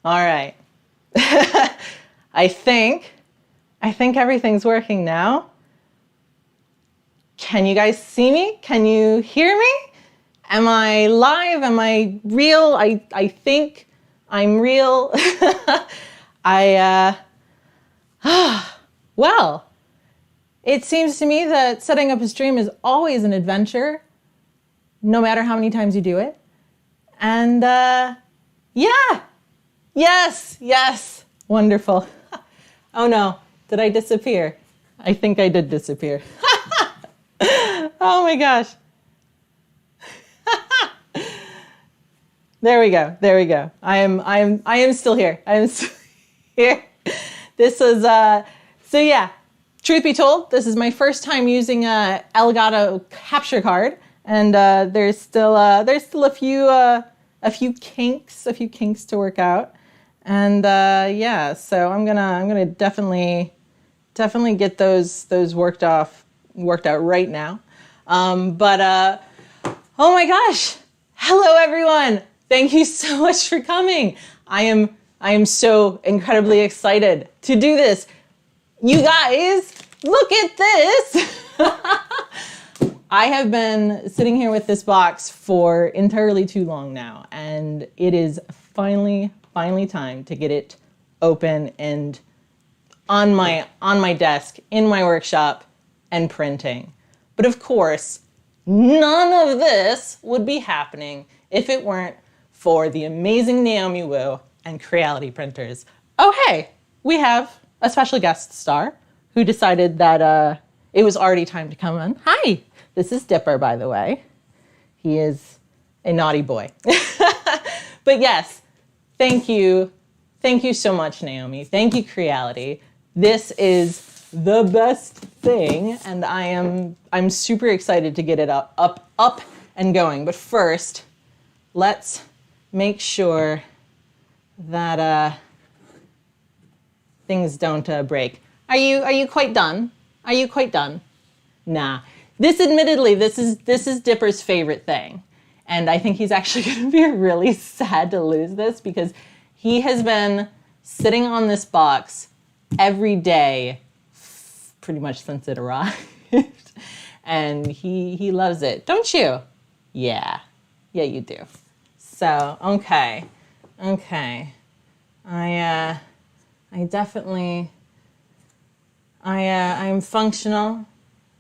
All right. I think everything's working now. Can you guys see me? Can you hear me? Am I live? Am I real? I think I'm real. Well, it seems to me that setting up a stream is always an adventure, no matter how many times you do it. And yeah, yes, wonderful. Oh no, did I disappear? I think I did disappear. Oh my gosh. There we go. I am still here. I am still here. This was, so yeah, truth be told, this is my first time using a Elgato capture card. And there's still a few kinks to work out. And yeah, so I'm gonna definitely get those worked out right now. Oh my gosh, hello everyone! Thank you so much for coming. I am so incredibly excited to do this. You guys, look at this! I have been sitting here with this box for entirely too long now, and it is finally time to get it open and on my desk, in my workshop, and printing. But of course, none of this would be happening if it weren't for the amazing Naomi Wu and Creality Printers. Oh hey, we have a special guest star who decided that it was already time to come on. Hi, this is Dipper, by the way. He is a naughty boy. But yes, thank you so much, Naomi. Thank you, Creality. This is the best thing, and I'm super excited to get it up and going. But first, let's make sure that things don't break. Are you quite done? Are you quite done? Nah. This is Dipper's favorite thing. And I think he's actually going to be really sad to lose this because he has been sitting on this box every day pretty much since it arrived. And he loves it. Don't you? Yeah. Yeah, you do. So, okay. I definitely I'm functional.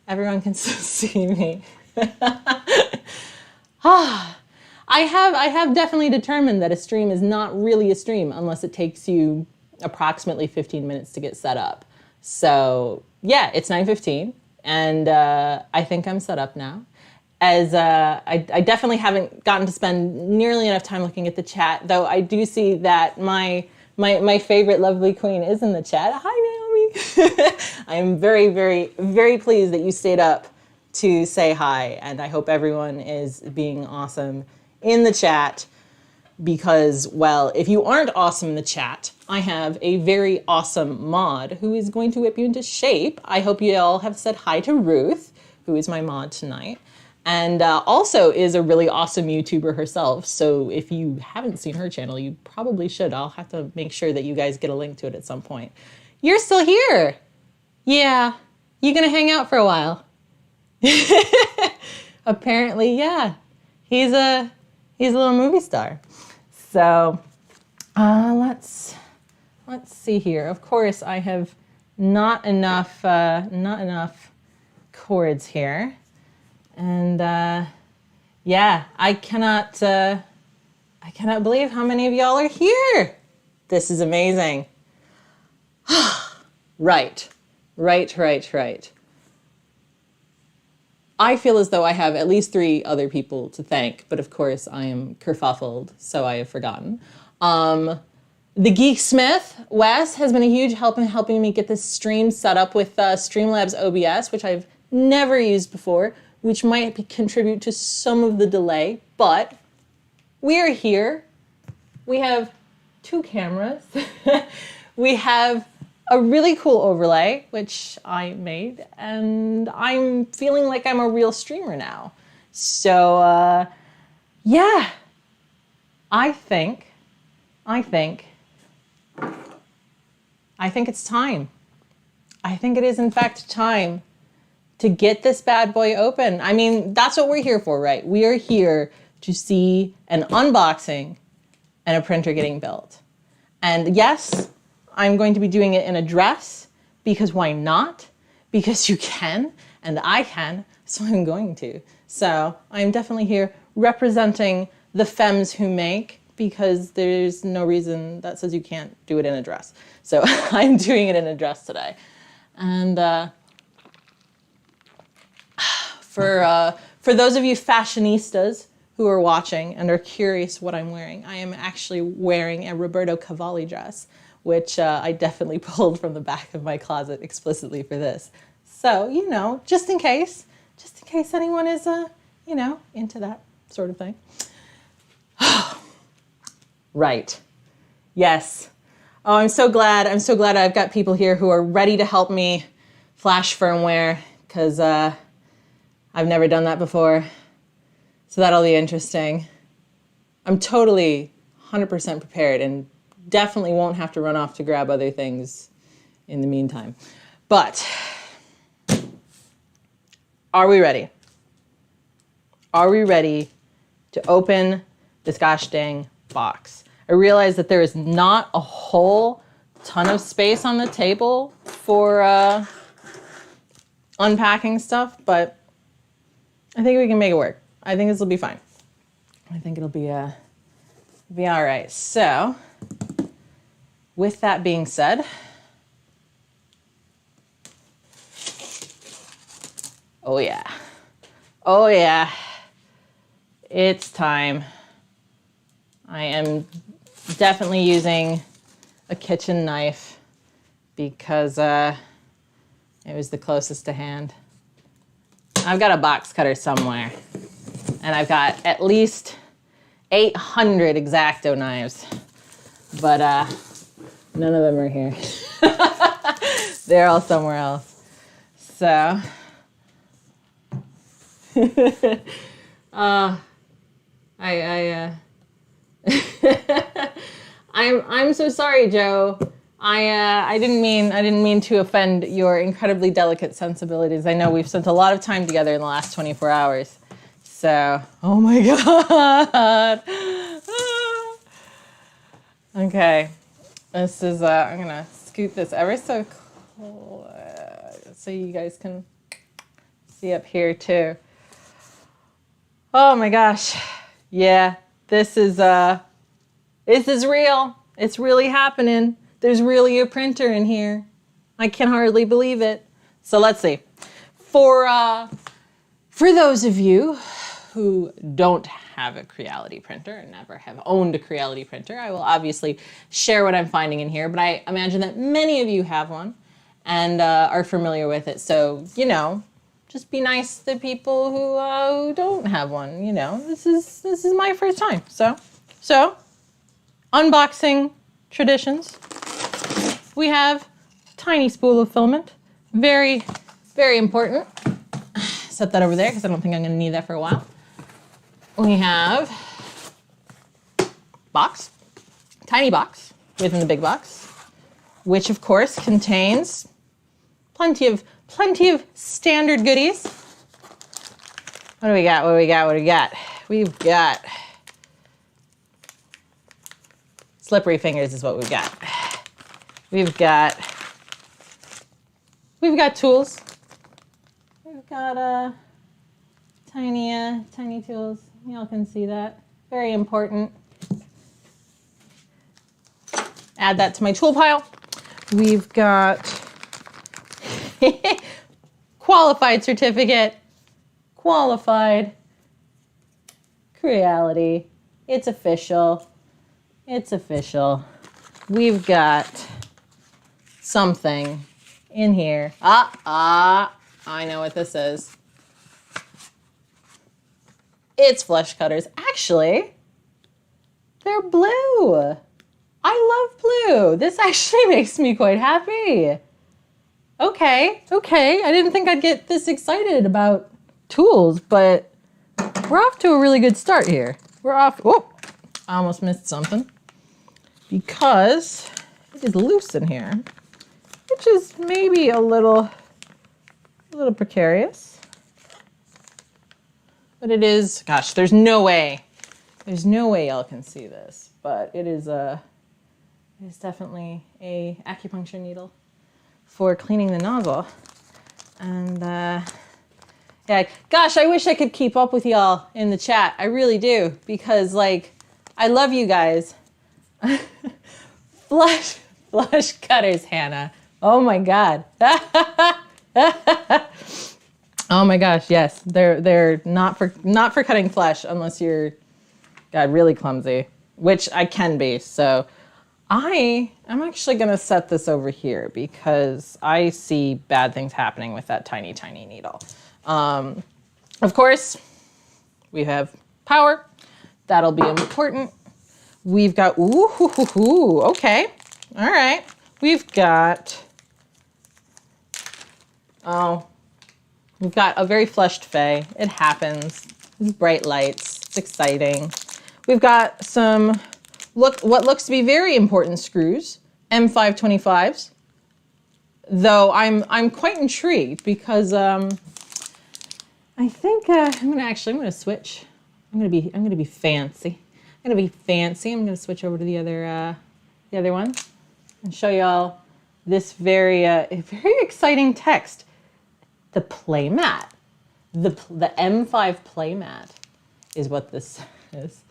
Everyone can still see me. I have definitely determined that a stream is not really a stream unless it takes you approximately 15 minutes to get set up. So yeah, it's 9:15 and I think I'm set up now. As I definitely haven't gotten to spend nearly enough time looking at the chat, though I do see that my favorite lovely queen is in the chat. Hi, Naomi. I am very, very, very pleased that you stayed up to say hi, and I hope everyone is being awesome in the chat because, well, if you aren't awesome in the chat, I have a very awesome mod who is going to whip you into shape. I hope you all have said hi to Ruth, who is my mod tonight, and also is a really awesome YouTuber herself. So if you haven't seen her channel, you probably should. I'll have to make sure that you guys get a link to it at some point. You're still here. Yeah. You gonna hang out for a while? Apparently, yeah. He's a little movie star. So let's see here. Of course, I have not enough cords here, and yeah, I cannot believe how many of y'all are here. This is amazing. Right. I feel as though I have at least 3 other people to thank, but of course I am kerfuffled, so I have forgotten. The Geeksmith, Wes, has been a huge help in helping me get this stream set up with Streamlabs OBS, which I've never used before, which might contribute to some of the delay, but we are here. We have 2 cameras. We have a really cool overlay, which I made, and I'm feeling like I'm a real streamer now. So, yeah, I think I think it's time. I think it is in fact time to get this bad boy open. I mean, that's what we're here for, right? We are here to see an unboxing and a printer getting built. And yes, I'm going to be doing it in a dress because why not? Because you can and I can, so I'm going to. So I'm definitely here representing the femmes who make, because there's no reason that says you can't do it in a dress. So I'm doing it in a dress today. And for those of you fashionistas who are watching and are curious what I'm wearing, I am actually wearing a Roberto Cavalli dress, which I definitely pulled from the back of my closet explicitly for this. So, you know, just in case anyone is, you know, into that sort of thing. Right. Yes. Oh, I'm so glad I've got people here who are ready to help me flash firmware, because I've never done that before. So that'll be interesting. I'm totally 100% prepared and definitely won't have to run off to grab other things in the meantime. But are we ready? Are we ready to open this gosh dang box? I realize that there is not a whole ton of space on the table for unpacking stuff, but I think we can make it work. I think this will be fine. I think it'll be all right. So, with that being said, oh yeah, it's time. I am definitely using a kitchen knife because it was the closest to hand. I've got a box cutter somewhere, and I've got at least 800 X-Acto knives, but none of them are here. They're all somewhere else. So, I'm so sorry, Joe. I didn't mean to offend your incredibly delicate sensibilities. I know we've spent a lot of time together in the last 24 hours. So, oh my God. Okay. This is, I'm gonna scoot this ever so close so you guys can see up here too. Oh my gosh. Yeah, this is real. It's really happening. There's really a printer in here. I can hardly believe it. So let's see. For those of you who don't have a Creality printer and never have owned a Creality printer, I will obviously share what I'm finding in here, but I imagine that many of you have one and are familiar with it. So, you know, just be nice to people who don't have one. You know, this is my first time. So unboxing traditions. We have tiny spool of filament. Very, very important. Set that over there because I don't think I'm going to need that for a while. We have box, tiny box within the big box, which of course contains plenty of standard goodies. What do we got? We've got slippery fingers is what we've got. We've got tools. We've got tiny tools. Y'all can see that. Very important. Add that to my tool pile. We've got qualified certificate. Qualified. Creality. It's official. It's official. We've got something in here. I know what this is. It's flush cutters. Actually, they're blue. I love blue. This actually makes me quite happy. Okay. I didn't think I'd get this excited about tools, but we're off to a really good start here. We're off. Oh, I almost missed something. Because is loose in here, which is maybe a little precarious. But it is, gosh, there's no way y'all can see this, but it is definitely a acupuncture needle for cleaning the nozzle. And yeah, gosh, I wish I could keep up with y'all in the chat. I really do, because like, I love you guys. Flush cutters, Hannah. Oh my God. Oh my gosh, yes. They're not for cutting flesh unless you're, God, really clumsy, which I can be. So I'm actually gonna set this over here because I see bad things happening with that tiny, tiny needle. Of course, we have power. That'll be important. We've got, okay. All right. We've got a very flushed Faye. It happens. These bright lights. It's exciting. We've got some, what looks to be very important screws, M525s. Though I'm quite intrigued because I think I'm gonna switch. I'm gonna be fancy. I'm gonna switch over to the other one and show y'all this very exciting text. The playmat, the M5 playmat is what this is,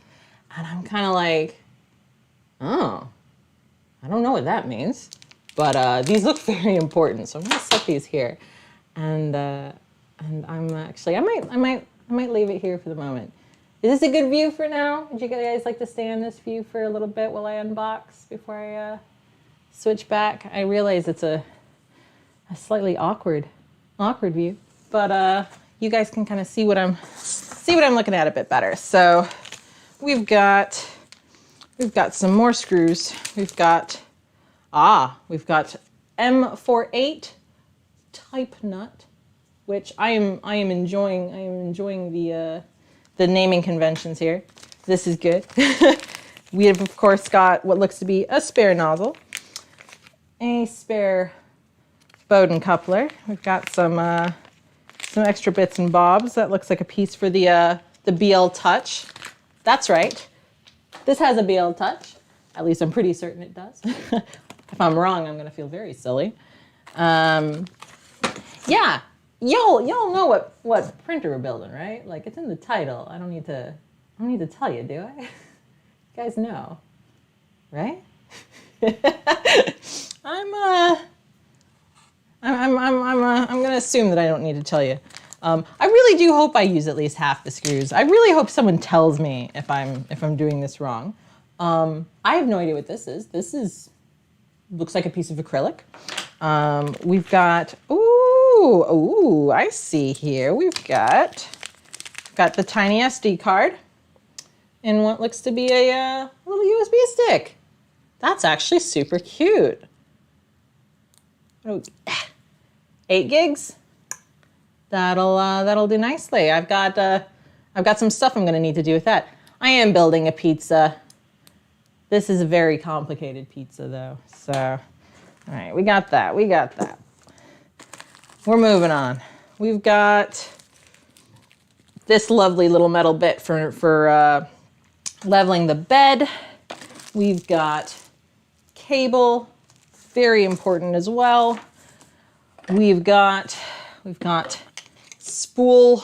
and I'm kind of like, oh, I don't know what that means, but these look very important, so I'm gonna set these here, and I'm actually I might leave it here for the moment. Is this a good view for now? Would you guys like to stay in this view for a little bit while I unbox before I switch back? I realize it's a slightly awkward view, but you guys can kind of see what I'm looking at a bit better. So we've got some more screws. We've got M48 type nut, which I am enjoying the naming conventions here. This is good. We have, of course, got what looks to be a spare nozzle, a spare Bowden coupler. We've got some extra bits and bobs. That looks like a piece for the BL Touch. That's right. This has a BL Touch. At least I'm pretty certain it does. If I'm wrong, I'm gonna feel very silly. Yeah. Y'all know what printer we're building, right? Like, it's in the title. I don't need to tell you, do I? You guys know, right? I'm gonna assume that I don't need to tell you. I really do hope I use at least half the screws. I really hope someone tells me if I'm doing this wrong. I have no idea what this is. Looks like a piece of acrylic. We've got, ooh, I see here. We've got the tiny SD card and what looks to be a little USB stick. That's actually super cute. Oh, 8 gigs. That'll do nicely. I've got some stuff I'm gonna need to do with that. I am building a pizza. This is a very complicated pizza though, so, all right, we got that. We're moving on. We've got this lovely little metal bit for leveling the bed. We've got cable, very important as well. We've got spool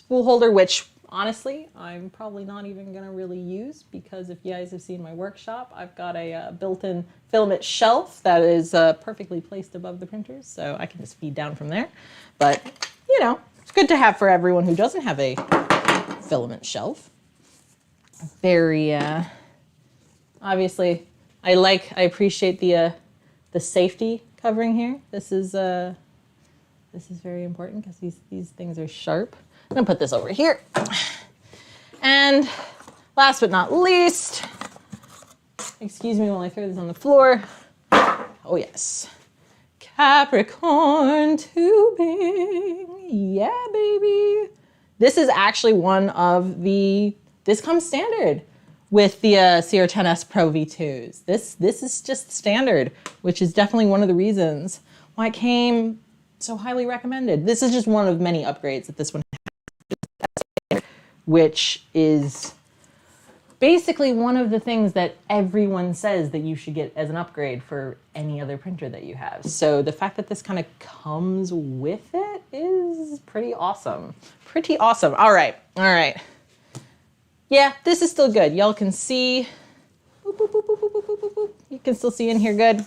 holder, which honestly, I'm probably not even gonna really use because if you guys have seen my workshop, I've got a built-in filament shelf that is perfectly placed above the printers, so I can just feed down from there. But, you know, it's good to have for everyone who doesn't have a filament shelf. Very, obviously, I appreciate the safety covering here. This is very important because these things are sharp. I'm gonna put this over here. And last but not least, excuse me while I throw this on the floor. Oh yes, Capricorn tubing. Yeah, baby. This is actually one of this comes standard with the CR10S Pro V2s. This is just standard, which is definitely one of the reasons why it came so highly recommended. This is just one of many upgrades that this one has, which is basically one of the things that everyone says that you should get as an upgrade for any other printer that you have. So the fact that this kind of comes with it is pretty awesome. Pretty awesome. All right. Yeah, this is still good. Y'all can see. Boop, boop, boop, boop, boop, boop, boop, boop. You can still see in here good.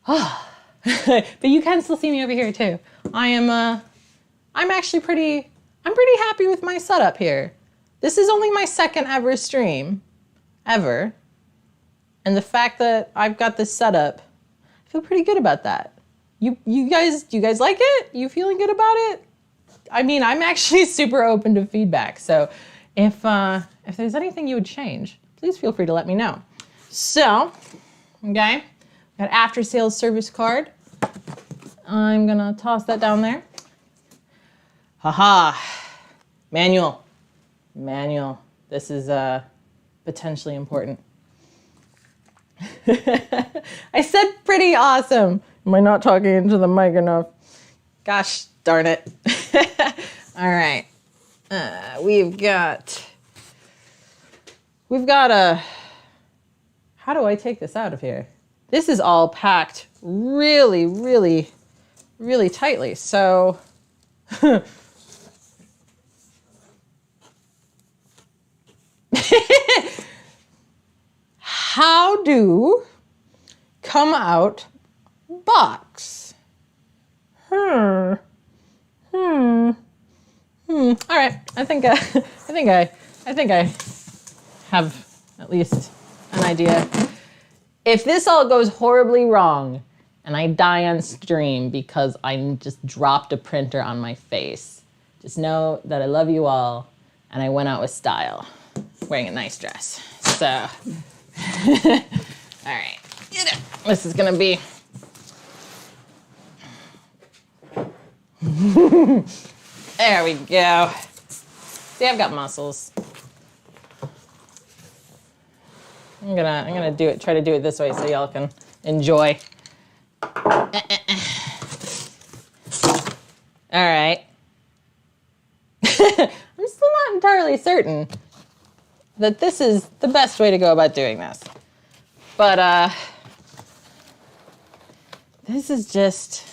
But you can still see me over here too. I'm actually pretty happy with my setup here. This is only my second ever stream, ever. And the fact that I've got this setup, I feel pretty good about that. You guys like it? You feeling good about it? I mean, I'm actually super open to feedback. So if there's anything you would change, please feel free to let me know. So, okay, got after sales service card. I'm gonna toss that down there. Haha, manual. This is potentially important. I said pretty awesome. Am I not talking into the mic enough? Gosh darn it. All right. We've got a, how do I take this out of here? This is all packed really, really, really tightly. So, how do come out box? All right. I think I have at least an idea. If this all goes horribly wrong and I die on stream because I just dropped a printer on my face, just know that I love you all and I went out with style, wearing a nice dress. So, all right. This is gonna be. There we go. See, I've got muscles. I'm gonna try to do it this way so y'all can enjoy. All right. I'm still not entirely certain that this is the best way to go about doing this. But this is just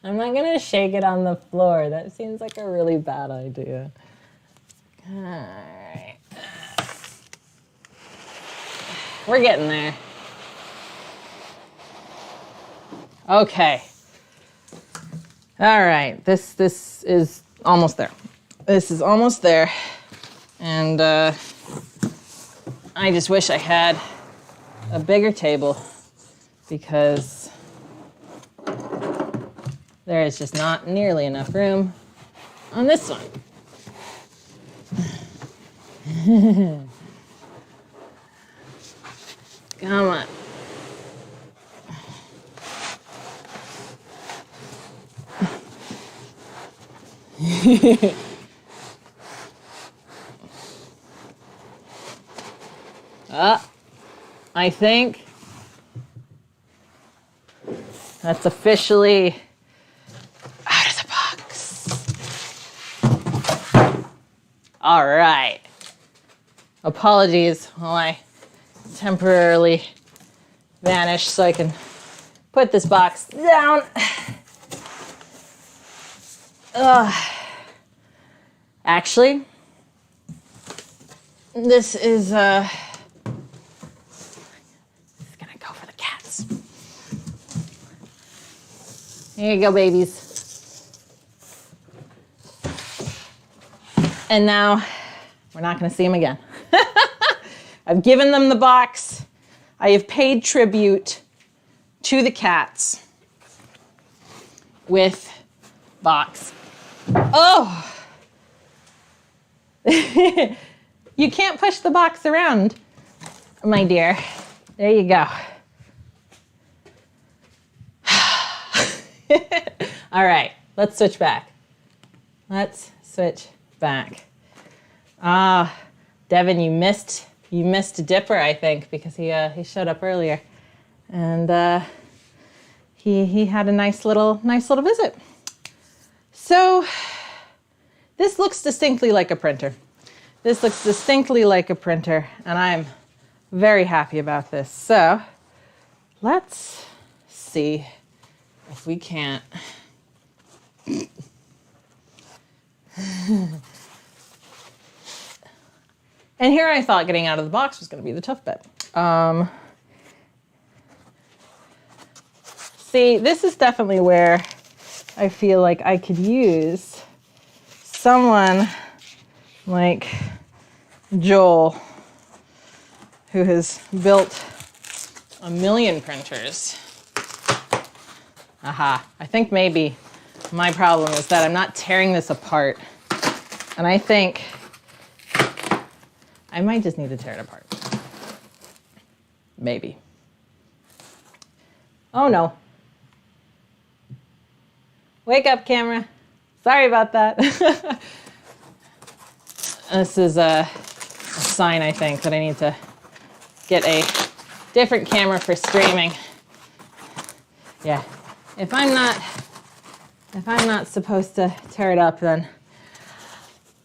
I'm not gonna shake it on the floor. That seems like a really bad idea. All right. We're getting there. Okay. All right. This is almost there. This is almost there. And I just wish I had a bigger table because there is just not nearly enough room on this one. Come on. I think that's officially out of the box. All right. Apologies while I temporarily vanish so I can put this box down. Actually, this is gonna go for the cats. Here you go, babies. And now we're not gonna see them again. I've given them the box. I have paid tribute to the cats with box. Oh! You can't push the box around, my dear. There you go. All right. let's switch back. Let's switch back. Devin, you missed Dipper, I think, because he showed up earlier, and he had a nice little visit. So this looks distinctly like a printer. This looks distinctly like a printer, and I'm very happy about this. So let's see if we can't. And here I thought getting out of the box was going to be the tough bit. See, this is definitely where I feel like I could use someone like Joel, who has built a million printers. Aha, I think maybe my problem is that I'm not tearing this apart. And I think I might just need to tear it apart. Maybe. Oh no. Wake up, camera. Sorry about that. This is a sign, I think, that I need to get a different camera for streaming. Yeah. If I'm not supposed to tear it up, then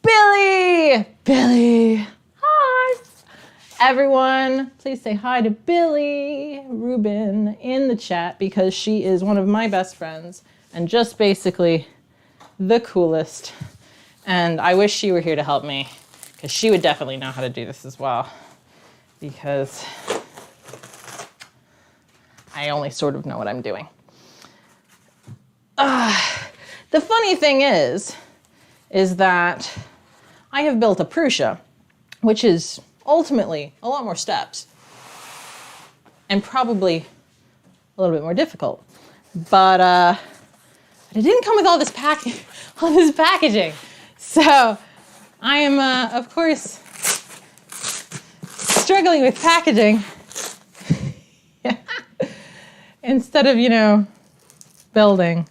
Billy, hi. Everyone, please say hi to Billy Rubin in the chat, because she is one of my best friends and just basically the coolest. And I wish she were here to help me, because she would definitely know how to do this as well, because I only sort of know what I'm doing. The funny thing is that I have built a Prusa, which is ultimately a lot more steps and probably a little bit more difficult. But it didn't come with all this packaging. So I am, of course, struggling with packaging instead of, building.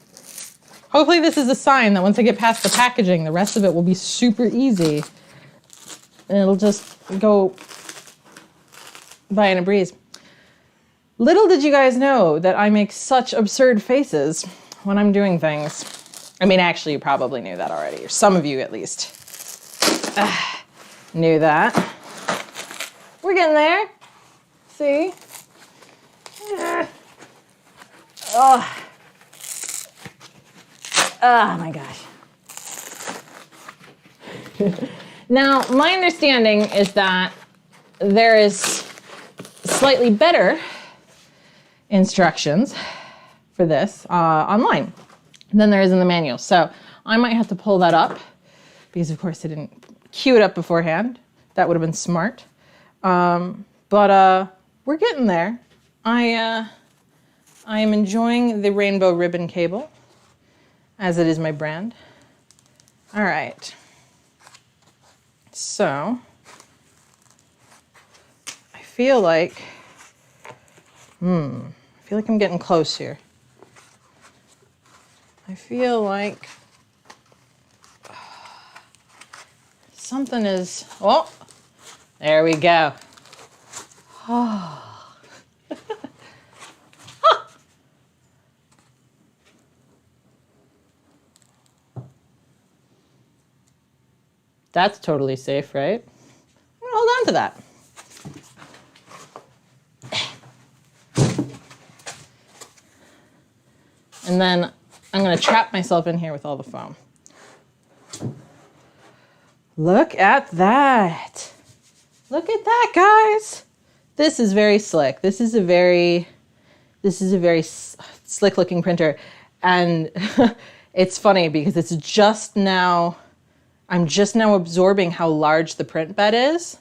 Hopefully this is a sign that once I get past the packaging, the rest of it will be super easy. And it'll just go by in a breeze. Little did you guys know that I make such absurd faces when I'm doing things. I mean, actually, you probably knew that already, or some of you at least knew that. We're getting there. See? Oh my gosh. Now, my understanding is that there is slightly better instructions for this online than there is in the manual. So I might have to pull that up because, of course, I didn't cue it up beforehand. That would have been smart. But we're getting there. I am enjoying the rainbow ribbon cable, as it is my brand. All right. So I feel like I'm getting close here. I feel like something is, oh, there we go. Oh. That's totally safe, right? I'm gonna hold on to that. And then I'm gonna trap myself in here with all the foam. Look at that. Look at that, guys. This is very slick. This is a very slick looking printer. And it's funny because it's just now, I'm just now absorbing how large the print bed is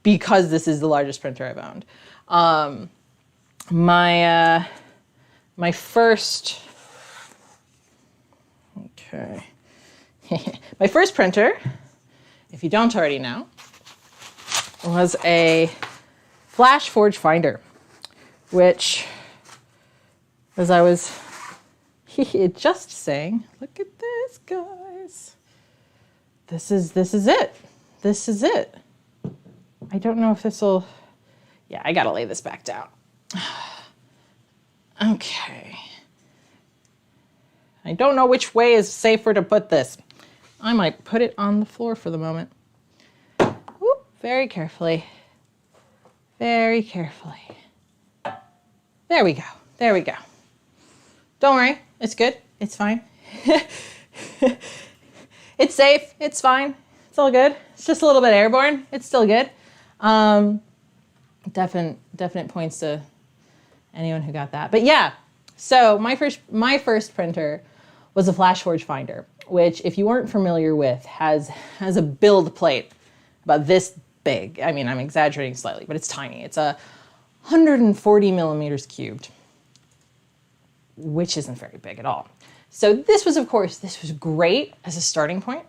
because this is the largest printer I've owned. My first printer, if you don't already know, was a Flash Forge Finder, which, as I was just saying, look at this, guys. This is it. This is it. I don't know if this will, yeah, I gotta lay this back down. Okay. I don't know which way is safer to put this. I might put it on the floor for the moment. Whoop, very carefully. Very carefully. There we go. There we go. Don't worry. It's good. It's fine. It's safe. It's fine. It's all good. It's just a little bit airborne. It's still good. Definite points to anyone who got that. But yeah, so my first printer was a FlashForge Finder, which, if you weren't familiar with, has a build plate about this big. I mean, I'm exaggerating slightly, but it's tiny. It's a 140 millimeters cubed, which isn't very big at all. So this was great as a starting point.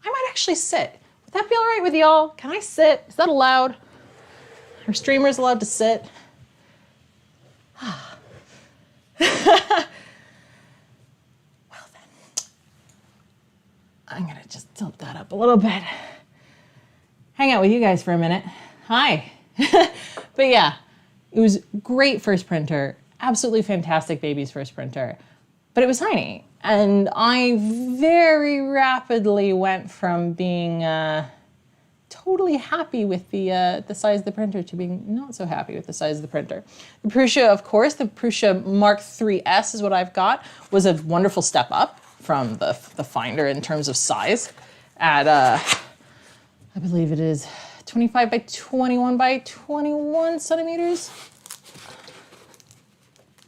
I might actually sit. Would that be all right with y'all? Can I sit? Is that allowed? Are streamers allowed to sit? Well then, I'm gonna just tilt that up a little bit. Hang out with you guys for a minute. Hi. But yeah, it was great first printer. Absolutely fantastic baby's first printer. But it was tiny. And I very rapidly went from being totally happy with the size of the printer to being not so happy with the size of the printer. The Prusa, of course, the Prusa Mark III's is what I've got, was a wonderful step up from the Finder in terms of size at, I believe it is 25 by 21 by 21 centimeters.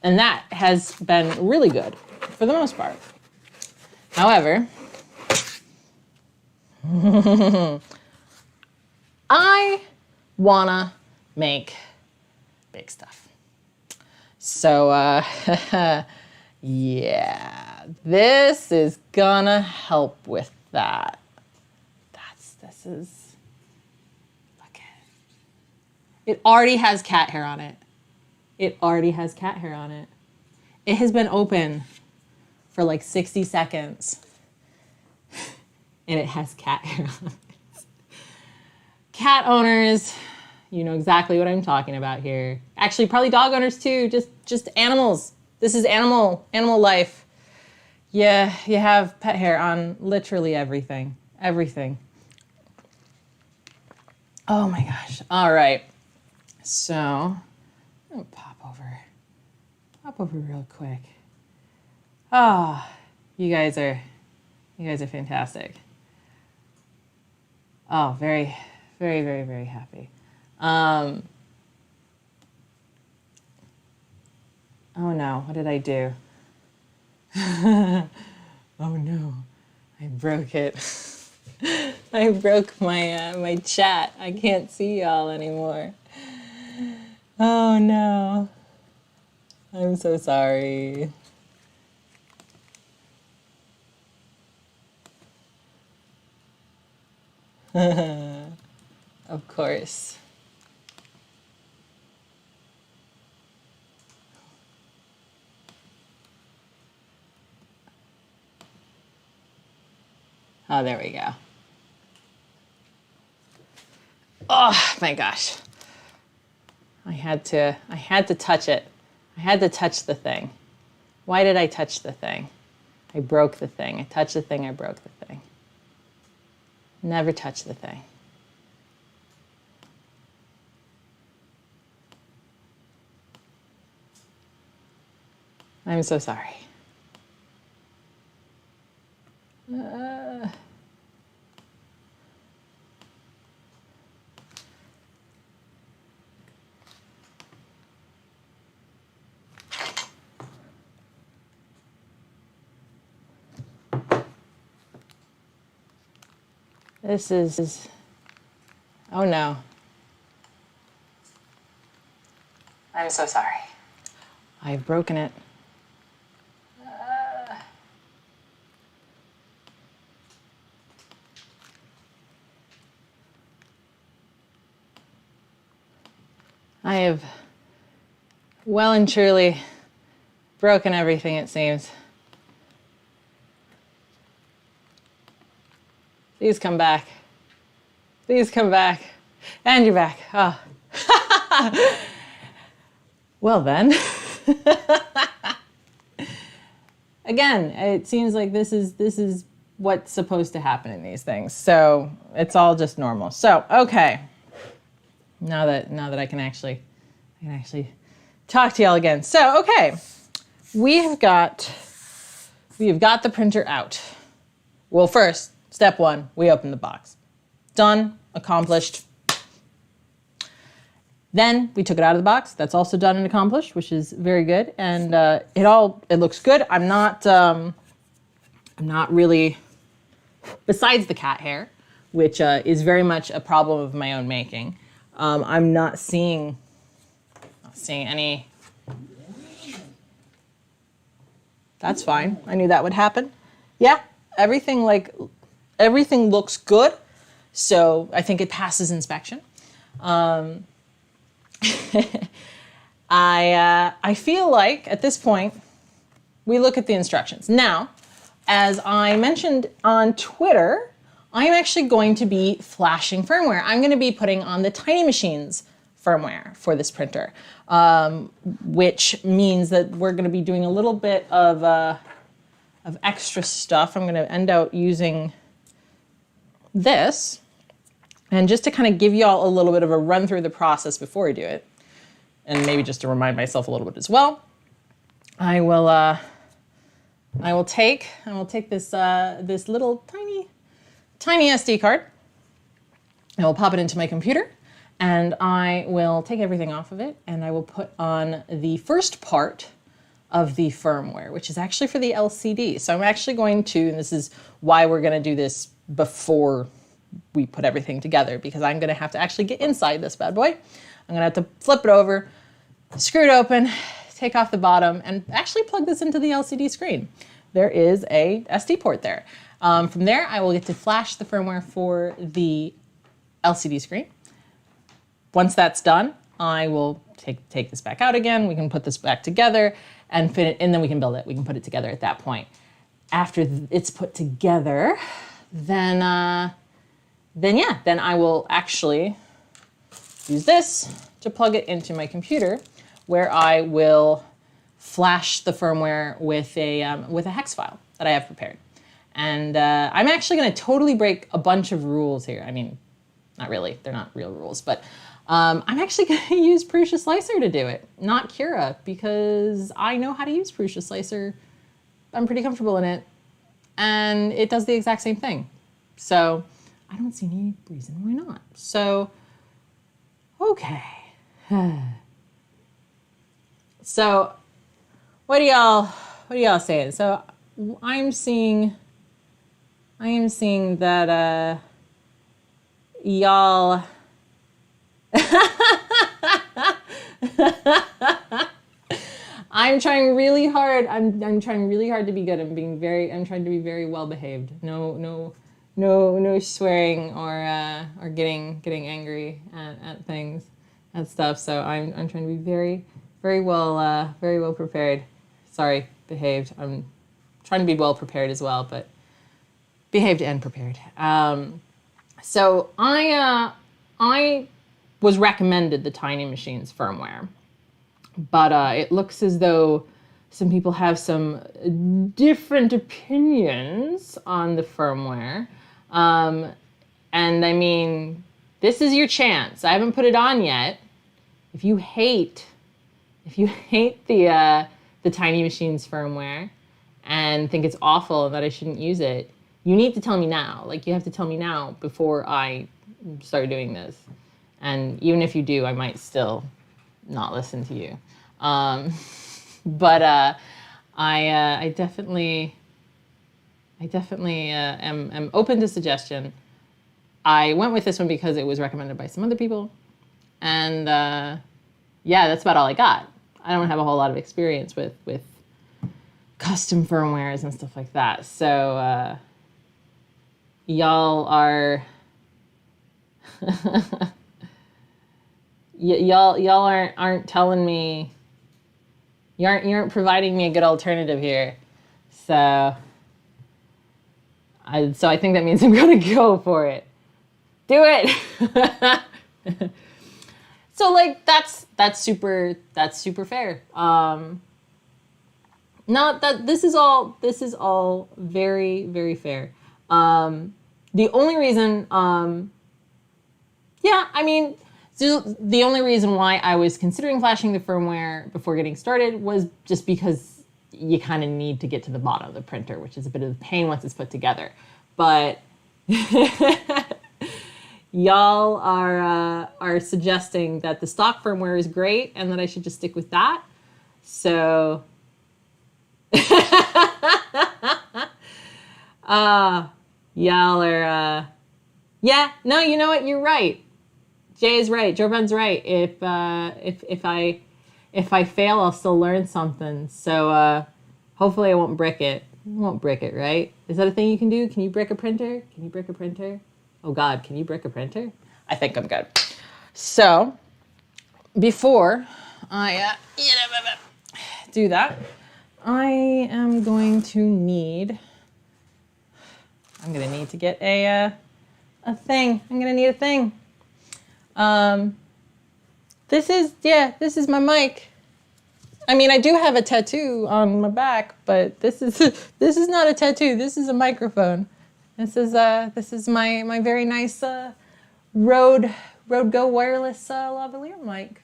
And that has been really good for the most part. However, I wanna make big stuff. So, yeah, this is gonna help with that. Look at it. It already has cat hair on it. It already has cat hair on it. It has been open for like 60 seconds and it has cat hair on it. Cat owners, you know exactly what I'm talking about here. Actually, probably dog owners too, just animals. This is animal life. Yeah, you have pet hair on literally everything. Everything. Oh my gosh. All right. So, I'm gonna pop over real quick. Ah, you guys are fantastic. Oh, very, very, very, very happy. Oh no, what did I do? Oh no, I broke it. I broke my my chat. I can't see y'all anymore. Oh no. I'm so sorry. Of course. Oh, there we go. Oh my gosh. I had to touch it. I had to touch the thing. Why did I touch the thing? I broke the thing. I touched the thing, I broke the thing. Never touch the thing. I'm so sorry. This is, oh no. I'm so sorry. I've broken it. I have well and truly broken everything, it seems. Please come back. Please come back. And you're back. Oh. Well then. Again, it seems like this is what's supposed to happen in these things. So it's all just normal. So, okay. Now that I can actually talk to y'all again. So, okay. We have got the printer out. Well, first, step one, we open the box. Done, accomplished. Then we took it out of the box. That's also done and accomplished, which is very good. And it looks good. I'm not really, besides the cat hair, which is very much a problem of my own making. I'm not seeing any. That's fine. I knew that would happen. Yeah, everything looks good. So I think it passes inspection. I feel like at this point, we look at the instructions. Now, as I mentioned on Twitter, I'm actually going to be flashing firmware. I'm going to be putting on the Tiny Machines firmware for this printer, which means that we're going to be doing a little bit of extra stuff. I'm going to end out using this. And just to kind of give y'all a little bit of a run through the process before we do it, and maybe just to remind myself a little bit as well, I will take this little tiny SD card. I will pop it into my computer, and I will take everything off of it, and I will put on the first part of the firmware, which is actually for the LCD. So I'm actually going to, and this is why we're going to do this before we put everything together, because I'm going to have to actually get inside this bad boy. I'm going to have to flip it over, screw it open, take off the bottom, and actually plug this into the LCD screen. There is a SD port there. From there, I will get to flash the firmware for the LCD screen. Once that's done, I will take this back out again. We can put this back together and fit it, and then we can build it. We can put it together at that point. After it's put together, then I will actually use this to plug it into my computer, where I will flash the firmware with a hex file that I have prepared. And I'm actually going to totally break a bunch of rules here. I mean, not really, they're not real rules, but I'm actually going to use Prusa Slicer to do it, not Cura, because I know how to use Prusa Slicer. I'm pretty comfortable in it, and it does the exact same thing. So I don't see any reason why not. So, okay. So, what are y'all saying? So I am seeing that y'all I'm trying really hard. I'm trying really hard to be good. I'm trying to be very well behaved. No swearing or getting angry at things and stuff. So I'm trying to be very well prepared. Sorry, behaved. I'm trying to be well prepared as well, but behaved and prepared. So I was recommended the Tiny Machines firmware, but it looks as though some people have some different opinions on the firmware. And I mean, this is your chance. I haven't put it on yet. If you hate the Tiny Machines firmware and think it's awful and that I shouldn't use it, you need to tell me now. Like, you have to tell me now before I start doing this. And even if you do, I might still not listen to you. But I definitely am open to suggestion. I went with this one because it was recommended by some other people. And yeah, that's about all I got. I don't have a whole lot of experience with custom firmwares and stuff like that. So y'all are y'all aren't telling me, you aren't providing me a good alternative here. So So I think that means I'm gonna go for it. Do it. So like that's super fair. Not that this is all very, very fair. The only reason, yeah, I mean, so the only reason why I was considering flashing the firmware before getting started was just because you kind of need to get to the bottom of the printer, which is a bit of a pain once it's put together. But y'all are suggesting that the stock firmware is great and that I should just stick with that. So, y'all are, yeah, no, you know what? You're right. Jay is right. Joven's right. If I fail, I'll still learn something. So, hopefully I won't brick it. I won't brick it, right? Is that a thing you can do? Can you brick a printer? Can you brick a printer? Oh God, can you brick a printer? I think I'm good. So, before I do that, I am going to need, I'm gonna need to get a thing. I'm gonna need a thing. This is my mic. I mean, I do have a tattoo on my back, but this is not a tattoo. This is a microphone. This is my very nice Rode Go wireless lavalier mic.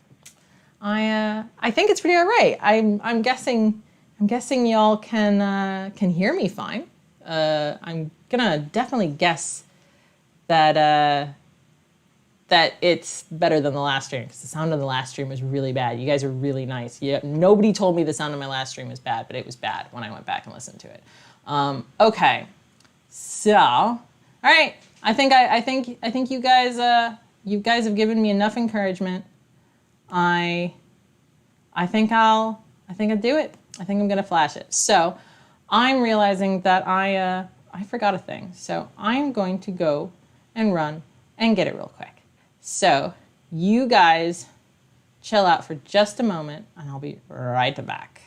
I think it's pretty all right. I'm guessing y'all can hear me fine. I'm gonna definitely guess that it's better than the last stream, because the sound of the last stream was really bad. You guys are really nice. Yeah, nobody told me the sound of my last stream was bad, but it was bad when I went back and listened to it. Okay, so all right. I think you guys have given me enough encouragement. I think I'll do it. I think I'm gonna flash it. So I'm realizing that I forgot a thing. So I'm going to go and run and get it real quick. So you guys chill out for just a moment and I'll be right back.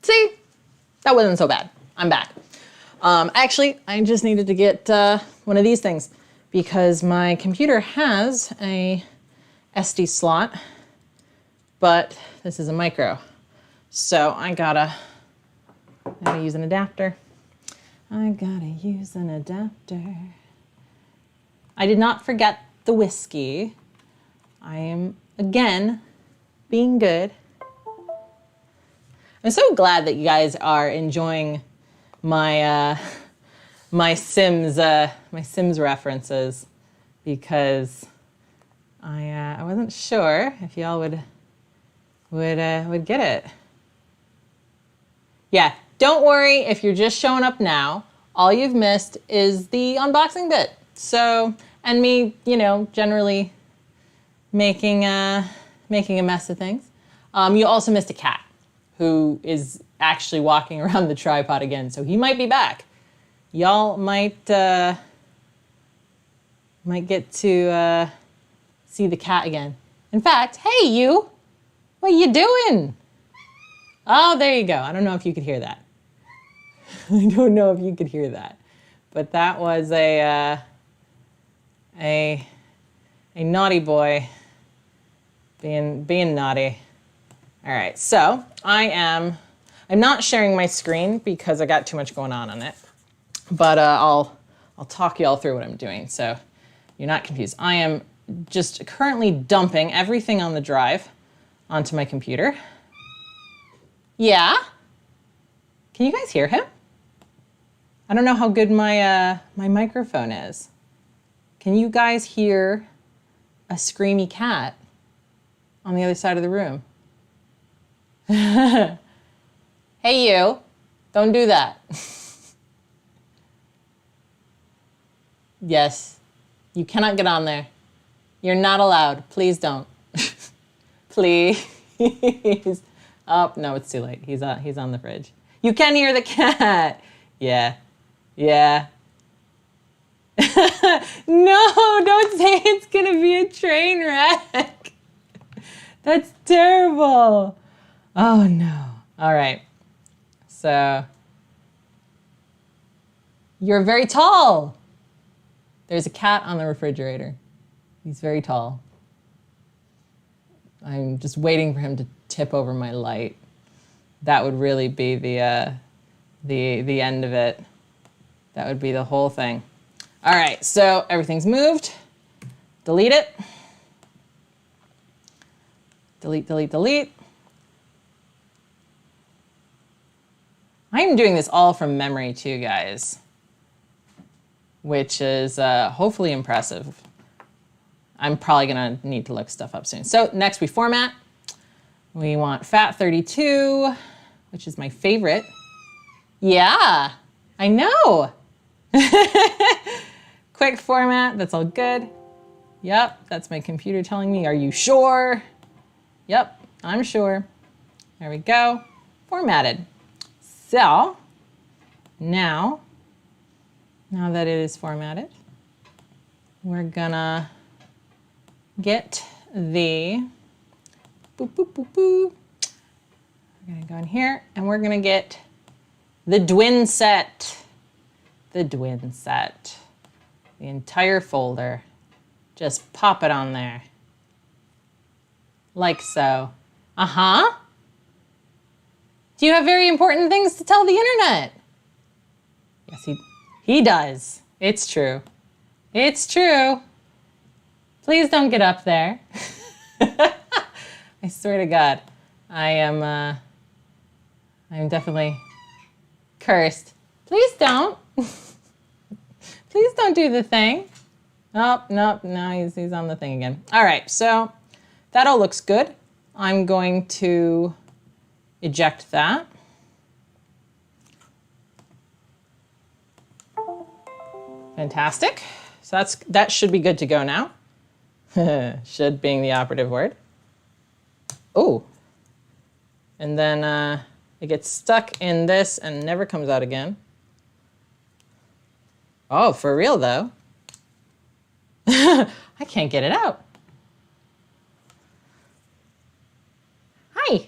See, that wasn't so bad. I'm back. Actually, I just needed to get one of these things because my computer has a SD slot, but this is a micro. So I gotta use an adapter. I did not forget the whiskey. I am, again, being good. I'm so glad that you guys are enjoying my my Sims references, because I wasn't sure if y'all would get it. Yeah, don't worry if you're just showing up now. All you've missed is the unboxing bit. So, and me, generally making a mess of things. You also missed a cat who is actually walking around the tripod again, so he might be back. Y'all might get to see the cat again. In fact, hey you, what you doing? Oh, there you go. I don't know if you could hear that. I don't know if you could hear that, but that was a naughty boy being naughty. All right, so I'm not sharing my screen because I got too much going on it, but I'll talk you all through what I'm doing so you're not confused. I am just currently dumping everything on the drive onto my computer. Yeah? Can you guys hear him? I don't know how good my microphone is. Can you guys hear a screamy cat on the other side of the room. Hey, you. Don't do that. Yes. You cannot get on there. You're not allowed. Please don't. Please. Oh, no, it's too late. He's on the fridge. You can hear the cat. Yeah. Yeah. No, don't say it's going to be a train wreck. That's terrible. Oh, no. All right. So, you're very tall. There's a cat on the refrigerator. He's very tall. I'm just waiting for him to tip over my light. That would really be the end of it. That would be the whole thing. All right, so everything's moved. Delete it. Delete, delete, delete. I'm doing this all from memory too, guys, which is hopefully impressive. I'm probably gonna need to look stuff up soon. So next we format. We want FAT32, which is my favorite. Yeah, I know. Quick format, that's all good. Yep, that's my computer telling me, are you sure? Yep, I'm sure. There we go, formatted. So, now that it is formatted, we're gonna get the, boop, boop, boop, boop. We're gonna go in here and we're gonna get the Dwin set. The Dwin set. The entire folder. Just pop it on there. Like so. Uh-huh. Do you have very important things to tell the internet? Yes, he does. It's true. It's true. Please don't get up there. I swear to God, I'm definitely cursed. Please don't. Please don't do the thing. Oh, nope, no, he's on the thing again. All right, so that all looks good. I'm going to eject that. Fantastic. So that should be good to go now. Should being the operative word. Oh. And then it gets stuck in this and never comes out again. Oh, for real though. I can't get it out. Hi.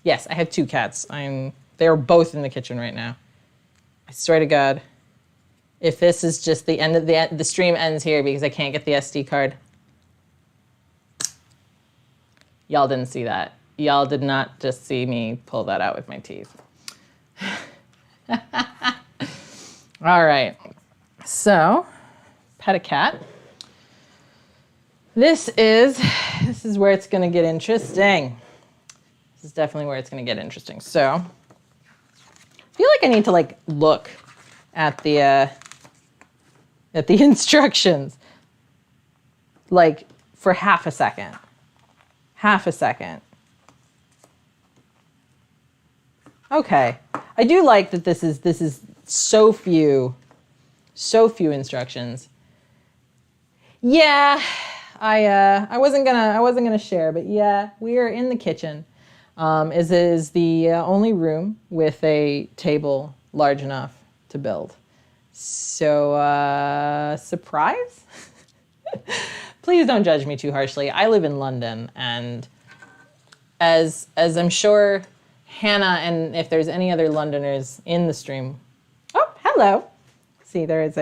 Yes, I have two cats. They're both in the kitchen right now. I swear to God, if this is just the end of the stream ends here because I can't get the SD card. Y'all didn't see that. Y'all did not just see me pull that out with my teeth. All right. So, pet a cat. This is where it's going to get interesting. This is definitely where it's going to get interesting. So, I feel like I need to look at the instructions for half a second. Half a second. Okay. I do like that this is so few instructions. Yeah, I wasn't gonna share, but yeah, we are in the kitchen. This is the only room with a table large enough to build. So surprise? Please don't judge me too harshly. I live in London, and as I'm sure Hannah and if there's any other Londoners in the stream. Oh, hello. See, this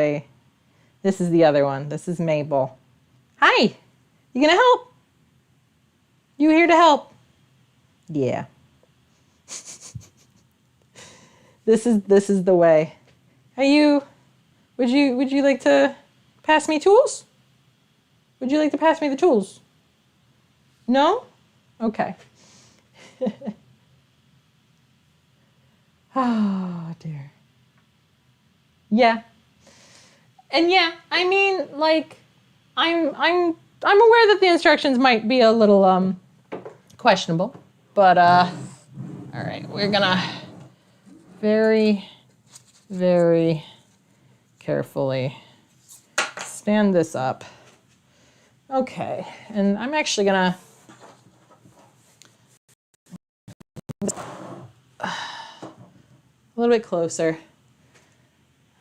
is the other one. This is Mabel. Hi, you gonna help? You here to help? Yeah. This is the way. Would you like to pass me tools? Would you like to pass me the tools? No? Okay. Oh dear. Yeah. And yeah, I mean, I'm aware that the instructions might be a little questionable, but all right, we're gonna very, very carefully stand this up. Okay, and I'm actually gonna a little bit closer,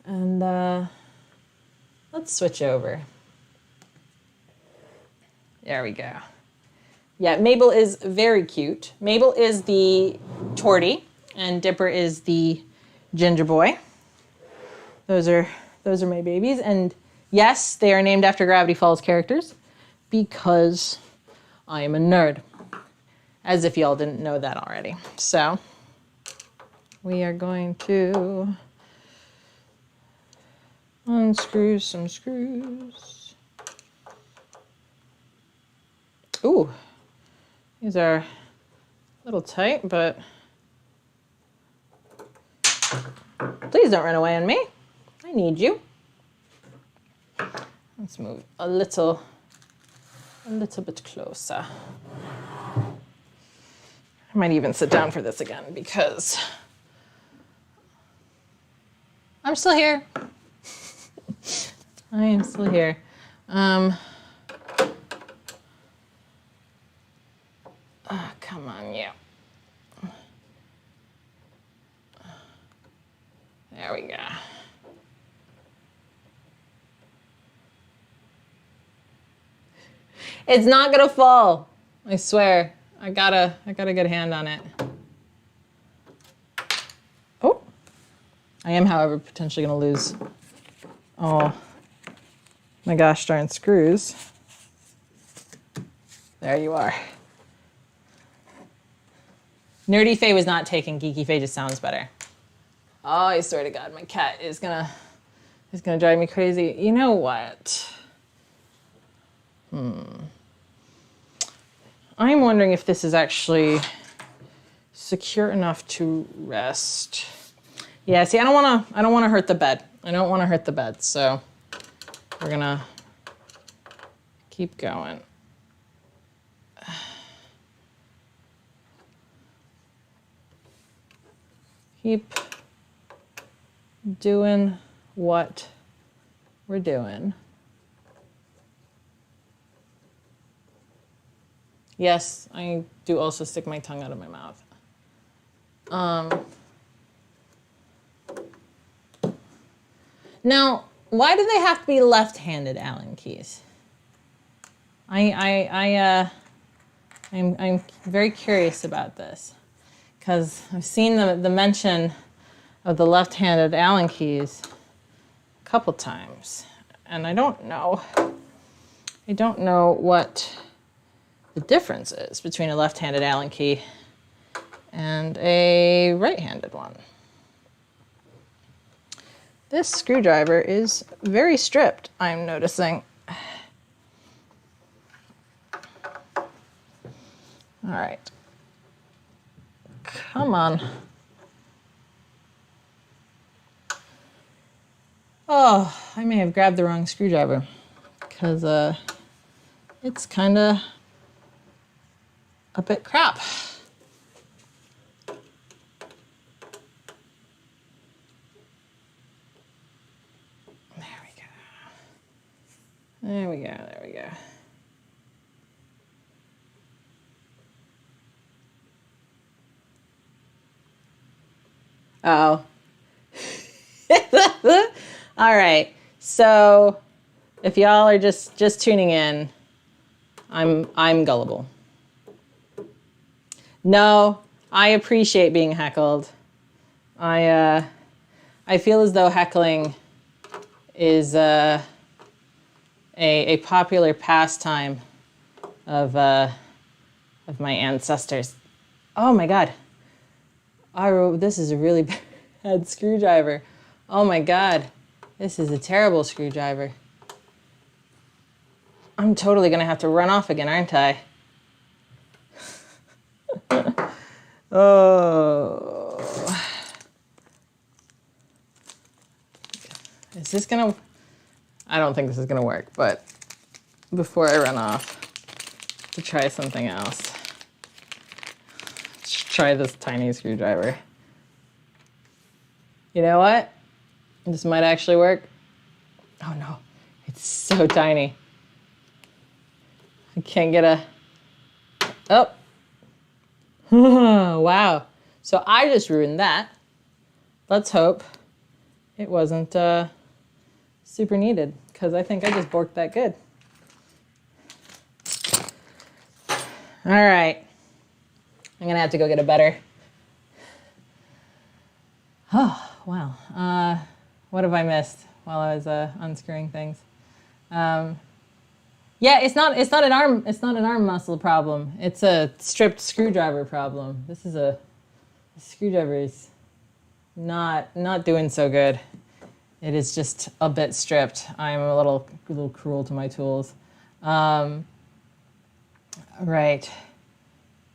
and let's switch over. There we go. Yeah, Mabel is very cute. Mabel is the tortie, and Dipper is the ginger boy. Those are my babies, and yes, they are named after Gravity Falls characters because I am a nerd. As if y'all didn't know that already. So we are going to unscrew some screws. Ooh. These are a little tight, but please don't run away on me. I need you. Let's move a little bit closer. I might even sit down for this again because I'm still here. I am still here. Come on, you. There we go. It's not gonna fall. I swear. I got a good hand on it. Oh. I am, however, potentially gonna lose. Oh my gosh darn screws. There you are. Nerdy Faye was not taken. Geeky Faye just sounds better. Oh, I swear to God, my cat is gonna drive me crazy. You know what? I'm wondering if this is actually secure enough to rest. Yeah, see, I don't wanna hurt the bed. I don't wanna hurt the bed, so we're gonna keep going. Keep doing what we're doing. Yes, I do also stick my tongue out of my mouth. Now, why do they have to be left-handed Allen keys? I'm very curious about this because I've seen the mention of the left-handed Allen keys a couple times, and I don't know what the difference is between a left-handed Allen key and a right-handed one. This screwdriver is very stripped, I'm noticing. All right. Come on. Oh, I may have grabbed the wrong screwdriver because it's kind of a bit crap. There we go. Oh. All right. So if y'all are just tuning in, I'm gullible. No, I appreciate being heckled. I feel as though heckling is a popular pastime of my ancestors. Oh my God. This is a really bad screwdriver. Oh my God. This is a terrible screwdriver. I'm totally gonna have to run off again, aren't I? Oh. Is this gonna... I don't think this is gonna work, but before I run off to try something else. try this tiny screwdriver. You know what? This might actually work. Oh no, it's so tiny. I can't get a, oh. Wow. So I just ruined that. Let's hope it wasn't super needed, because I think I just borked that good. All right. I'm gonna have to go get a better. Oh, wow. What have I missed while I was unscrewing things? Yeah, it's not an arm muscle problem. It's a stripped screwdriver problem. The screwdriver is not doing so good. It is just a bit stripped. I'm a little cruel to my tools. Right.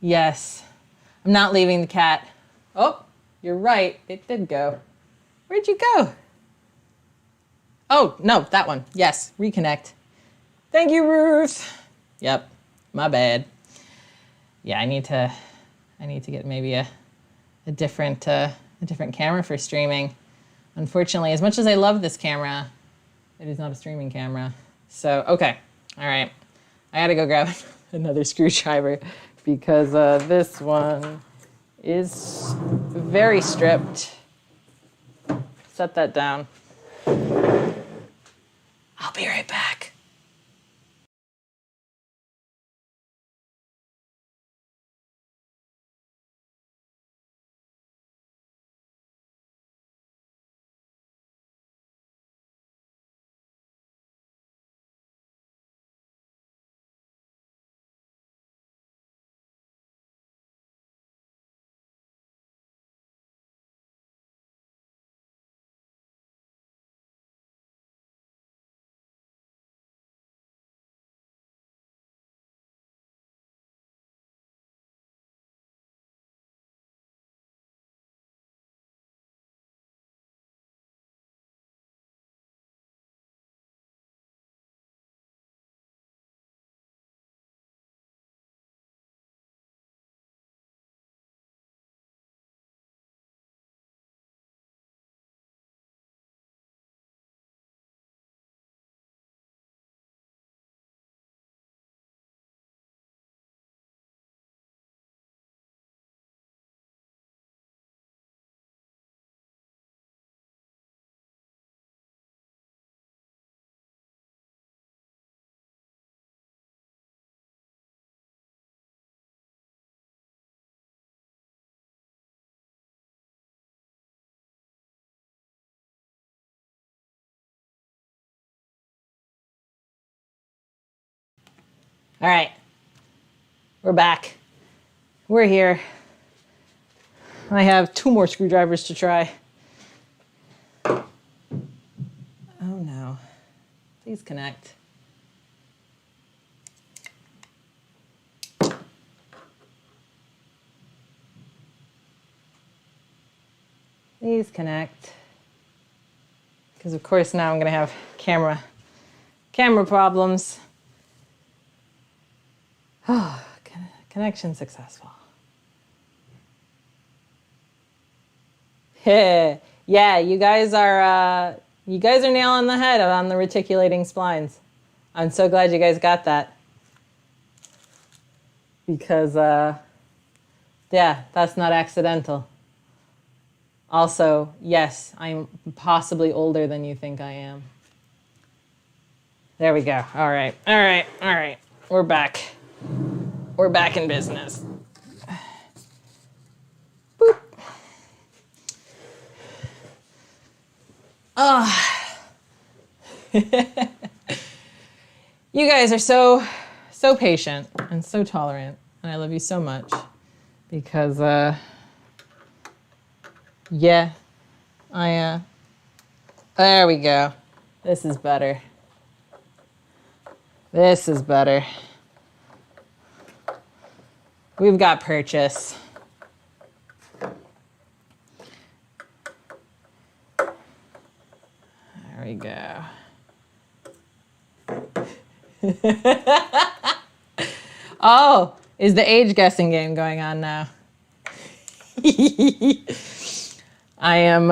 Yes. I'm not leaving the cat. Oh, you're right. It did go. Where'd you go? Oh, no, that one. Yes, reconnect. Thank you, Ruth. Yep, my bad. Yeah, I need to get maybe a different camera for streaming. Unfortunately, as much as I love this camera, it is not a streaming camera. So, okay. All right. I gotta go grab another screwdriver because this one is very stripped. Set that down. I'll be right back. All right, we're back. We're here. I have 2 more screwdrivers to try. Oh no, please connect. Please connect. Because of course now I'm gonna have camera problems. Oh, connection successful. Yeah, you guys are nailing the head on the reticulating splines. I'm so glad you guys got that. Because yeah, that's not accidental. Also, yes, I'm possibly older than you think I am. There we go. All right. We're back. We're back in business. Boop. You guys are so patient and so tolerant, and I love you so much because yeah, there we go. This is better. We've got purchase. There we go. Oh, is the age guessing game going on now? I am.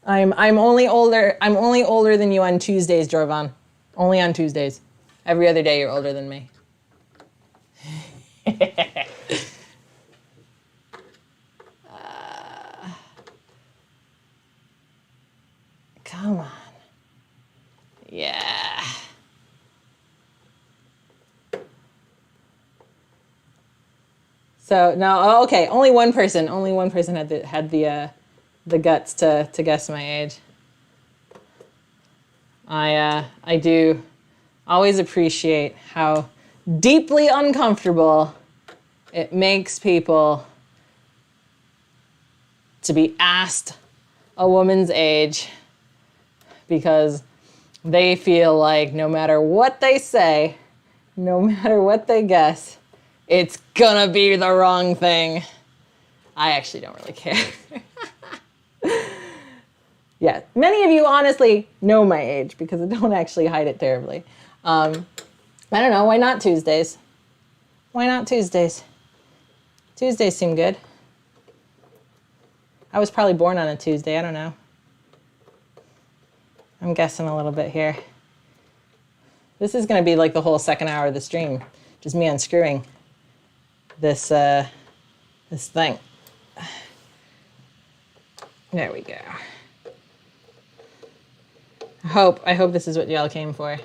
I'm only older. I'm only older than you on Tuesdays, Jorvan. Only on Tuesdays. Every other day, you're older than me. Come on. Yeah. So no, okay. Only one person had the guts to guess my age. I do always appreciate how deeply uncomfortable it makes people to be asked a woman's age, because they feel like no matter what they say, no matter what they guess, it's gonna be the wrong thing. I actually don't really care. Yeah, many of you honestly know my age because I don't actually hide it terribly. I don't know, why not Tuesdays? Why not Tuesdays? Tuesdays seem good. I was probably born on a Tuesday, I don't know. I'm guessing a little bit here. This is gonna be like the whole second hour of the stream, just me unscrewing this thing. There we go. I hope this is what y'all came for.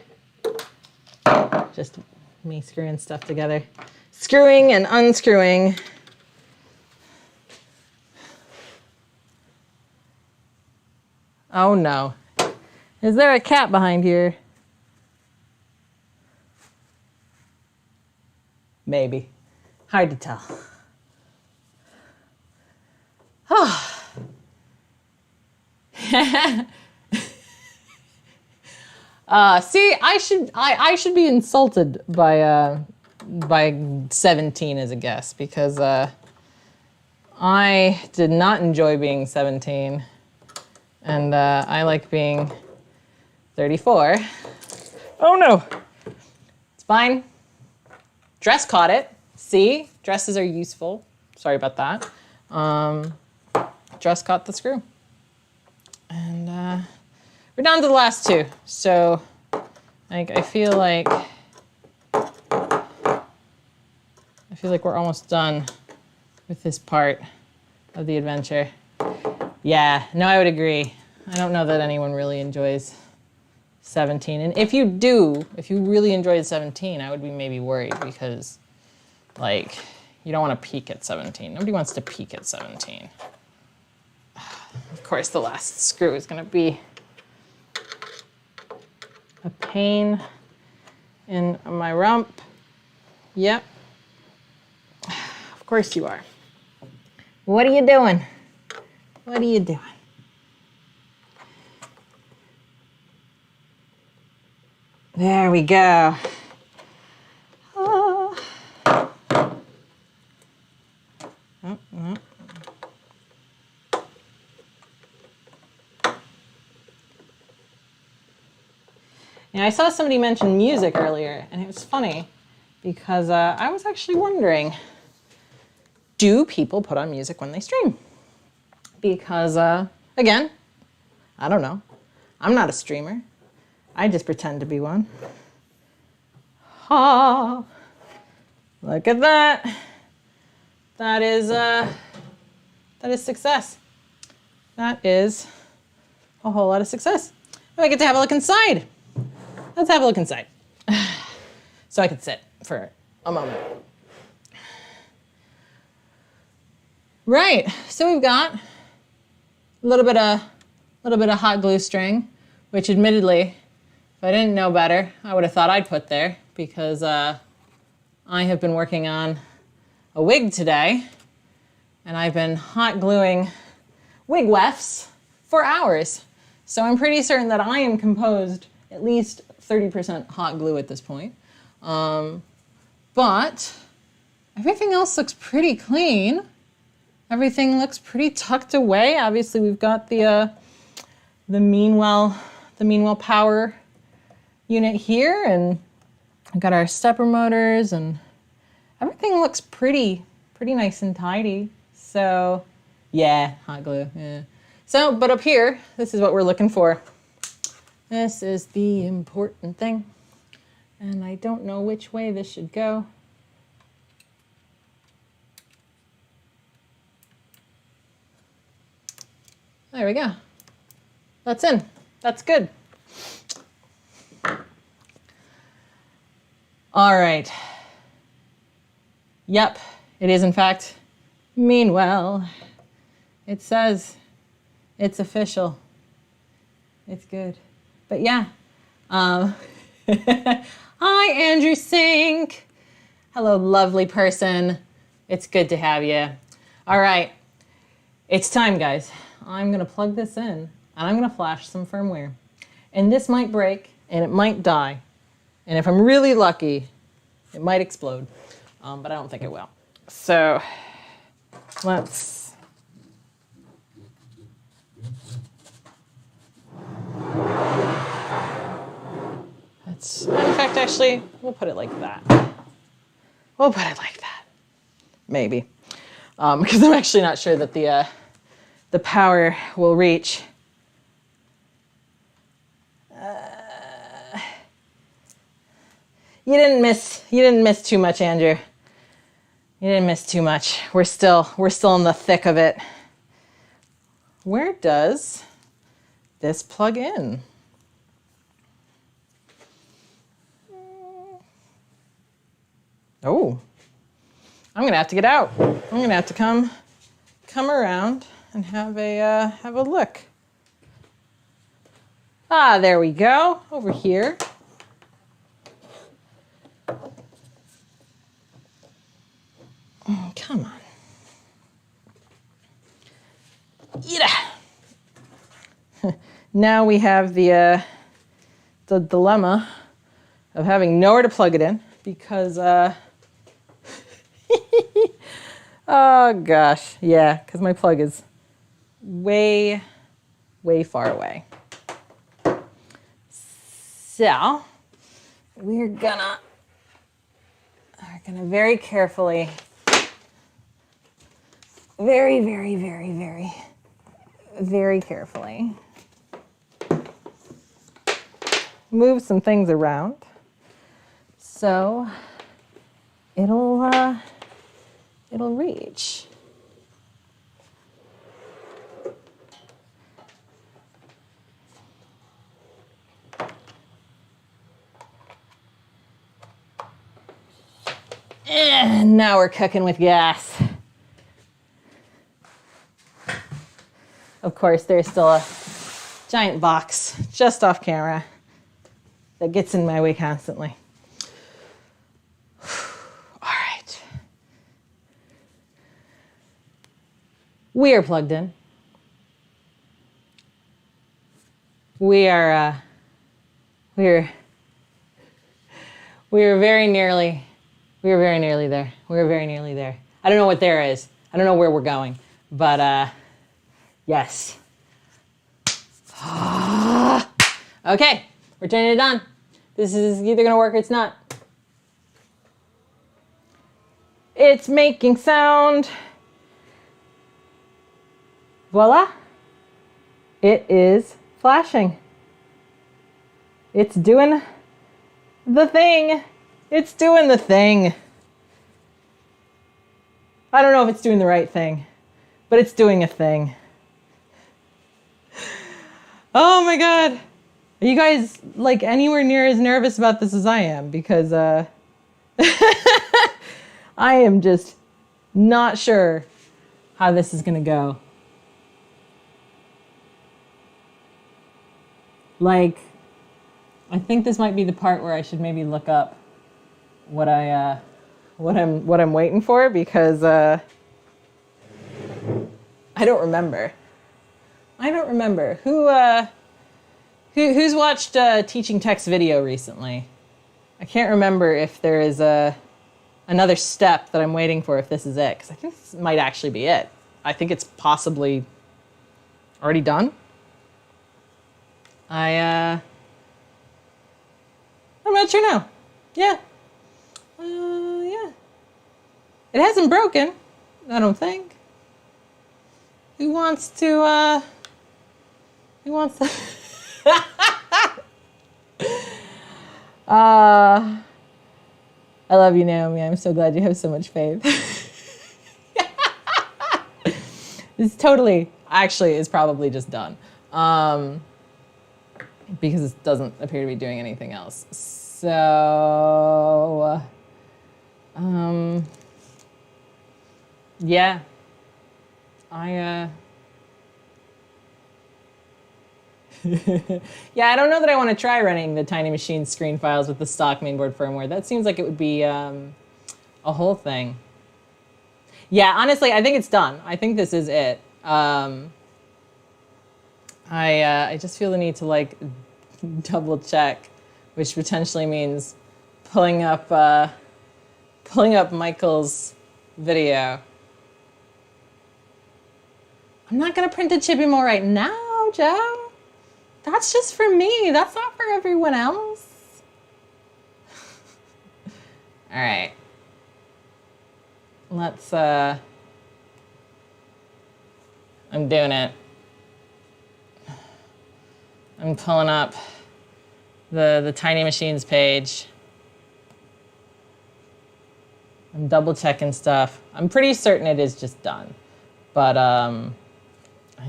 Just me screwing stuff together. Screwing and unscrewing. Oh no. Is there a cat behind here? Maybe. Hard to tell. Oh. See, I should be insulted by 17 as a guess, because I did not enjoy being 17, and I like being 34. Oh no, it's fine. Dress caught it. See, dresses are useful. Sorry about that. Dress caught the screw, and we're down to the last two. So, like, I feel like we're almost done with this part of the adventure. Yeah, no, I would agree. I don't know that anyone really enjoys 17. And if you really enjoyed 17, I would be maybe worried, because, like, you don't want to peak at 17. Nobody wants to peak at 17. Of course, the last screw is going to be a pain in my rump. Yep. Of course you are. What are you doing? What are you doing? There we go. Oh. Oh, oh. And I saw somebody mention music earlier, and it was funny because I was actually wondering, do people put on music when they stream? Because, again, I don't know. I'm not a streamer. I just pretend to be one. Ha! Look at that. That is success. That is a whole lot of success. And I get to have a look inside. Let's have a look inside. So I could sit for a moment. Right, so we've got a little bit of hot glue string, which admittedly, if I didn't know better, I would have thought I'd put there, because I have been working on a wig today, and I've been hot gluing wig wefts for hours. So I'm pretty certain that I am composed at least 30% hot glue at this point. But everything else looks pretty clean. Everything looks pretty tucked away. Obviously, we've got the Meanwell power unit here, and we've got our stepper motors, and everything looks pretty nice and tidy. So yeah, hot glue, yeah. So, but up here, this is what we're looking for. This is the important thing. And I don't know which way this should go. There we go. That's in. That's good. All right. Yep, it is in fact. Meanwhile, it says it's official. It's good. But yeah. Hi, Andrew Sink. Hello, lovely person. It's good to have you. All right. It's time, guys. I'm going to plug this in, and I'm going to flash some firmware. And this might break, and it might die. And if I'm really lucky, it might explode. But I don't think it will. So let's... in fact, actually, we'll put it like that. We'll put it like that. Maybe. Because I'm actually not sure that the power will reach. You didn't miss too much, Andrew. You didn't miss too much. We're still in the thick of it. Where does this plug in? Oh, I'm gonna have to get out. I'm gonna have to come around and have a look. Ah, there we go. Over here. Oh, come on. Yeah. Now we have the dilemma of having nowhere to plug it in because oh gosh, yeah, because my plug is way far away. So we're gonna very carefully, very carefully move some things around so it'll reach. And now we're cooking with gas. Of course, there's still a giant box just off camera that gets in my way constantly. All right. We are plugged in. We're very nearly there. We're very nearly there. I don't know what there is. I don't know where we're going, but yes. Okay, we're turning it on. This is either gonna work or it's not. It's making sound. Voila. It is flashing. It's doing the thing. It's doing the thing. I don't know if it's doing the right thing, but it's doing a thing. Oh my God. Are you guys like anywhere near as nervous about this as I am? Because I am just not sure how this is gonna go. Like, I think this might be the part where I should maybe look up what I'm waiting for, because I don't remember. Who's watched Teaching Text video recently? I can't remember if there is another step that I'm waiting for, if this is it, because I think this might actually be it. I think it's possibly already done. I'm not sure now. Yeah. Yeah. It hasn't broken, I don't think. Who wants to, who wants to? I love you, Naomi. I'm so glad you have so much faith. This totally, actually, is probably just done. Because it doesn't appear to be doing anything else. So, yeah. Yeah, I don't know that I want to try running the Tiny Machine screen files with the stock mainboard firmware. That seems like it would be a whole thing. Yeah, honestly, I think it's done. I think this is it. I just feel the need to like double check, which potentially means pulling up Michael's video. I'm not gonna print a Chippy-Mo right now, Joe. That's just for me. That's not for everyone else. All right. Let's, I'm doing it. I'm pulling up the Tiny Machines page. I'm double checking stuff. I'm pretty certain it is just done, but I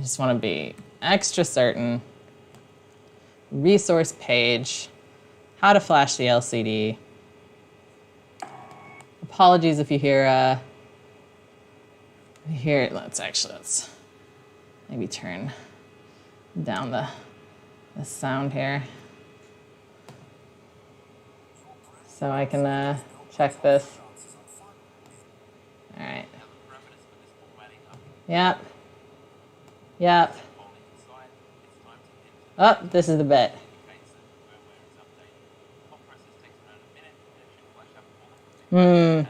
just want to be extra certain. Resource page, how to flash the LCD. Apologies if you hear, let's maybe turn down the sound here. So I can check this. All right. Yep. Yep. Oh, this is the bit. The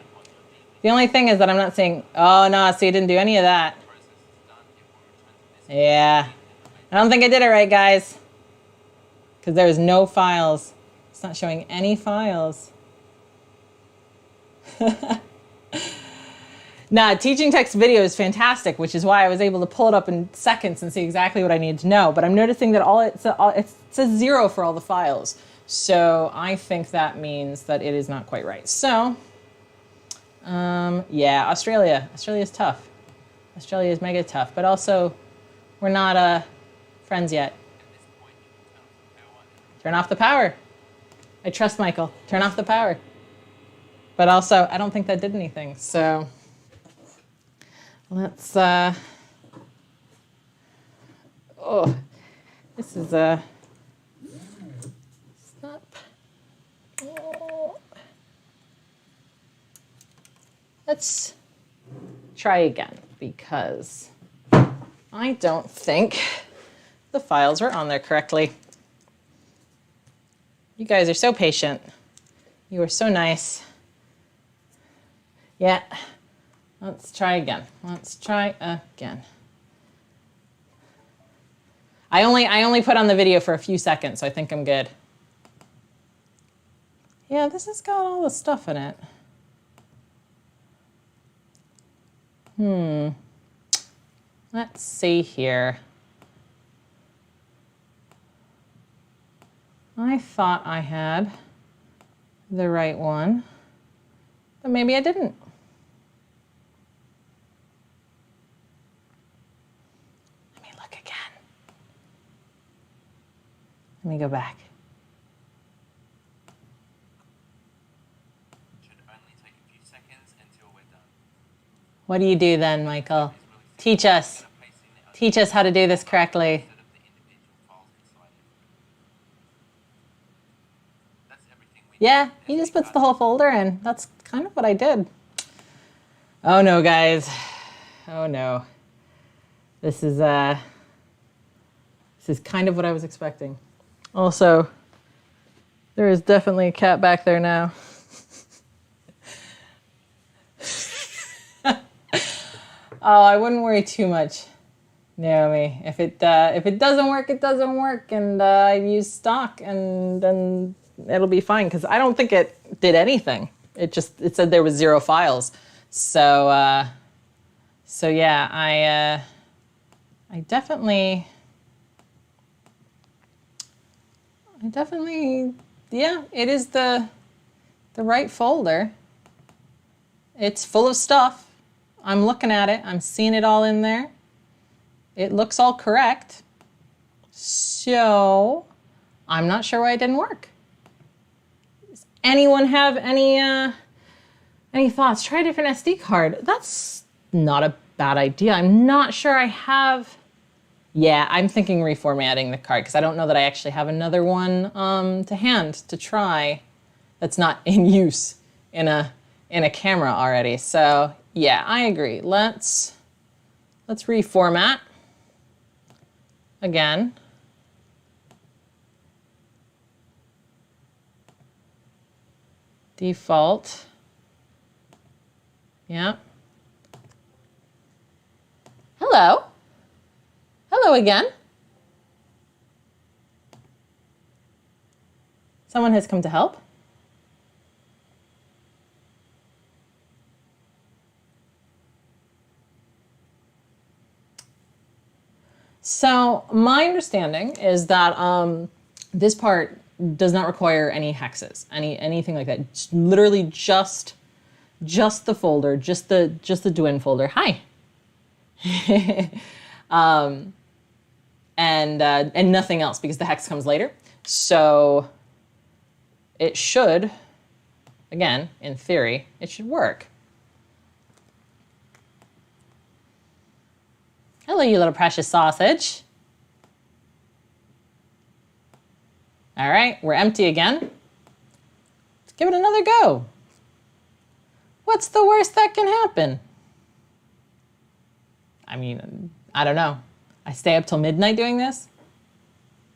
only thing is that I'm not seeing, oh no, so you didn't do any of that. Yeah. I don't think I did it right, guys. Because there's no files. It's not showing any files. Nah, teaching text video is fantastic, which is why I was able to pull it up in seconds and see exactly what I needed to know. But I'm noticing that it says 0 for all the files. So I think that means that it is not quite right. So, yeah, Australia. Australia's tough. Australia is mega tough. But also, we're not friends yet. Turn off the power. I trust Michael. Turn off the power. But also, I don't think that did anything. So let's, oh, this is stop. Oh. Let's try again because I don't think the files were on there correctly. You guys are so patient. You are so nice. Yeah. Let's try again. Let's try again. I only put on the video for a few seconds, so I think I'm good. Yeah, this has got all the stuff in it. Let's see here. I thought I had the right one, but maybe I didn't. Let me go back. Should only take a few seconds until we're done. What do you do then, Michael? Teach us. Teach us how to do this correctly. Yeah, he just puts the whole folder in. That's kind of what I did. Oh no, guys. Oh no. This is kind of what I was expecting. Also, there is definitely a cat back there now. Oh, I wouldn't worry too much, Naomi. If it doesn't work, it doesn't work, and I've used stock, and then it'll be fine. Because I don't think it did anything. It said there was 0 files. So yeah, I definitely, yeah, it is the right folder. It's full of stuff. I'm looking at it. I'm seeing it all in there. It looks all correct. So I'm not sure why it didn't work. Does anyone have any thoughts? Try a different SD card. That's not a bad idea. I'm not sure I have. Yeah, I'm thinking reformatting the card because I don't know that I actually have another one to hand to try that's not in use in a camera already. So yeah, I agree. Let's reformat again. Default. Yeah. Hello. Hello again. Someone has come to help. So my understanding is that this part does not require any hexes, anything like that. It's literally just the folder, just the Dwin folder. Hi. And nothing else because the hex comes later. So it should, again, in theory, it should work. Hello, you little precious sausage. All right, we're empty again. Let's give it another go. What's the worst that can happen? I mean, I don't know. I stay up till midnight doing this?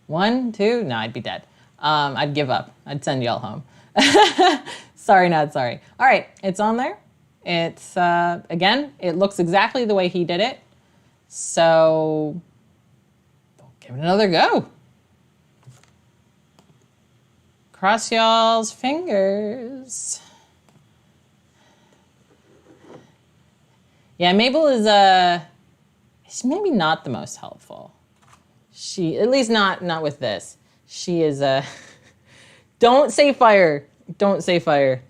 1, 2, no, I'd be dead. I'd give up. I'd send y'all home. Sorry, not sorry. All right, it's on there. It's, again, it looks exactly the way he did it. So, give it another go. Cross y'all's fingers. Yeah, Mabel is, she's maybe not the most helpful. She, at least not with this. She is, don't say fire. Don't say fire.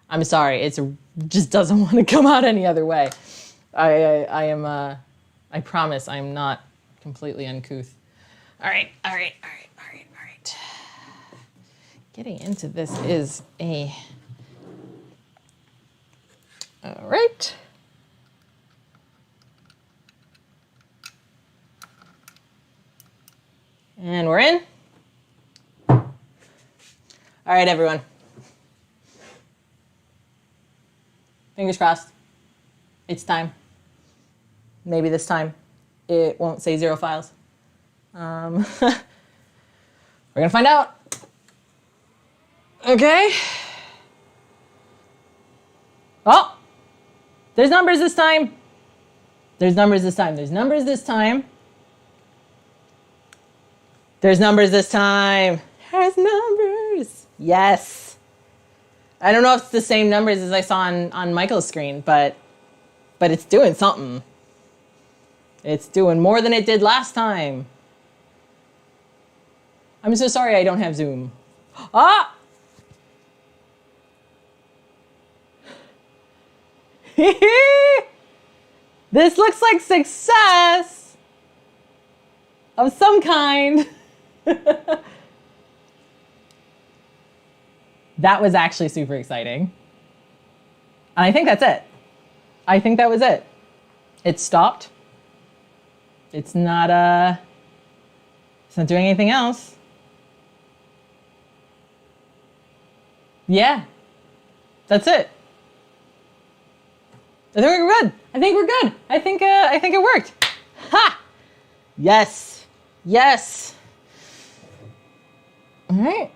I'm sorry, it just doesn't want to come out any other way. I promise I'm not completely uncouth. All right. Getting into this is all right. And we're in. All right, everyone. Fingers crossed. It's time. Maybe this time it won't say 0 files. We're gonna find out. Okay. Oh, there's numbers this time. There's numbers this time. There's numbers this time. There's numbers this time. There's numbers. Yes. I don't know if it's the same numbers as I saw on Michael's screen, but it's doing something. It's doing more than it did last time. I'm so sorry I don't have Zoom. Ah! This looks like success of some kind. That was actually super exciting. And I think that's it. I think that was it. It stopped. It's not doing anything else. Yeah. That's it. I think we're good. I think we're good. I think it worked. Ha! Yes. Yes. All right.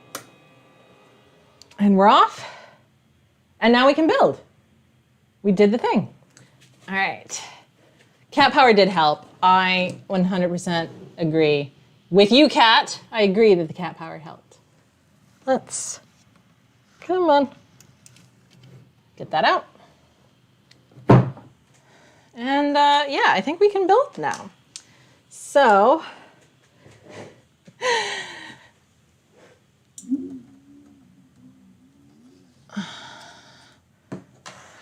And we're off. And now we can build. We did the thing. All right. Cat power did help. I 100% agree. With you, Cat, I agree that the cat power helped. Let's, come on. Get that out. And yeah, I think we can build now. So,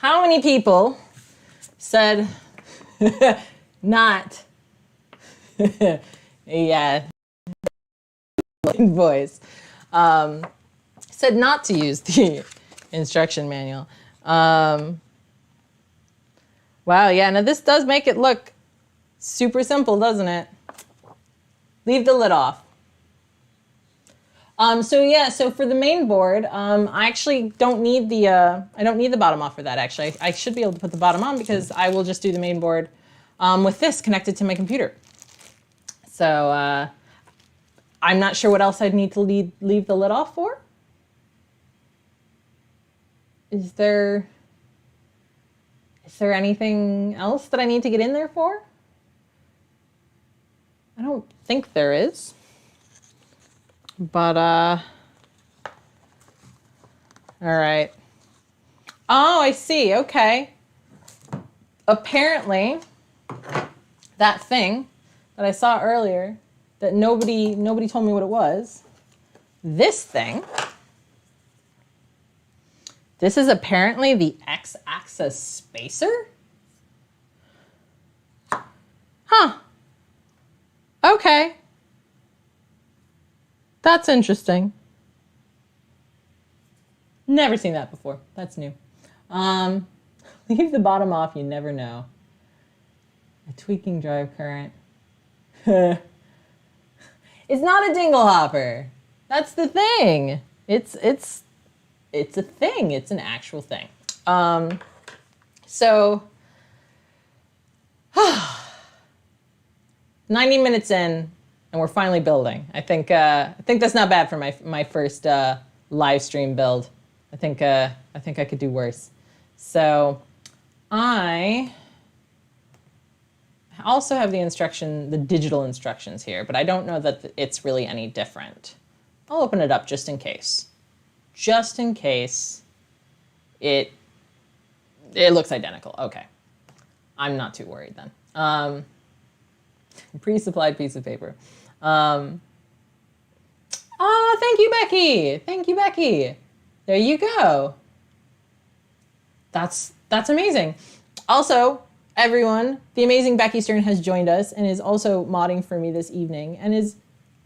how many people said not, yeah, voice, said not to use the instruction manual? Wow, yeah, now this does make it look super simple, doesn't it? Leave the lid off. So yeah, so for the main board, I actually don't need the I don't need the bottom off for that. Actually, I should be able to put the bottom on because I will just do the main board with this connected to my computer. So I'm not sure what else I'd need to leave the lid off for. Is there anything else that I need to get in there for? I don't think there is. But, all right. Oh, I see. Okay. Apparently, that thing that I saw earlier that nobody told me what it was, this thing, this is apparently the X-axis spacer? Huh. Okay. That's interesting. Never seen that before. That's new. Leave the bottom off, you never know. A tweaking drive current. It's not a dingle hopper. That's the thing. It's a thing. It's an actual thing. So 90 minutes in, and we're finally building. I think that's not bad for my first live stream build. I think I could do worse. So I also have the digital instructions here, but I don't know that it's really any different. I'll open it up just in case. Just in case it looks identical. Okay. I'm not too worried then. Pre-supplied piece of paper. Oh, thank you, Becky. Thank you, Becky. There you go. That's amazing. Also, everyone, the amazing Becky Stern has joined us and is also modding for me this evening and is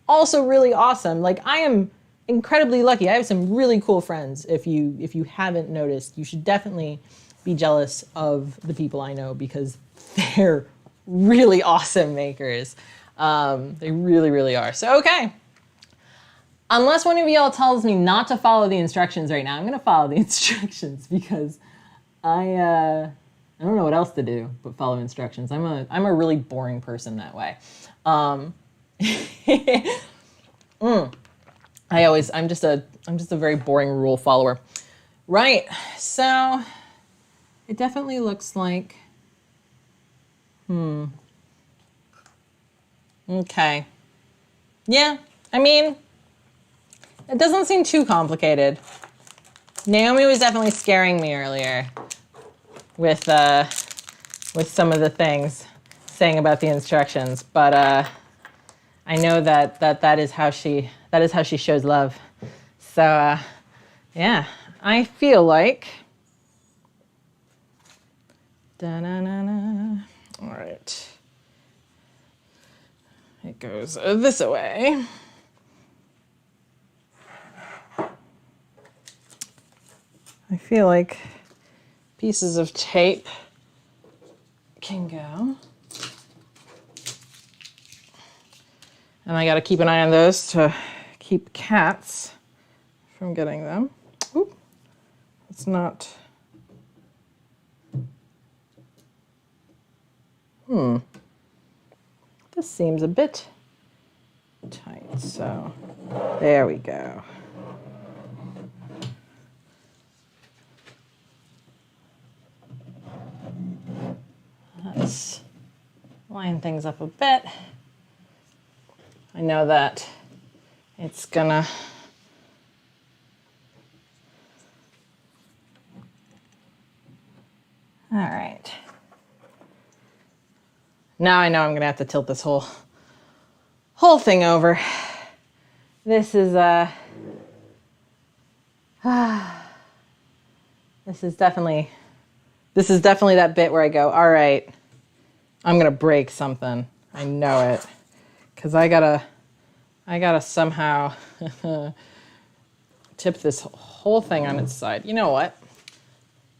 also really awesome. Like, I am incredibly lucky. I have some really cool friends. If you haven't noticed, you should definitely be jealous of the people I know because they're really awesome makers. They really, really are. So, okay. Unless one of y'all tells me not to follow the instructions right now, I'm gonna follow the instructions because I don't know what else to do but follow instructions. I'm a really boring person that way. I'm just a very boring rule follower. Right. So it definitely looks like okay. Yeah, I mean, it doesn't seem too complicated. Naomi was definitely scaring me earlier with some of the things saying about the instructions, but I know that is how she shows love. So yeah, I feel like da-na-na-na. All right. It goes this way. I feel like pieces of tape can go. And I gotta keep an eye on those to keep cats from getting them. Oop, it's not. This seems a bit tight, so there we go. Let's line things up a bit. I know that it's gonna all right. Now I know I'm gonna have to tilt this whole thing over. This is this is definitely that bit where I go, all right, I'm gonna break something. I know it. Cause I gotta somehow tip this whole thing on its side. You know what?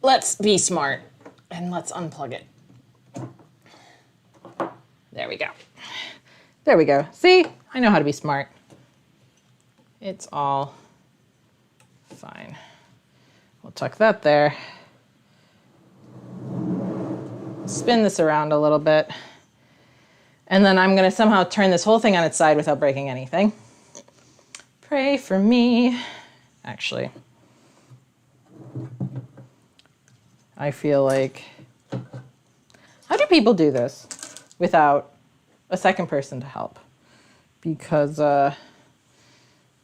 Let's be smart and let's unplug it. There we go. There we go. See, I know how to be smart. It's all fine. We'll tuck that there. Spin this around a little bit. And then I'm gonna somehow turn this whole thing on its side without breaking anything. Pray for me. Actually, I feel like, how do people do this without a second person to help? Because I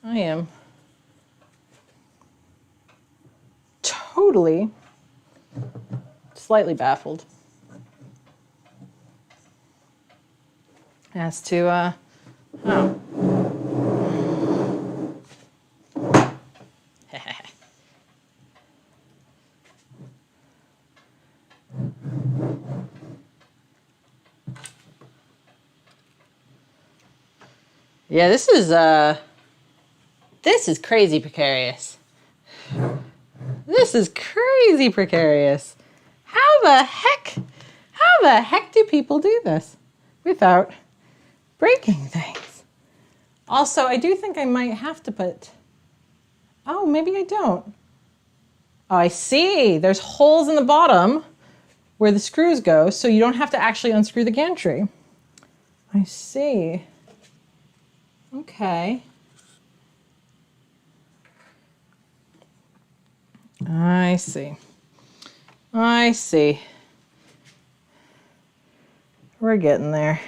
am totally slightly baffled as to how. Yeah, this is crazy precarious. This is crazy precarious. How the heck do people do this without breaking things? Also, I do think I might have to put, oh, maybe I don't. Oh, I see. There's holes in the bottom where the screws go, so you don't have to actually unscrew the gantry. I see. Okay. I see. I see. We're getting there.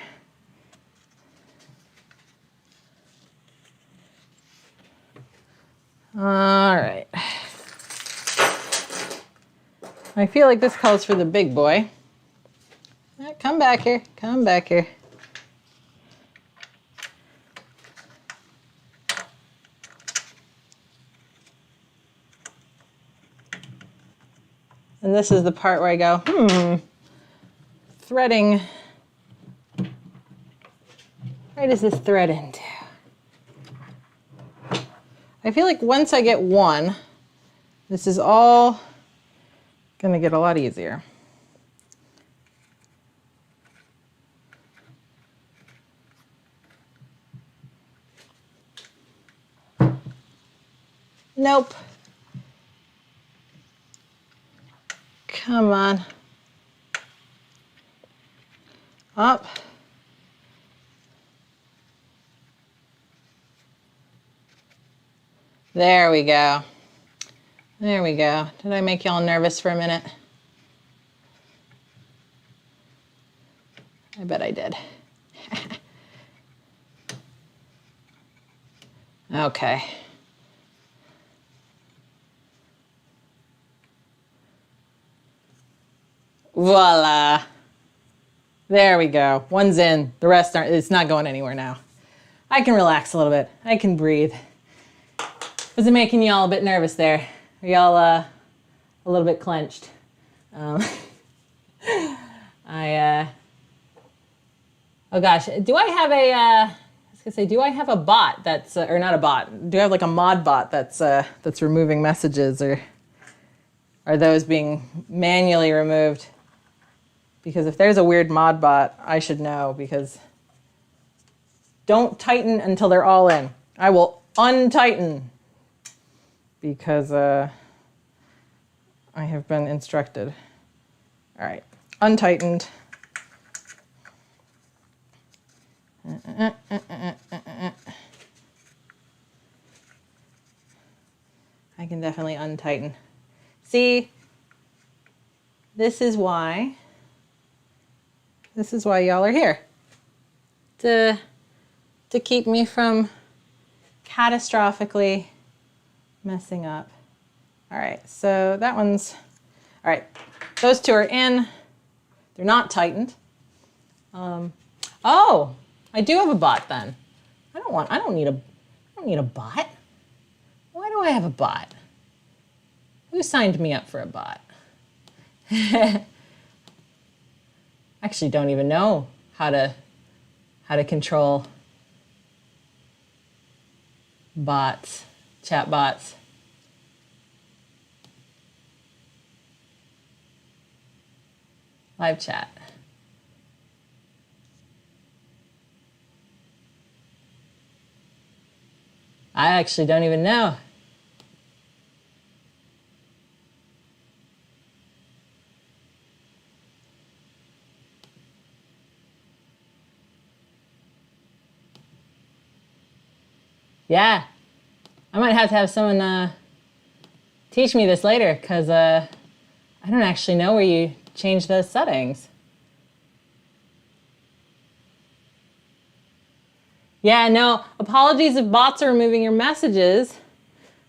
All right. I feel like this calls for the big boy. Come back here. Come back here. And this is the part where I go, threading. Where does this thread into? I feel like once I get one, this is all gonna get a lot easier. Nope. Come on. Up. There we go. There we go. Did I make y'all nervous for a minute? I bet I did. Okay. Voila. There we go. One's in. The rest aren't. It's not going anywhere now. I can relax a little bit. I can breathe. Was it making y'all a bit nervous there? Are y'all a little bit clenched? Oh gosh, do I have a, I was gonna say, do I have a bot that's, or not a bot, do I have like a mod bot that's removing messages, or are those being manually removed? Because if there's a weird mod bot, I should know, because don't tighten until they're all in. I will untighten because I have been instructed. All right, untightened. I can definitely untighten. See, this is why y'all are here. To keep me from catastrophically messing up. All right, so that one's, all right, those two are in. They're not tightened. Oh, I do have a bot then. I don't need a bot. Why do I have a bot? Who signed me up for a bot? Actually don't even know how to control bots, chat bots. Live chat. I actually don't even know. Yeah, I might have to have someone teach me this later because I don't actually know where you change those settings. Yeah, no, apologies if bots are removing your messages.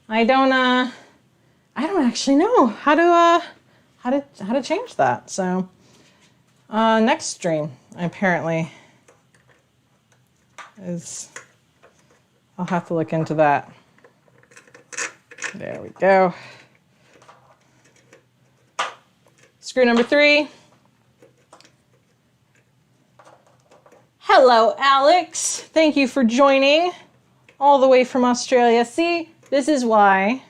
I don't actually know how to change that. So next stream apparently is, I'll have to look into that. There we go. Screw number 3. Hello, Alex. Thank you for joining all the way from Australia. See, this is why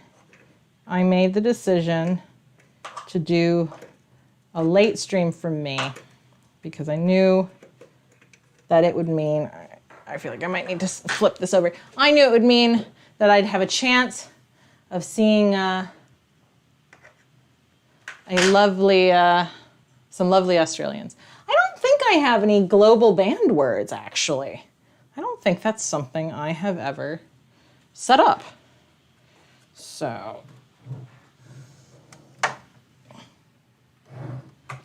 I made the decision to do a late stream for me, because I knew that it would mean, I feel like I might need to flip this over. I knew it would mean that I'd have a chance of seeing some lovely Australians. I don't think I have any global banned words, actually. I don't think that's something I have ever set up. So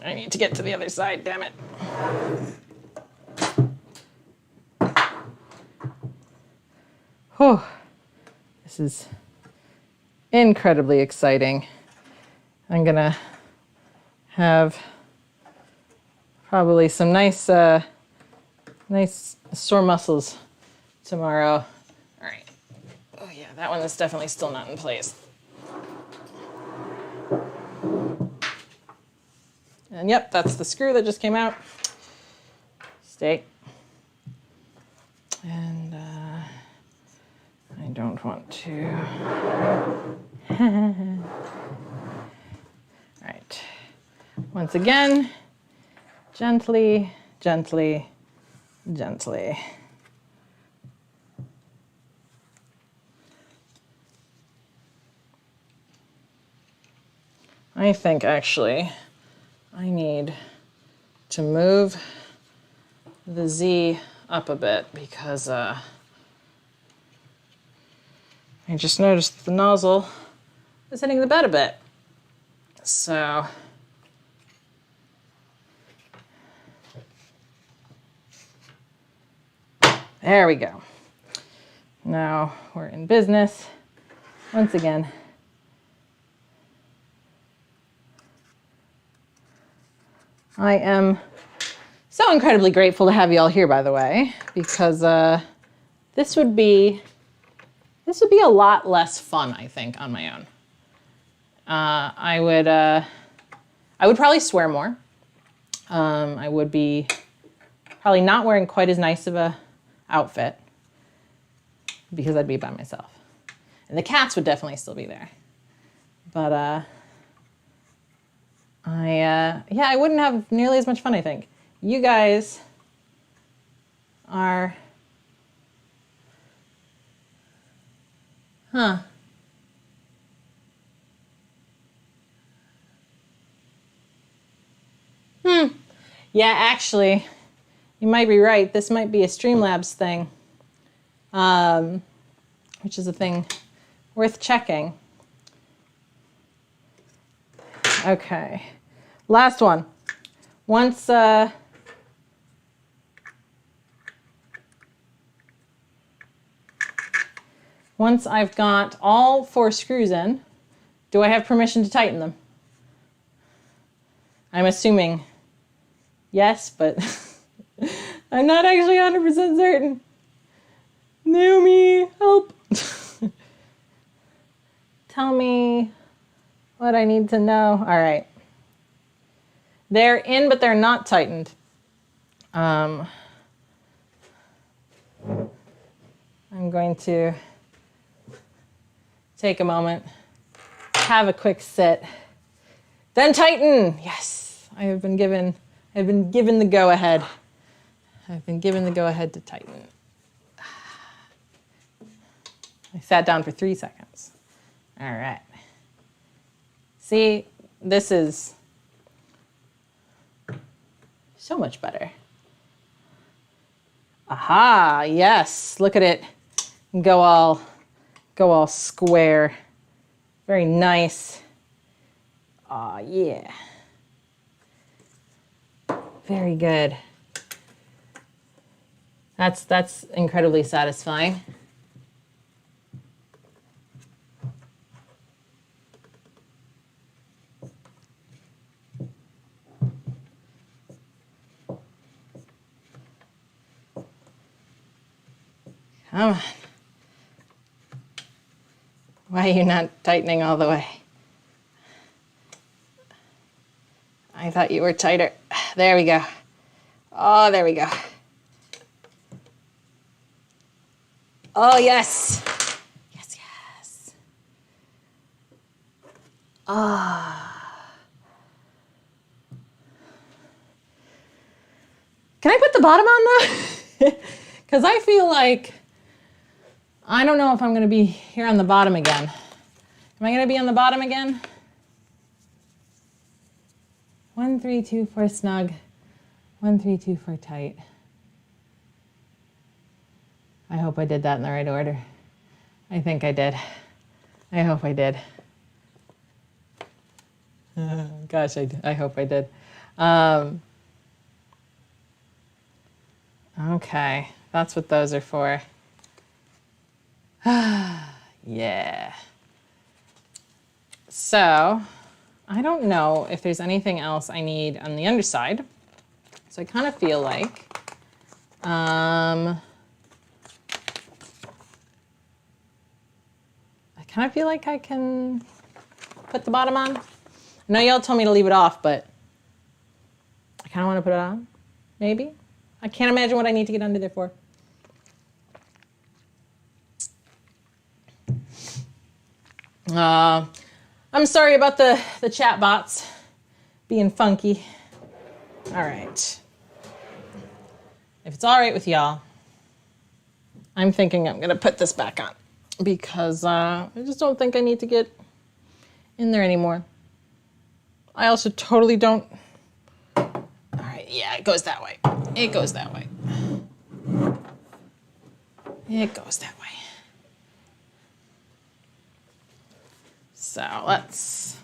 I need to get to the other side, damn it. Whew. This is incredibly exciting. I'm gonna have probably some nice sore muscles tomorrow. All right. Oh yeah, that one is definitely still not in place. And yep, that's the screw that just came out. Stay. And I don't want to. All right. Once again, gently, gently, gently. I think actually I need to move the Z up a bit because I just noticed that the nozzle is hitting the bed a bit. So there we go. Now we're in business once again. I am so incredibly grateful to have you all here, by the way, because this would be a lot less fun, I think, on my own. I would probably swear more. I would be probably not wearing quite as nice of a outfit because I'd be by myself. And the cats would definitely still be there. But I wouldn't have nearly as much fun, I think. You guys are, Yeah, actually, you might be right. This might be a Streamlabs thing, which is a thing worth checking. Okay, last one. Once I've got all 4 screws in, do I have permission to tighten them? I'm assuming yes, but I'm not actually 100% certain. Naomi, help. Tell me what I need to know. All right. They're in, but they're not tightened. I'm going to take a moment, have a quick sit, then tighten. Yes, I have been given the go-ahead. I've been given the go-ahead to tighten. I sat down for 3 seconds. All right. See, this is so much better. Aha, yes, look at it. Go all square. Very nice. Aw, yeah. Very good. That's incredibly satisfying. Come on. Why are you not tightening all the way? I thought you were tighter. There we go. Oh, there we go. Oh, yes. Yes, yes. Ah. Can I put the bottom on though? Because I feel like, I don't know if I'm going to be here on the bottom again. Am I going to be on the bottom again? 1, 3, 2, 4 snug. 1, 3, 2, 4 tight. I hope I did that in the right order. I think I did. I hope I did. Gosh, I hope I did. Okay, that's what those are for. Yeah. So, I don't know if there's anything else I need on the underside. So I kind of feel like, I can put the bottom on. I know y'all told me to leave it off, but I kind of want to put it on, maybe. I can't imagine what I need to get under there for. I'm sorry about the chat bots being funky. All right. If it's all right with y'all, I'm thinking I'm gonna put this back on because I just don't think I need to get in there anymore. I also totally don't. All right, yeah, it goes that way. It goes that way. It goes that way. So let's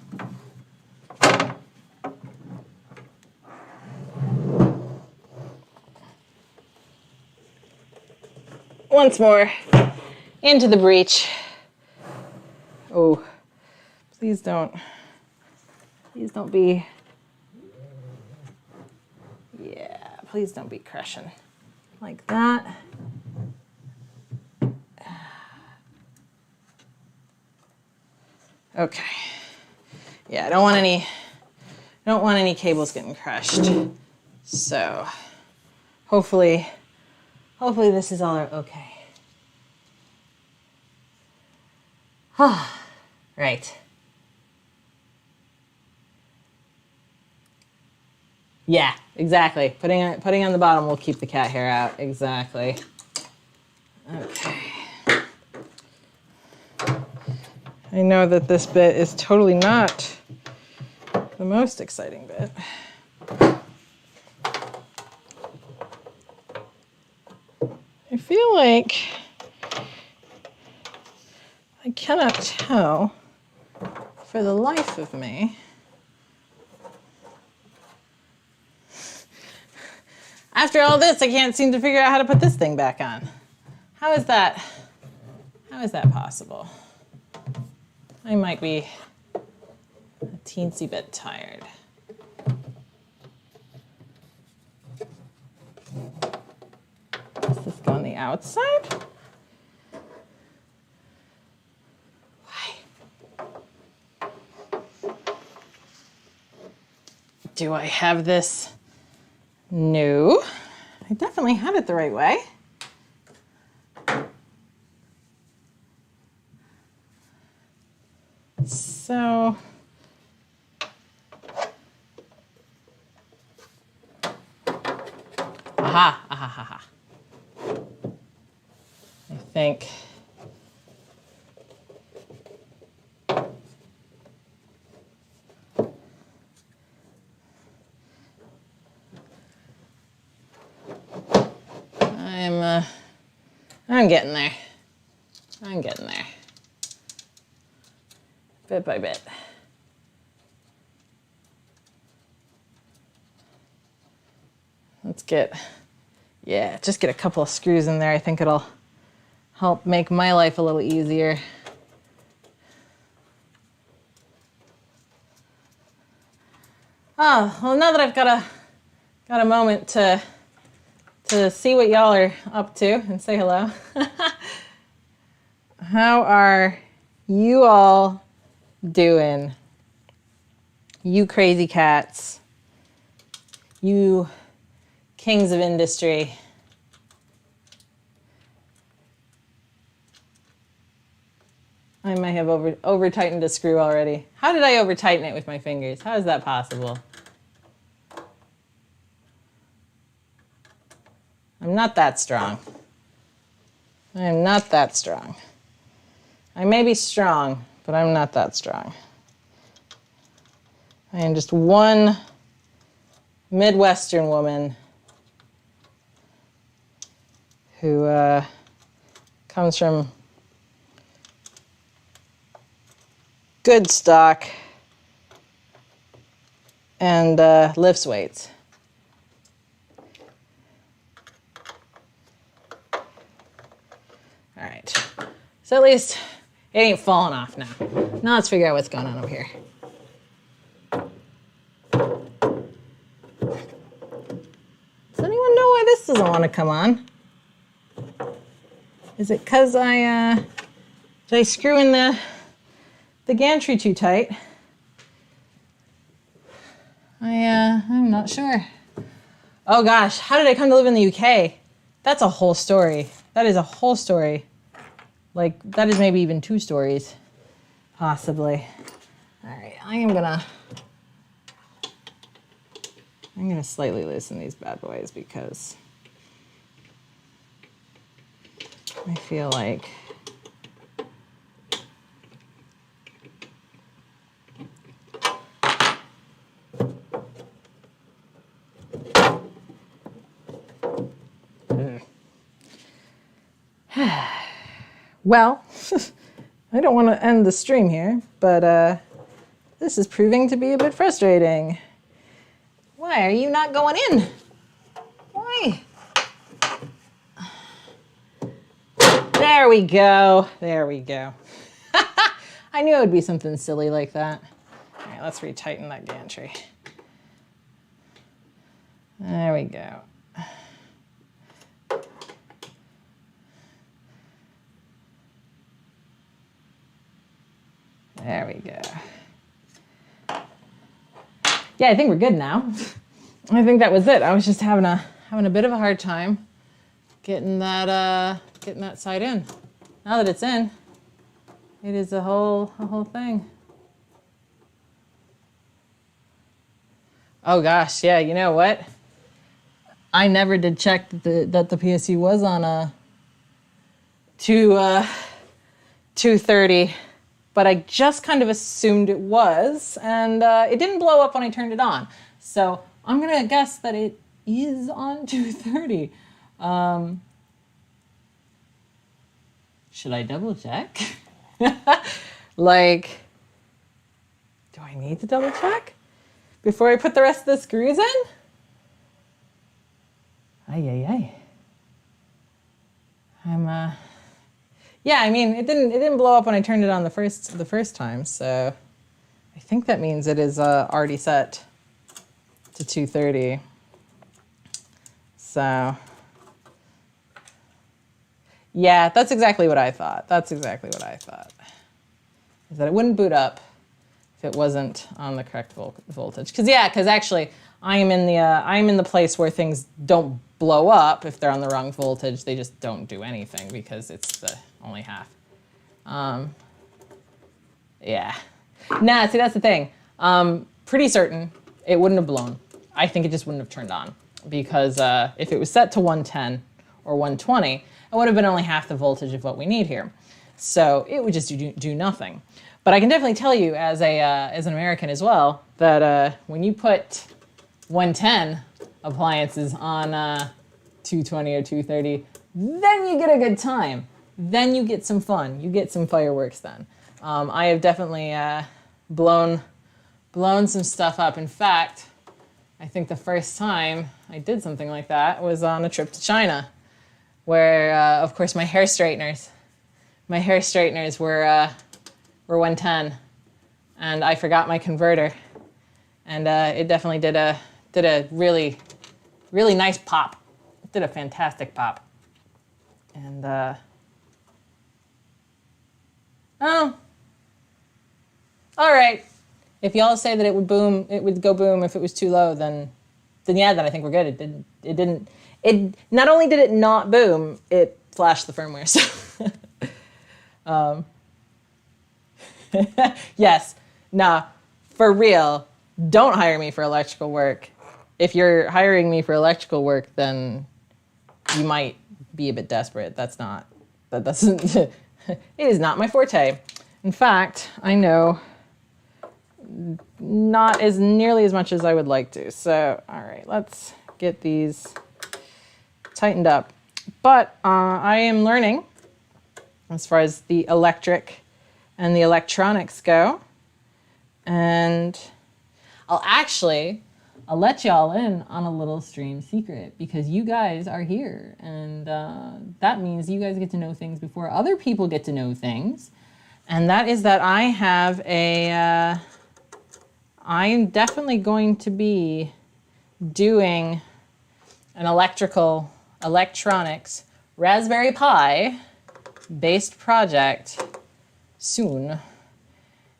once more into the breech. Oh, please don't be, yeah, please don't be crushing like that. Okay. Yeah, I don't want any cables getting crushed. So hopefully this is all okay. Right. Yeah, exactly. Putting on the bottom will keep the cat hair out. Exactly. Okay. I know that this bit is totally not the most exciting bit. I feel like I cannot tell for the life of me. After all this, I can't seem to figure out how to put this thing back on. How is that possible? I might be a teensy bit tired. outside? Why? Do I have this? No, I definitely have it the right way. So, aha, aha, aha, aha. I think I'm getting there. I'm getting there. Bit by bit. Let's get, yeah, just get a couple of screws in there. I think it'll help make my life a little easier. Oh, well, now that I've got a moment to see what y'all are up to and say hello. How are you all doing? You crazy cats. You kings of industry. I might have over tightened a screw already. How did I over tighten it with my fingers? How is that possible? I'm not that strong. I am not that strong. I may be strong, but I'm not that strong. I am just one Midwestern woman who comes from good stock and lifts weights. All right, so at least it ain't falling off now. Now let's figure out what's going on over here. Does anyone know why this doesn't want to come on? Is it because did I screw in the gantry too tight? I'm not sure. Oh gosh, how did I come to live in the UK? That's a whole story. That is a whole story. Like, that is maybe even 2 stories, possibly. All right, I'm gonna slightly loosen these bad boys because I feel like well, I don't want to end the stream here, but this is proving to be a bit frustrating. Why are you not going in? Why? There we go. There we go. I knew it would be something silly like that. All right, let's retighten that gantry. There we go. There we go. Yeah, I think we're good now. I think that was it. I was just having a bit of a hard time getting that side in. Now that it's in, it is a whole thing. Oh gosh, yeah. You know what? I never did check that the PSU was on a 230. But I just kind of assumed it was, and it didn't blow up when I turned it on. So I'm gonna guess that it is on 230. Should I double check? Like, do I need to double check before I put the rest of the screws in? Ay. Yeah, I mean, it didn't blow up when I turned it on the first time, so I think that means it is already set to 230. So Yeah, that's exactly what I thought. That's exactly what I thought. Is that it wouldn't boot up if it wasn't on the correct voltage. Because actually, I'm in the place where things don't blow up if they're on the wrong voltage. They just don't do anything because it's the only half. Yeah. Nah, see, that's the thing. Pretty certain it wouldn't have blown. I think it just wouldn't have turned on because if it was set to 110 or 120, it would have been only half the voltage of what we need here. So it would just do nothing. But I can definitely tell you as an American as well that when you put 110 appliances on 220 or 230, then you get a good time. Then you get some fun. You get some fireworks then. I have definitely blown some stuff up. In fact, I think the first time I did something like that was on a trip to China, where, of course, my hair straighteners were 110, and I forgot my converter, and it definitely did a really, really nice pop. It did a fantastic pop, and oh, all right. If y'all say that it would go boom if it was too low, then I think we're good. It not only did it not boom, it flashed the firmware. So, yes, nah, for real, don't hire me for electrical work. If you're hiring me for electrical work, then you might be a bit desperate. That doesn't, it is not my forte. In fact, I know not as nearly as much as I would like to. So, all right, let's get these tightened up. But I am learning as far as the electric and the electronics go. And I'll let y'all in on a little stream secret because you guys are here. And that means you guys get to know things before other people get to know things. And that is that I have I'm definitely going to be doing an electronics Raspberry Pi based project soon.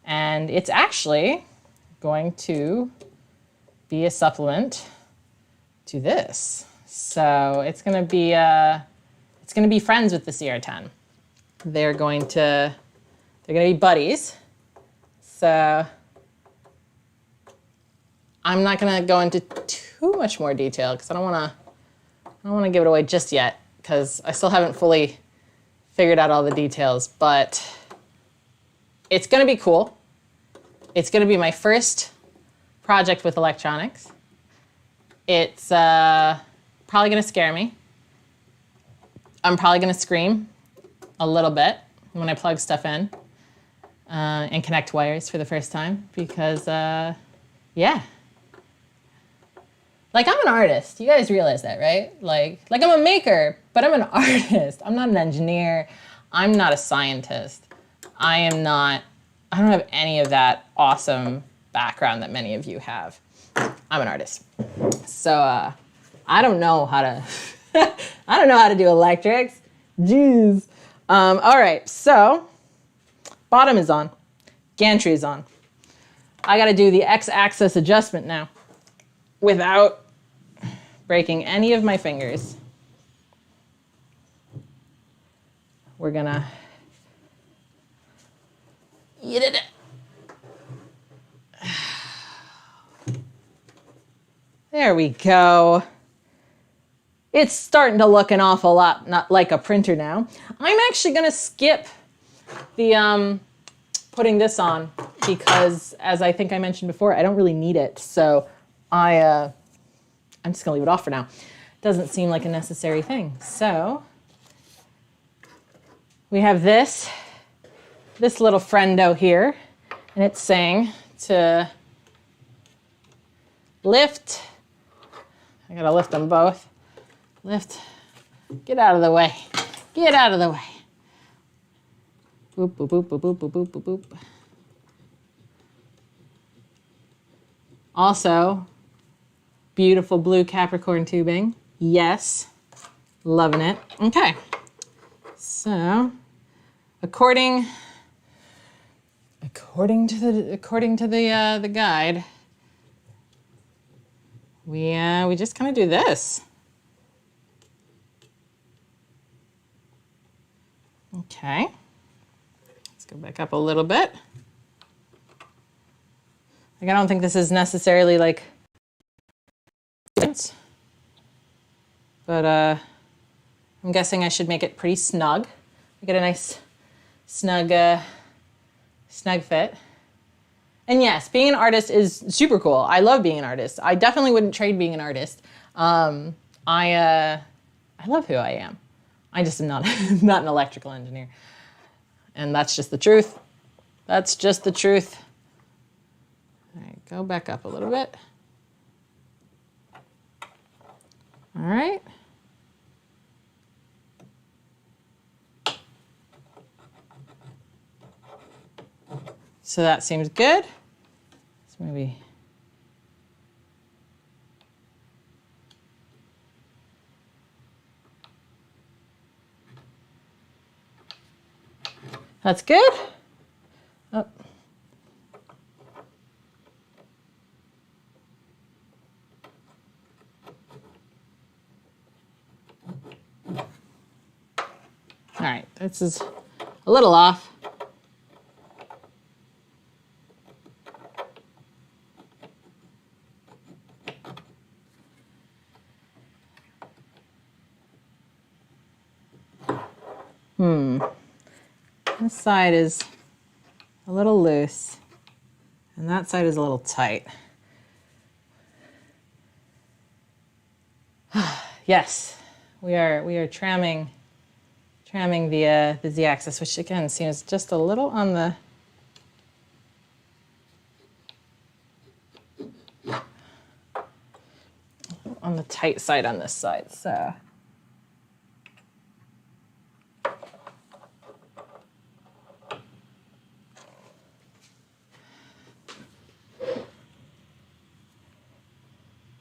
And it's actually going to be a supplement to this. So it's going to be friends with the CR10. They're going to be buddies. So I'm not going to go into too much more detail because I don't want to give it away just yet because I still haven't fully figured out all the details, but it's going to be cool. It's going to be my first project with electronics. It's probably going to scare me. I'm probably going to scream a little bit when I plug stuff in and connect wires for the first time because, yeah. Like, I'm an artist. You guys realize that, right? Like I'm a maker, but I'm an artist. I'm not an engineer. I'm not a scientist. I don't have any of that awesome background that many of you have. I'm an artist. So, I don't know how to, I don't know how to do electrics. Jeez. All right, so bottom is on. Gantry is on. I got to do the X-axis adjustment now without breaking any of my fingers. We're gonna eat it. There we go. It's starting to look an awful lot not like a printer now. I'm actually gonna skip the putting this on because, as I think I mentioned before, I don't really need it. So I'm just gonna leave it off for now. Doesn't seem like a necessary thing. So we have this little friendo here, and it's saying to lift. I gotta lift them both. Lift. Get out of the way. Get out of the way. Boop, boop, boop, boop, boop, boop, boop, boop, boop. Also, beautiful blue Capricorn tubing. Yes. Loving it. Okay. So, according to the guide, we just kind of do this. Okay. Let's go back up a little bit. Like, I don't think this is necessarily like, but I'm guessing I should make it pretty snug. Get a nice snug fit. And yes, being an artist is super cool. I love being an artist. I definitely wouldn't trade being an artist. I love who I am. I just am not not an electrical engineer. And that's just the truth. That's just the truth. All right, go back up a little bit. All right. So that seems good. So maybe that's good. Oh. All right, this is a little off. This side is a little loose, and that side is a little tight. Yes, we are tramming the Z-axis, which again seems just a little on the tight side on this side. So.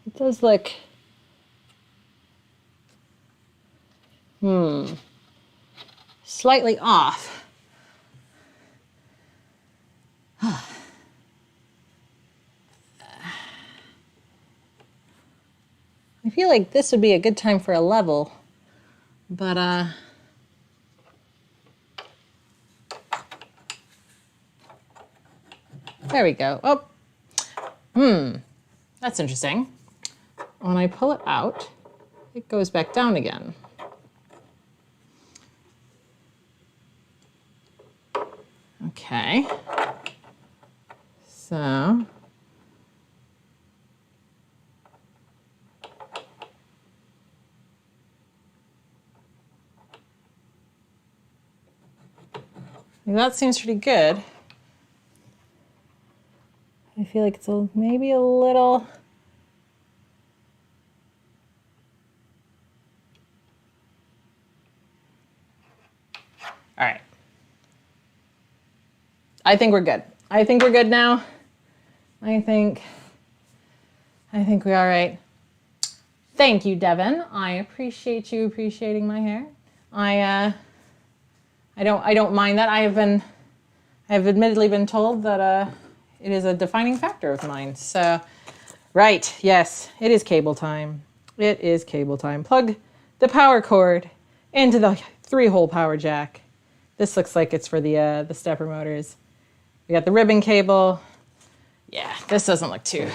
It does look, slightly off. I feel like this would be a good time for a level, but there we go. Oh, that's interesting. When I pull it out, it goes back down again. Okay. So that seems pretty good. I feel like it's maybe a little. All right. I think we're good. I think we're good now. I think we're all right. Thank you, Devin. I appreciate you appreciating my hair. I don't mind that. I have admittedly been told that it is a defining factor of mine. So, right, yes, it is cable time. It is cable time. Plug the power cord into the 3-hole power jack. This looks like it's for the stepper motors. We got the ribbon cable. Yeah, this doesn't look too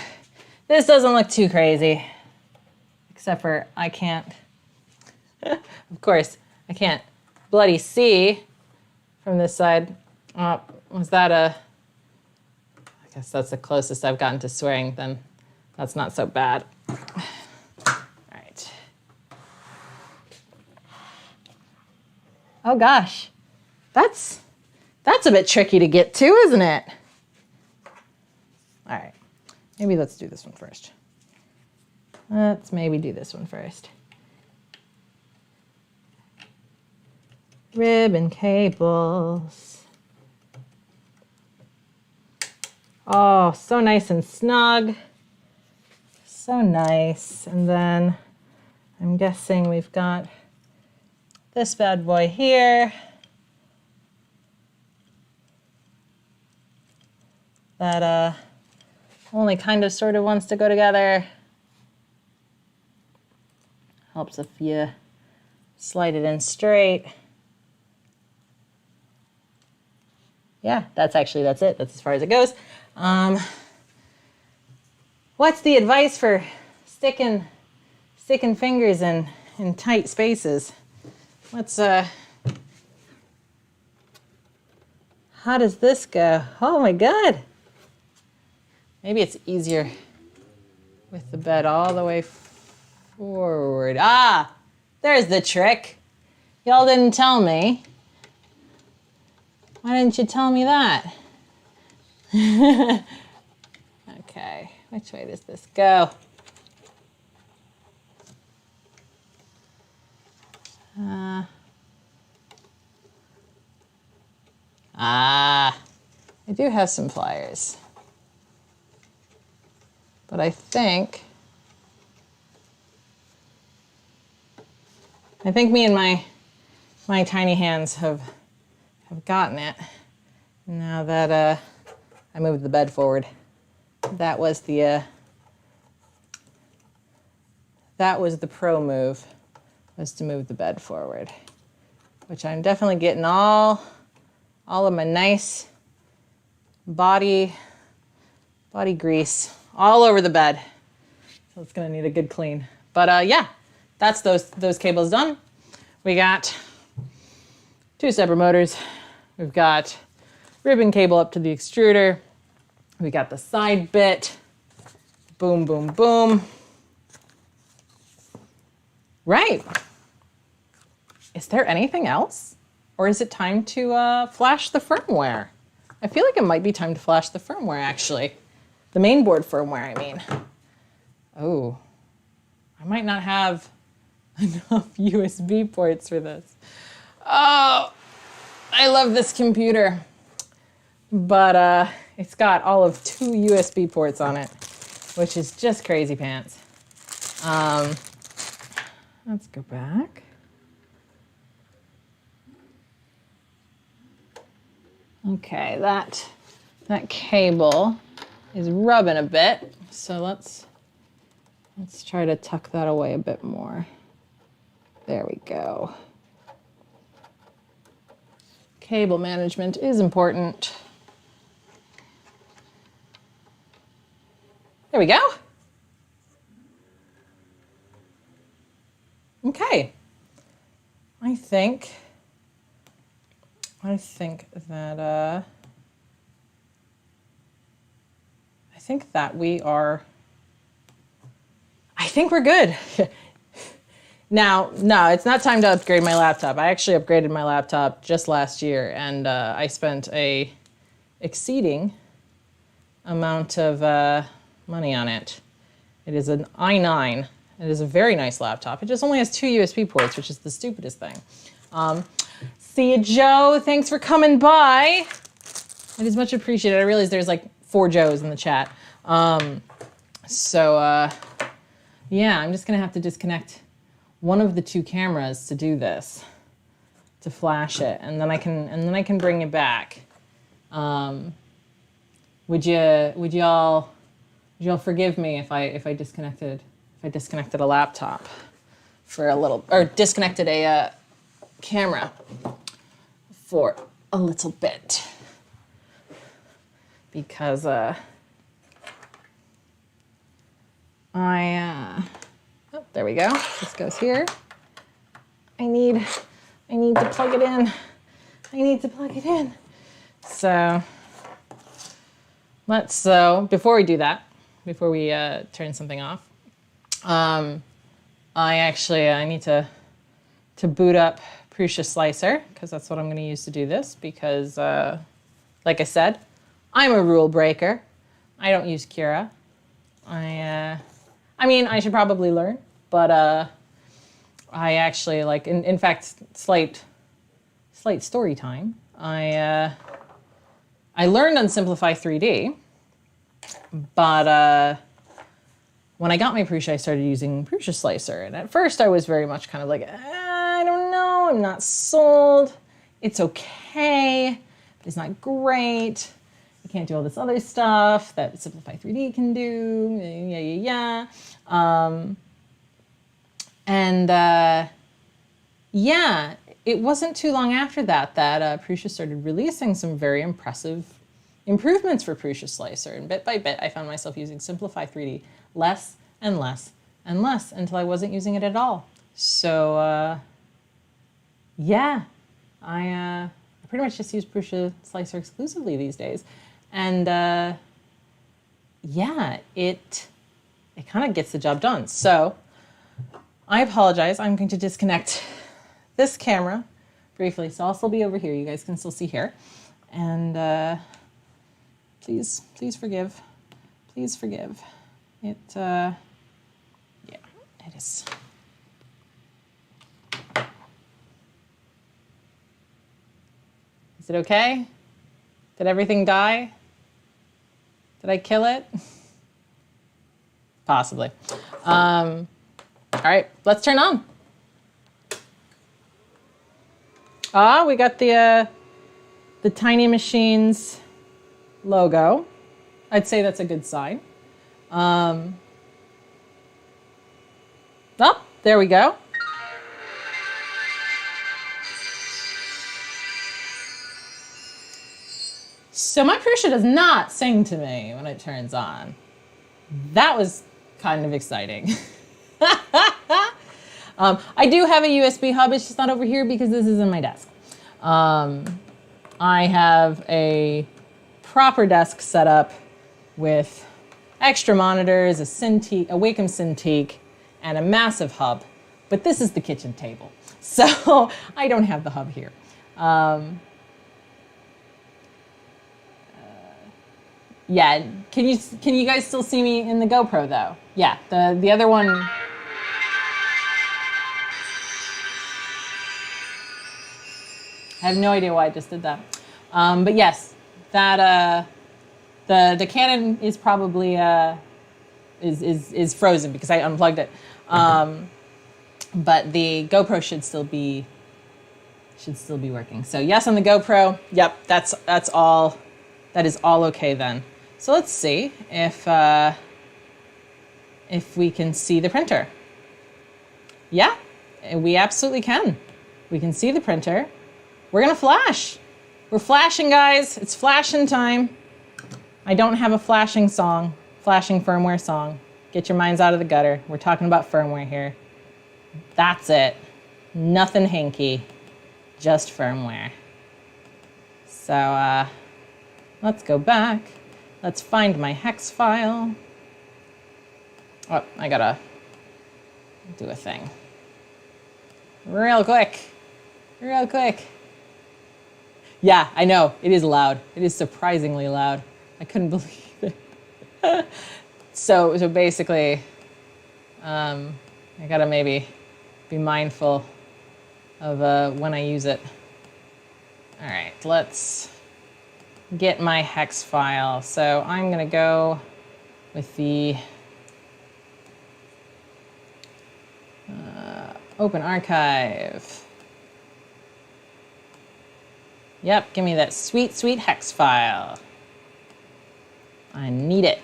crazy. Except for I can't, of course, I can't bloody see from this side. Was that I guess that's the closest I've gotten to swearing, then that's not so bad. All right. Oh gosh, that's a bit tricky to get to, isn't it? All right, maybe let's do this one first. Let's maybe do this one first. Ribbon cables. Oh, so nice and snug. So nice. And then I'm guessing we've got this bad boy here. That only kind of sort of wants to go together. Helps if you slide it in straight. Yeah, that's it. That's as far as it goes. What's the advice for sticking fingers in tight spaces? How does this go? Oh my God. Maybe it's easier with the bed all the way forward. Ah, there's the trick. Y'all didn't tell me. Why didn't you tell me that? Okay, which way does this go? I do have some pliers. But I think me and my tiny hands have gotten it. Now that I moved the bed forward. That was the pro move, was to move the bed forward, which I'm definitely getting all of my nice body grease all over the bed. So it's gonna need a good clean. But yeah, that's those cables done. We got 2 separate motors. We've got ribbon cable up to the extruder. We got the side bit. Boom, boom, boom. Right. Is there anything else? Or is it time to flash the firmware? I feel like it might be time to flash the firmware, actually. The mainboard firmware, I mean. Oh, I might not have enough USB ports for this. Oh, I love this computer. But it's got all of 2 USB ports on it, which is just crazy pants. Let's go back. Okay, that cable is rubbing a bit, so let's try to tuck that away a bit more. There we go. Cable management is important. There we go. Okay. I think that we are. I think we're good. Now, no, it's not time to upgrade my laptop. I actually upgraded my laptop just last year, and I spent a exceeding amount of money on it. It is an i9. It is a very nice laptop. It just only has 2 USB ports, which is the stupidest thing. See you, Joe. Thanks for coming by. It is much appreciated. I realize there's like 4 Joes in the chat. Yeah, I'm just gonna have to disconnect one of the 2 cameras to do this, to flash it, and then I can bring it back. Would y'all forgive me if I disconnected a laptop for a little, or disconnected a camera for a little bit, because oh, there we go. This goes here. I need to plug it in. So before we do that, before we turn something off, I need to boot up Prusa Slicer, because that's what I'm going to use to do this, because like I said, I'm a rule breaker. I don't use Cura. I mean, I should probably learn, but I actually like, in fact, slight story time. I learned on Simplify 3D, but when I got my Prusa, I started using Prusa Slicer, and at first I was very much kind of like, I don't know, I'm not sold. It's okay, but it's not great. You can't do all this other stuff that Simplify 3D can do. Yeah. Yeah, it wasn't too long after that Prusa started releasing some very impressive improvements for Prusa Slicer. And bit by bit, I found myself using Simplify 3D less and less and less until I wasn't using it at all. So, yeah, I pretty much just use Prusa Slicer exclusively these days. And yeah, it kind of gets the job done. So I apologize. I'm going to disconnect this camera briefly. So I'll still be over here. You guys can still see here. And please forgive. Please forgive. Yeah, it is. Is it okay? Did everything die? Did I kill it? Possibly. All right, let's turn on. We got the Tiny Machines logo. I'd say that's a good sign. Oh, there we go. So my Prusa does not sing to me when it turns on. That was kind of exciting. I do have a USB hub. It's just not over here because this is in my desk. I have a proper desk set up with extra monitors, a Wacom Cintiq, and a massive hub. But this is the kitchen table, so I don't have the hub here. Yeah, can you guys still see me in the GoPro though? Yeah, the other one. I have no idea why I just did that. But yes, that the Canon is probably is frozen because I unplugged it. But the GoPro should still be working. So yes, on the GoPro, yep, that's all. That is all okay then. So let's see if we can see the printer. Yeah, we absolutely can. We can see the printer. We're gonna flash. We're flashing, guys. It's flashing time. I don't have a flashing firmware song. Get your minds out of the gutter. We're talking about firmware here. That's it. Nothing hinky, just firmware. So let's go back. Let's find my hex file. Oh, I gotta do a thing. Real quick. Yeah, I know, it is loud. It is surprisingly loud. I couldn't believe it. So basically, I gotta maybe be mindful of when I use it. All right, let's get my hex file. So I'm gonna go with the Open Archive. Yep, give me that sweet, sweet hex file. I need it.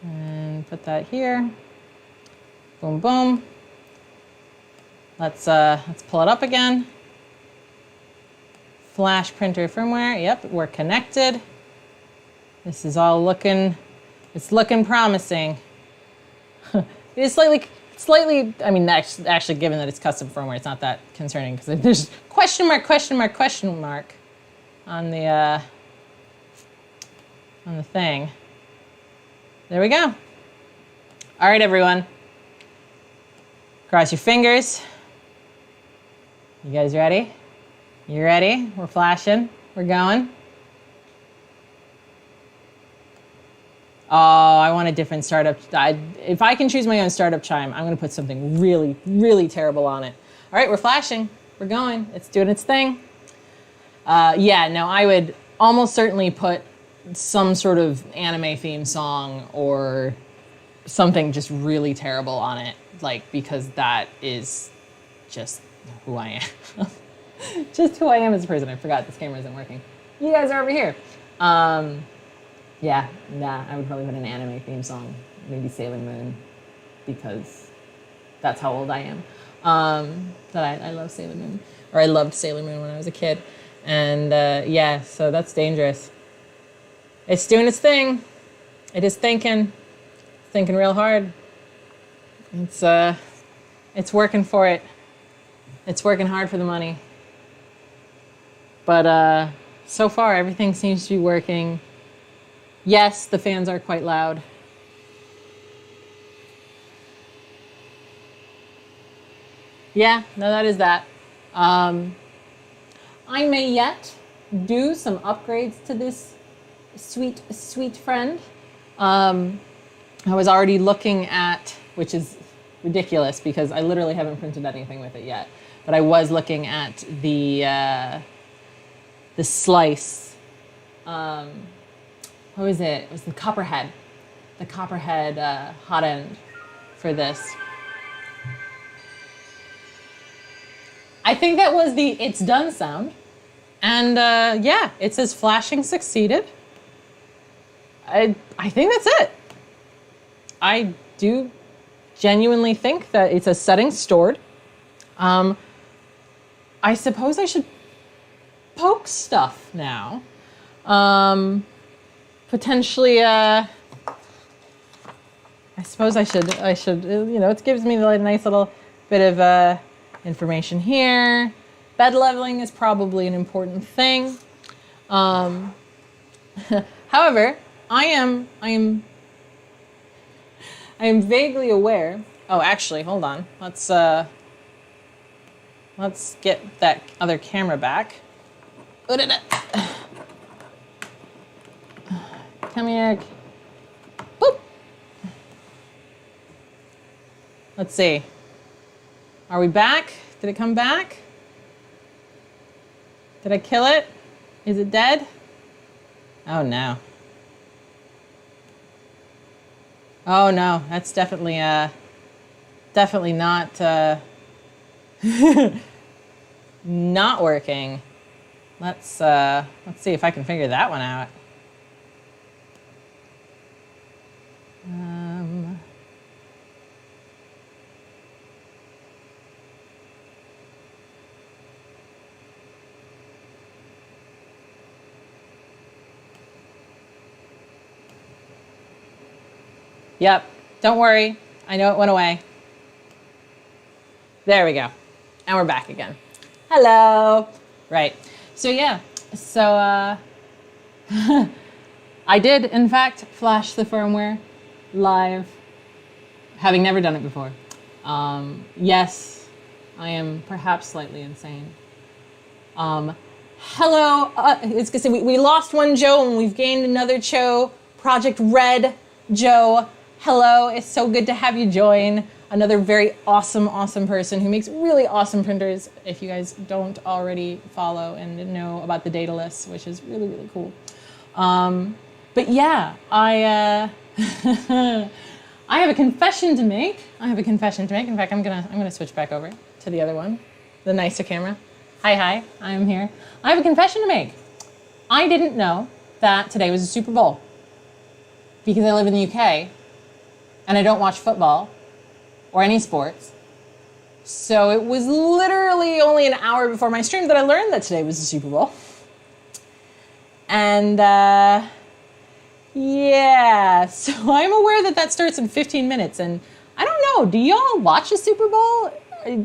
And put that here. Boom, boom. Let's pull it up again. Flash printer firmware. Yep, we're connected. This is all looking promising. It's slightly, I mean, actually, given that it's custom firmware, it's not that concerning because there's question mark on the thing. There we go. All right, everyone. Cross your fingers. You guys ready? You ready? We're flashing. We're going. Oh, I want a different startup. If I can choose my own startup chime, I'm going to put something really, really terrible on it. All right, we're flashing. We're going. It's doing its thing. Yeah, no, I would almost certainly put some sort of anime theme song or something just really terrible on it, like, because that is just who I am. Just who I am as a person. I forgot this camera isn't working. You guys are over here. Yeah, nah, I would probably put an anime theme song, maybe Sailor Moon, because that's how old I am. That I love Sailor Moon, or I loved Sailor Moon when I was a kid. And yeah, so that's dangerous. It's doing its thing. It is thinking real hard. It's working for it. It's working hard for the money. But so far, everything seems to be working. Yes, the fans are quite loud. Yeah, no, that is that. I may yet do some upgrades to this sweet, sweet friend. I was already looking at, which is ridiculous because I literally haven't printed anything with it yet, but I was looking at the slice. What was it? It was the Copperhead hot end for this. I think that was the "it's done" sound. And yeah, it says flashing succeeded. I think that's it. I do genuinely think that it's a setting stored. I suppose I should poke stuff now. Potentially, I suppose I should, you know, it gives me a nice little bit of information here. Bed leveling is probably an important thing. However, I am vaguely aware. Oh, actually, hold on. Let's get that other camera back. Come here. Boop. Let's see. Are we back? Did it come back? Did I kill it? Is it dead? Oh no. Oh no, that's definitely not not working. Let's see if I can figure that one out. Yep, don't worry. I know it went away. There we go. And we're back again. Hello. Right. So yeah, so I did in fact flash the firmware live, having never done it before. Yes, I am perhaps slightly insane. Hello, it's gonna say we lost one Joe and we've gained another Joe. Project Red Joe. Hello, it's so good to have you join. Another very awesome person who makes really awesome printers, if you guys don't already follow and know about the Daedalus, which is really, really cool. But yeah, I have a confession to make. In fact, I'm gonna switch back over to the other one, the nicer camera. Hi, I am here. I have a confession to make. I didn't know that today was a Super Bowl because I live in the UK and I don't watch football or any sports. So it was literally only an hour before my stream that I learned that today was the Super Bowl. And yeah, so I'm aware that starts in 15 minutes. And I don't know, do y'all watch the Super Bowl?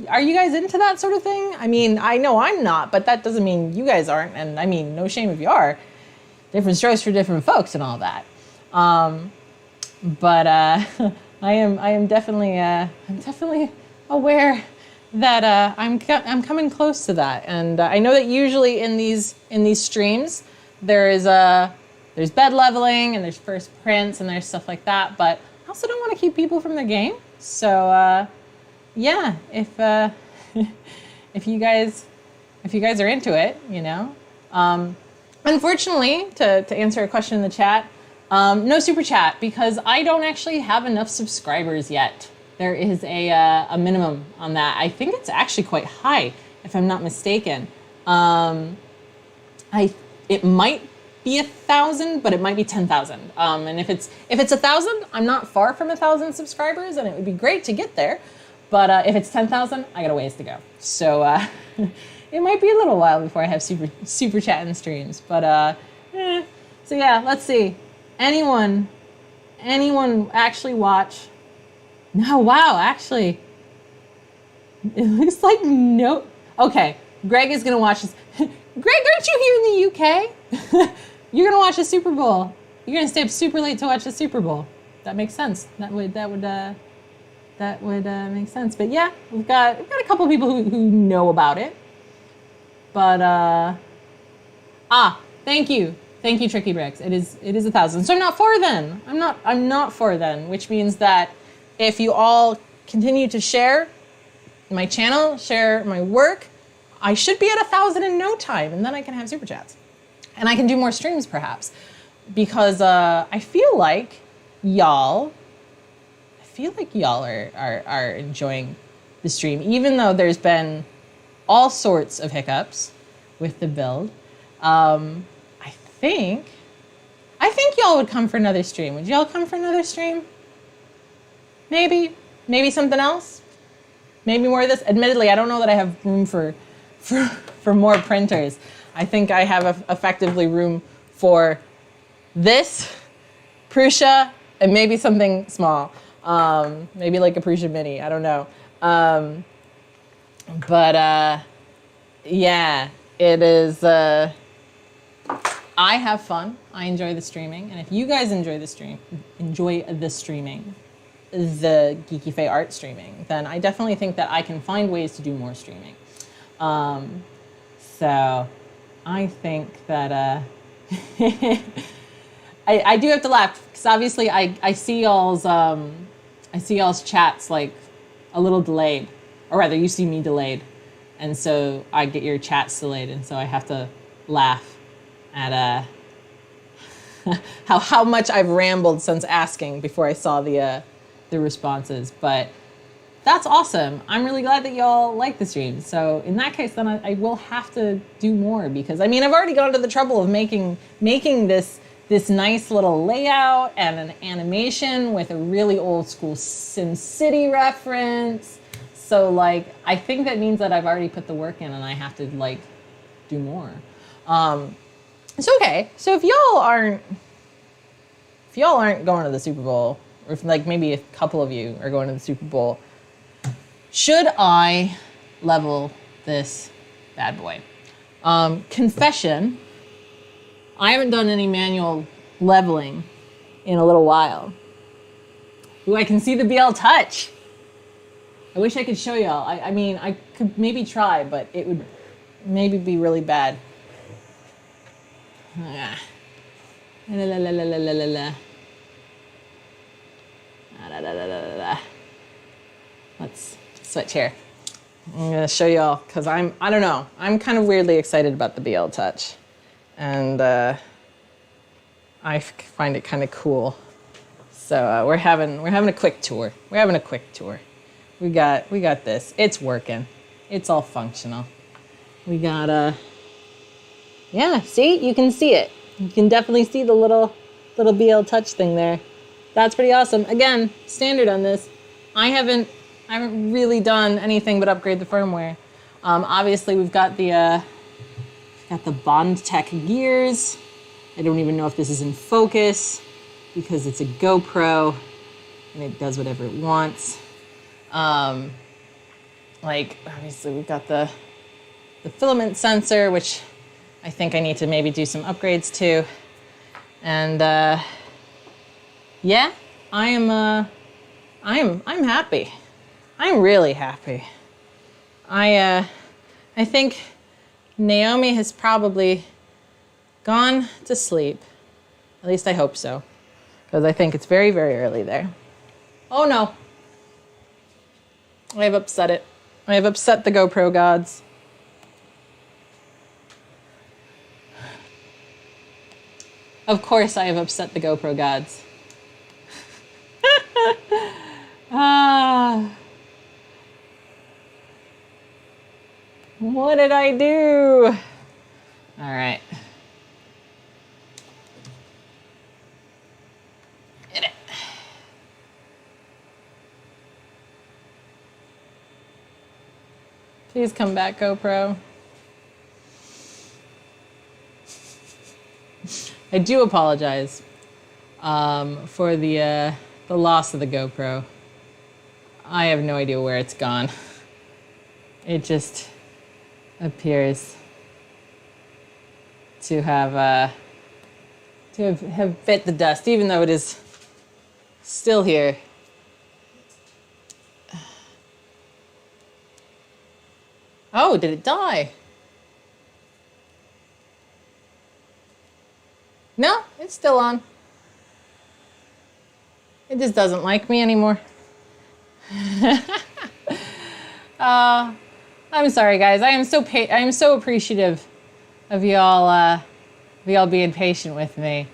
Are you guys into that sort of thing? I mean, I know I'm not, but that doesn't mean you guys aren't. And I mean, no shame if you are. Different strokes for different folks and all that. But I am definitely aware that I'm coming close to that, and I know that usually in these streams there's bed leveling and there's first prints and there's stuff like that. But I also don't want to keep people from the game. So yeah, if you guys are into it, you know. Unfortunately, to answer a question in the chat. No super chat because I don't actually have enough subscribers yet There is a minimum on that. I think it's actually quite high, if I'm not mistaken. It might be 1,000, but it might be 10,000. And if it's 1,000, I'm not far from 1,000 subscribers, and it would be great to get there. But if it's 10,000, I got a ways to go. So it might be a little while before I have super chat and streams. But so yeah, let's see. Anyone actually watch? No, wow, actually, it looks like no. Okay, Greg is gonna watch this. Greg, aren't you here in the UK? You're gonna watch the Super Bowl. You're gonna stay up super late to watch the Super Bowl. That makes sense. That would make sense. But yeah, we've got a couple of people who know about it. But thank you, Tricky Bricks. It is 1,000. So I'm not far then. I'm not far then, which means that if you all continue to share my channel, share my work, I should be at 1,000 in no time, and then I can have super chats, and I can do more streams perhaps, because I feel like y'all are enjoying the stream, even though there's been all sorts of hiccups with the build. I think y'all would come for another stream. Would y'all come for another stream? Maybe something else. Maybe more of this. Admittedly, I don't know that I have room for more printers. I think I have effectively room for this, Prusa, and maybe something small. Maybe like a Prusa Mini. I don't know. Yeah, it is. I have fun. I enjoy the streaming, and if you guys enjoy the streaming, the Geeky Fae art streaming, then I definitely think that I can find ways to do more streaming. So I think that I do have to laugh because obviously I see y'all's chats like a little delayed, or rather you see me delayed, and so I get your chats delayed, and so I have to laugh at how much I've rambled since asking before I saw the responses. But that's awesome. I'm really glad that y'all like the stream. So in that case, then I will have to do more, because I mean, I've already gone to the trouble of making this nice little layout and an animation with a really old school SimCity reference. So like, I think that means that I've already put the work in, and I have to like do more. It's okay. So if y'all aren't going to the Super Bowl, or if like maybe a couple of you are going to the Super Bowl, should I level this bad boy? Confession, I haven't done any manual leveling in a little while. Ooh, I can see the BL Touch. I wish I could show y'all. I mean, I could maybe try, but it would maybe be really bad. Let's switch here. I'm gonna show y'all, because I don't know, I'm kind of weirdly excited about the BL Touch, and I find it kind of cool. So we're having a quick tour. We got this. It's working. It's all functional. We got yeah, see? You can see it. You can definitely see the little BL Touch thing there. That's pretty awesome. Again, standard on this. I haven't really done anything but upgrade the firmware. Obviously, we've got the Bondtech gears. I don't even know if this is in focus because it's a GoPro and it does whatever it wants. Like, obviously, we've got the filament sensor, which I think I need to maybe do some upgrades to. And yeah, I'm happy. I'm really happy. I think Naomi has probably gone to sleep. At least I hope so, because I think it's very, very early there. Oh no. I have upset it. I have upset the GoPro gods. Of course I have upset the GoPro gods. Ah, what did I do? All right. Hit it. Please come back, GoPro. I do apologize for the loss of the GoPro. I have no idea where it's gone. It just appears to have bit the dust, even though it is still here. Oh, did it die? No, it's still on. It just doesn't like me anymore. I'm sorry, guys. I am so appreciative of y'all being patient with me.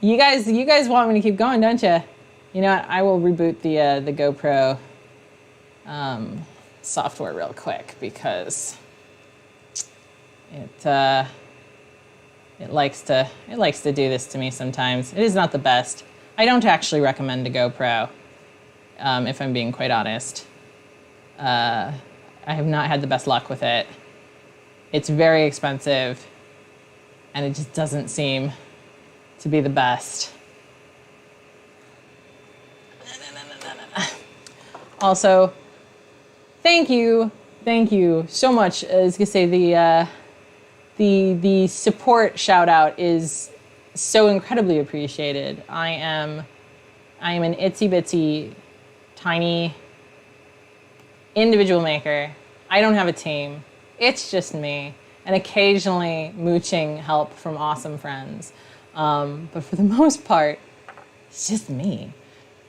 You guys want me to keep going, don't you? You know what? I will reboot the GoPro software real quick because it likes to do this to me sometimes. It is not the best. I don't actually recommend a GoPro, if I'm being quite honest. I have not had the best luck with it. It's very expensive, and it just doesn't seem to be the best. Also, thank you so much. I was gonna say the support shout out is so incredibly appreciated. I am an itsy bitsy tiny individual maker. I don't have a team. It's just me, and occasionally mooching help from awesome friends. But for the most part, it's just me.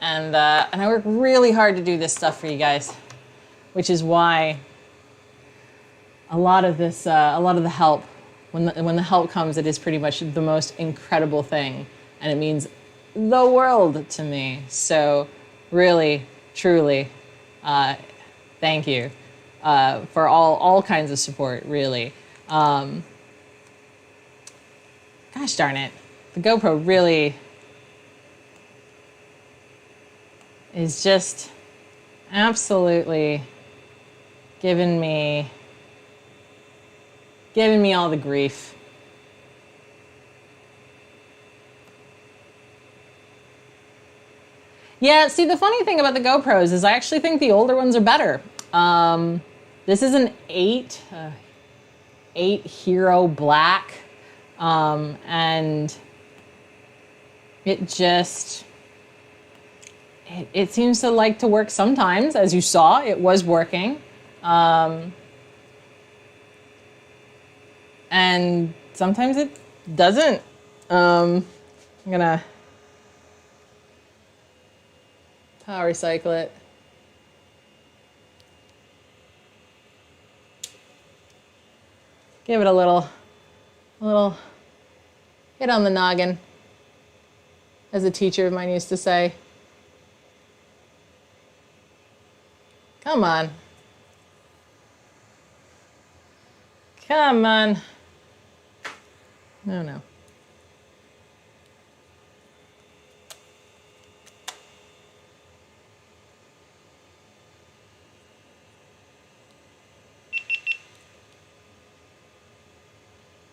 And I work really hard to do this stuff for you guys, which is why a lot of the help, when the help comes, it is pretty much the most incredible thing, and it means the world to me. So really, truly, thank you for all kinds of support, really. Gosh darn it, the GoPro really is just absolutely giving me all the grief. Yeah, see, the funny thing about the GoPros is I actually think the older ones are better. This is an 8 Hero Black, and it just, it seems to like to work sometimes. As you saw, it was working. And sometimes it doesn't. I'm gonna power cycle it. Give it a little hit on the noggin, as a teacher of mine used to say. Come on. Come on. No.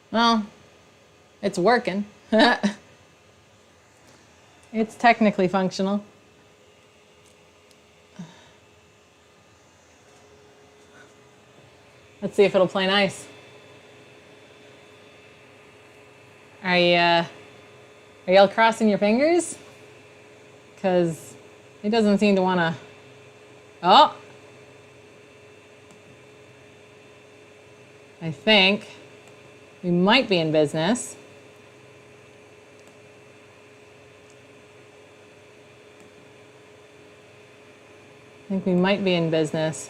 Well, it's working. It's technically functional. Let's see if it'll play nice. Are y'all crossing your fingers? Because it doesn't seem to want to. Oh! I think we might be in business. I think we might be in business.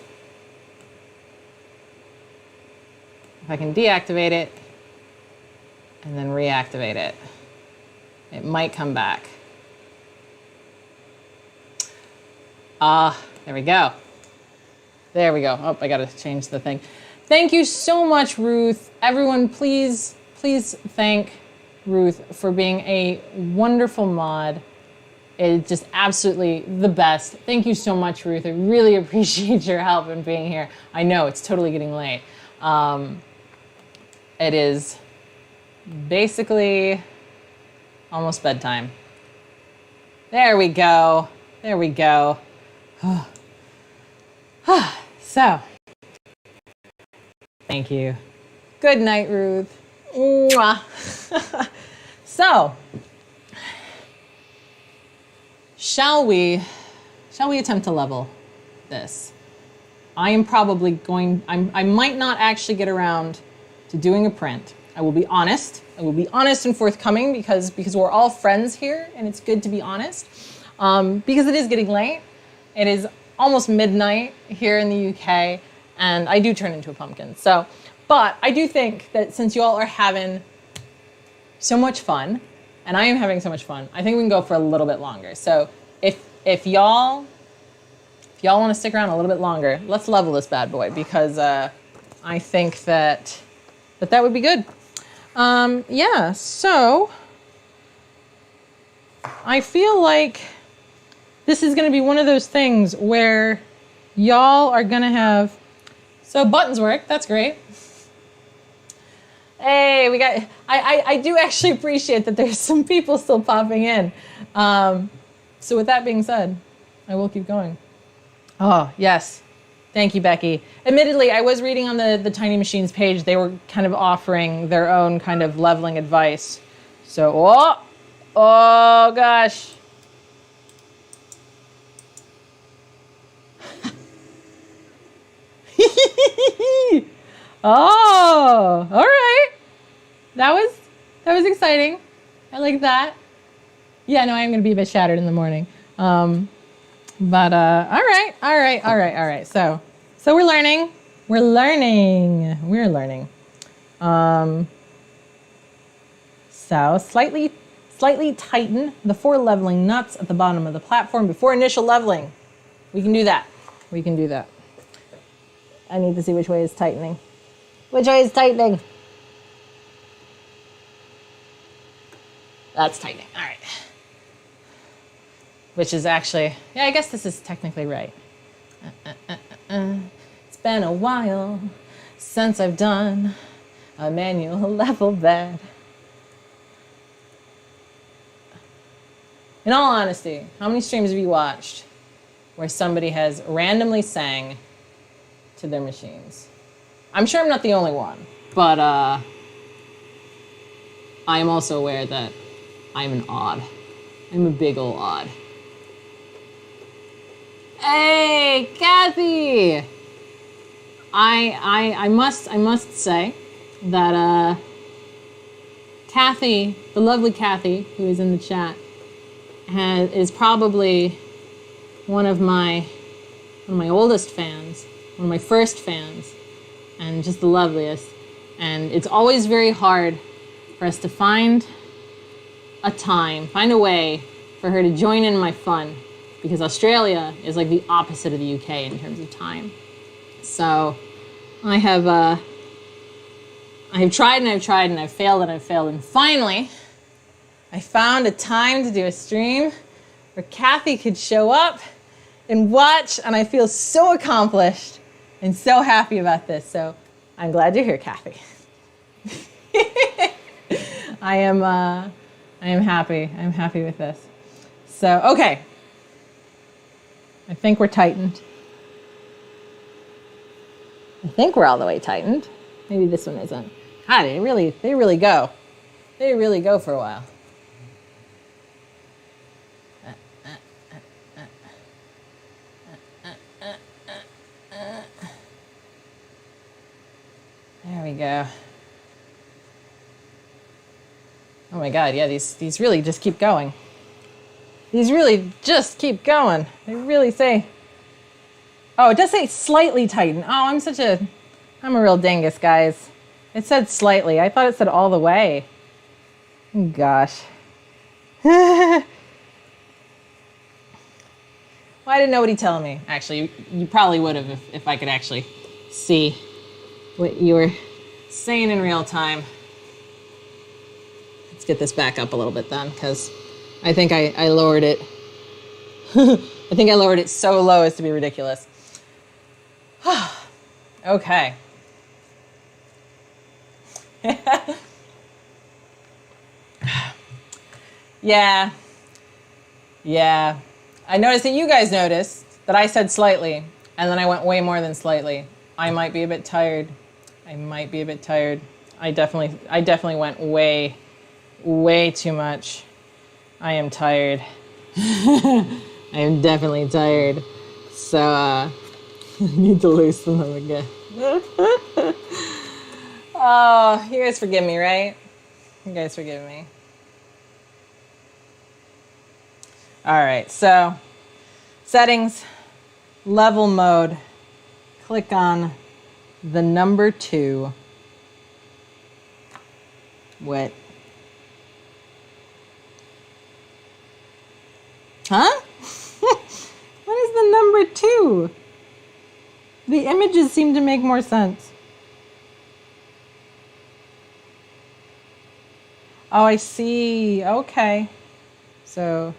If I can deactivate it and then reactivate it, it might come back. There we go. There we go. Oh, I gotta change the thing. Thank you so much, Ruth. Everyone, please thank Ruth for being a wonderful mod. It's just absolutely the best. Thank you so much, Ruth. I really appreciate your help in being here. I know it's totally getting late. It is basically almost bedtime. There we go. There we go. So, thank you. Good night, Ruth. Mwah. So, shall we attempt to level this? I am probably going, I might not actually get around to doing a print. I will be honest. I will be honest and forthcoming because we're all friends here and it's good to be honest. Because it is getting late. It is almost midnight here in the UK and I do turn into a pumpkin. So, but I do think that since you all are having so much fun and I am having so much fun, I think we can go for a little bit longer. So if y'all want to stick around a little bit longer, let's level this bad boy because I think that would be good. Yeah, so I feel like this is going to be one of those things where y'all are going to have, so buttons work, that's great. Hey, we got, I do actually appreciate that there's some people still popping in. So with that being said, I will keep going. Oh, yes. Thank you, Becky. Admittedly, I was reading on the Tiny Machines page, they were kind of offering their own kind of leveling advice. So, oh gosh. Oh, all right. That was exciting. I like that. Yeah, no, I am going to be a bit shattered in the morning. But all right. So we're learning. So slightly tighten the 4 leveling nuts at the bottom of the platform before initial leveling. We can do that. I need to see which way is tightening. Which way is tightening? That's tightening. All right. Which is actually, yeah, I guess this is technically right. It's been a while since I've done a manual level bed. In all honesty, how many streams have you watched where somebody has randomly sang to their machines? I'm sure I'm not the only one, but I am also aware that I'm an odd. I'm a big ol' odd. Hey, Kathy! I must say that Kathy, the lovely Kathy, who is in the chat, is probably one of my oldest fans, one of my first fans, and just the loveliest. And it's always very hard for us to find a way for her to join in my fun, because Australia is like the opposite of the UK in terms of time. So I have tried and I've tried and I've failed and I've failed, and finally I found a time to do a stream where Kathy could show up and watch, and I feel so accomplished and so happy about this. So I'm glad you're here, Kathy. I am happy. I'm happy with this. So, okay. I think we're tightened. I think we're all the way tightened. Maybe this one isn't. God, they really go. They really go for a while. There we go. Oh my God, yeah, these really just keep going. These really just keep going. They really say, oh, it does say slightly tighten. Oh, I'm a real dingus, guys. It said slightly. I thought it said all the way. Gosh. Why didn't nobody tell me? Actually, you probably would have if I could actually see what you were saying in real time. Let's get this back up a little bit then, because I think I lowered it. I think I lowered it so low as to be ridiculous. Okay. Yeah. Yeah. I noticed that you guys noticed that I said slightly, and then I went way more than slightly. I might be a bit tired. I might be a bit tired. I definitely went way too much. I am tired. I am definitely tired. So, I need to loosen them again. Oh, you guys forgive me, right? You guys forgive me. All right, so settings, level mode, click on the number 2. What? Huh? What is the number 2? The images seem to make more sense. Oh, I see. Okay. So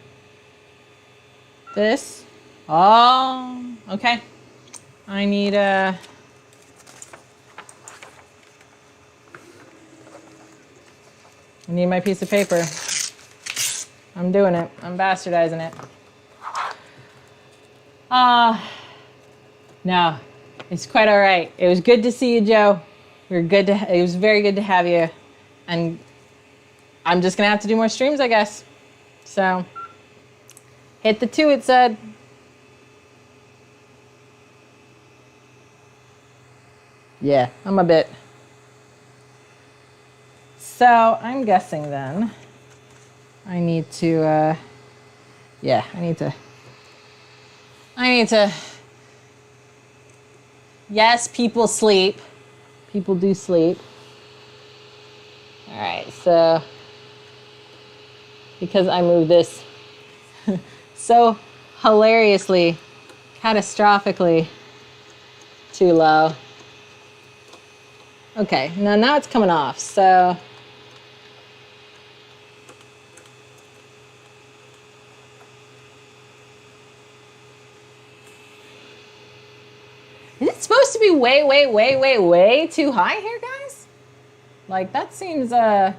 this. Oh, okay. I need my piece of paper. I'm doing it. I'm bastardizing it. No, it's quite all right. It was good to see you, Joe. It was very good to have you. And I'm just gonna have to do more streams, I guess. So, hit the 2, it said. Yeah, I'm a bit. So, I'm guessing then I need to, yes, people sleep. People do sleep. All right, so, because I moved this so hilariously, catastrophically too low. Okay, now it's coming off, so. Is it supposed to be way too high here, guys? Like, that seems, Now,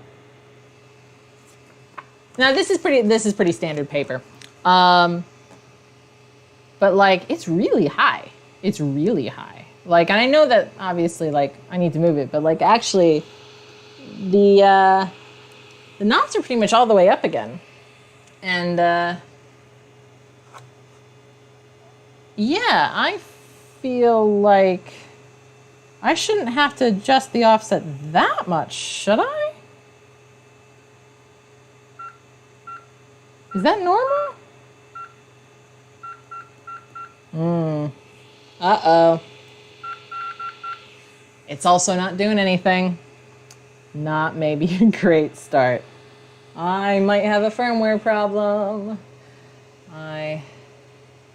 this is pretty standard paper. But, like, it's really high. It's really high. Like, and I know that, obviously, like, I need to move it, but, like, actually, the knots are pretty much all the way up again. And, yeah, I feel like I shouldn't have to adjust the offset that much, should I? Is that normal? Uh-oh. It's also not doing anything. Not maybe a great start. I might have a firmware problem. I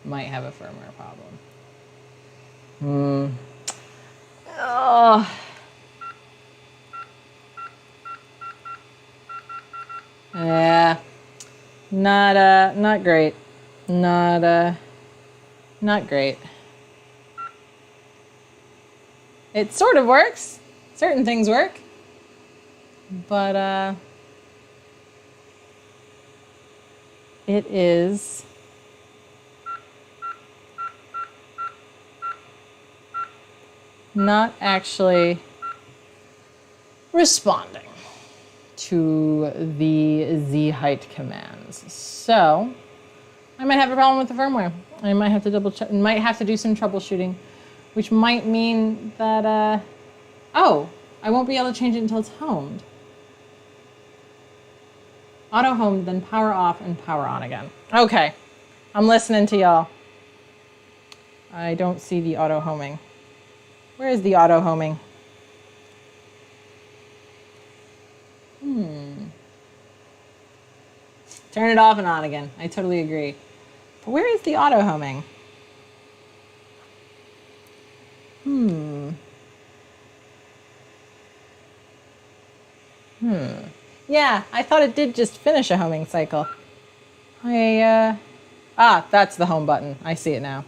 might have a firmware problem. Oh. Yeah. Not great. Not great. It sort of works. Certain things work. But it is not actually responding to the Z height commands. So I might have a problem with the firmware. I might have to might have to do some troubleshooting, which might mean that oh, I won't be able to change it until it's homed. Auto home, then power off and power on again. Okay, I'm listening to y'all. I don't see the auto homing. Where is the auto homing? Turn it off and on again. I totally agree. Where is the auto homing? Yeah, I thought it did just finish a homing cycle. That's the home button. I see it now.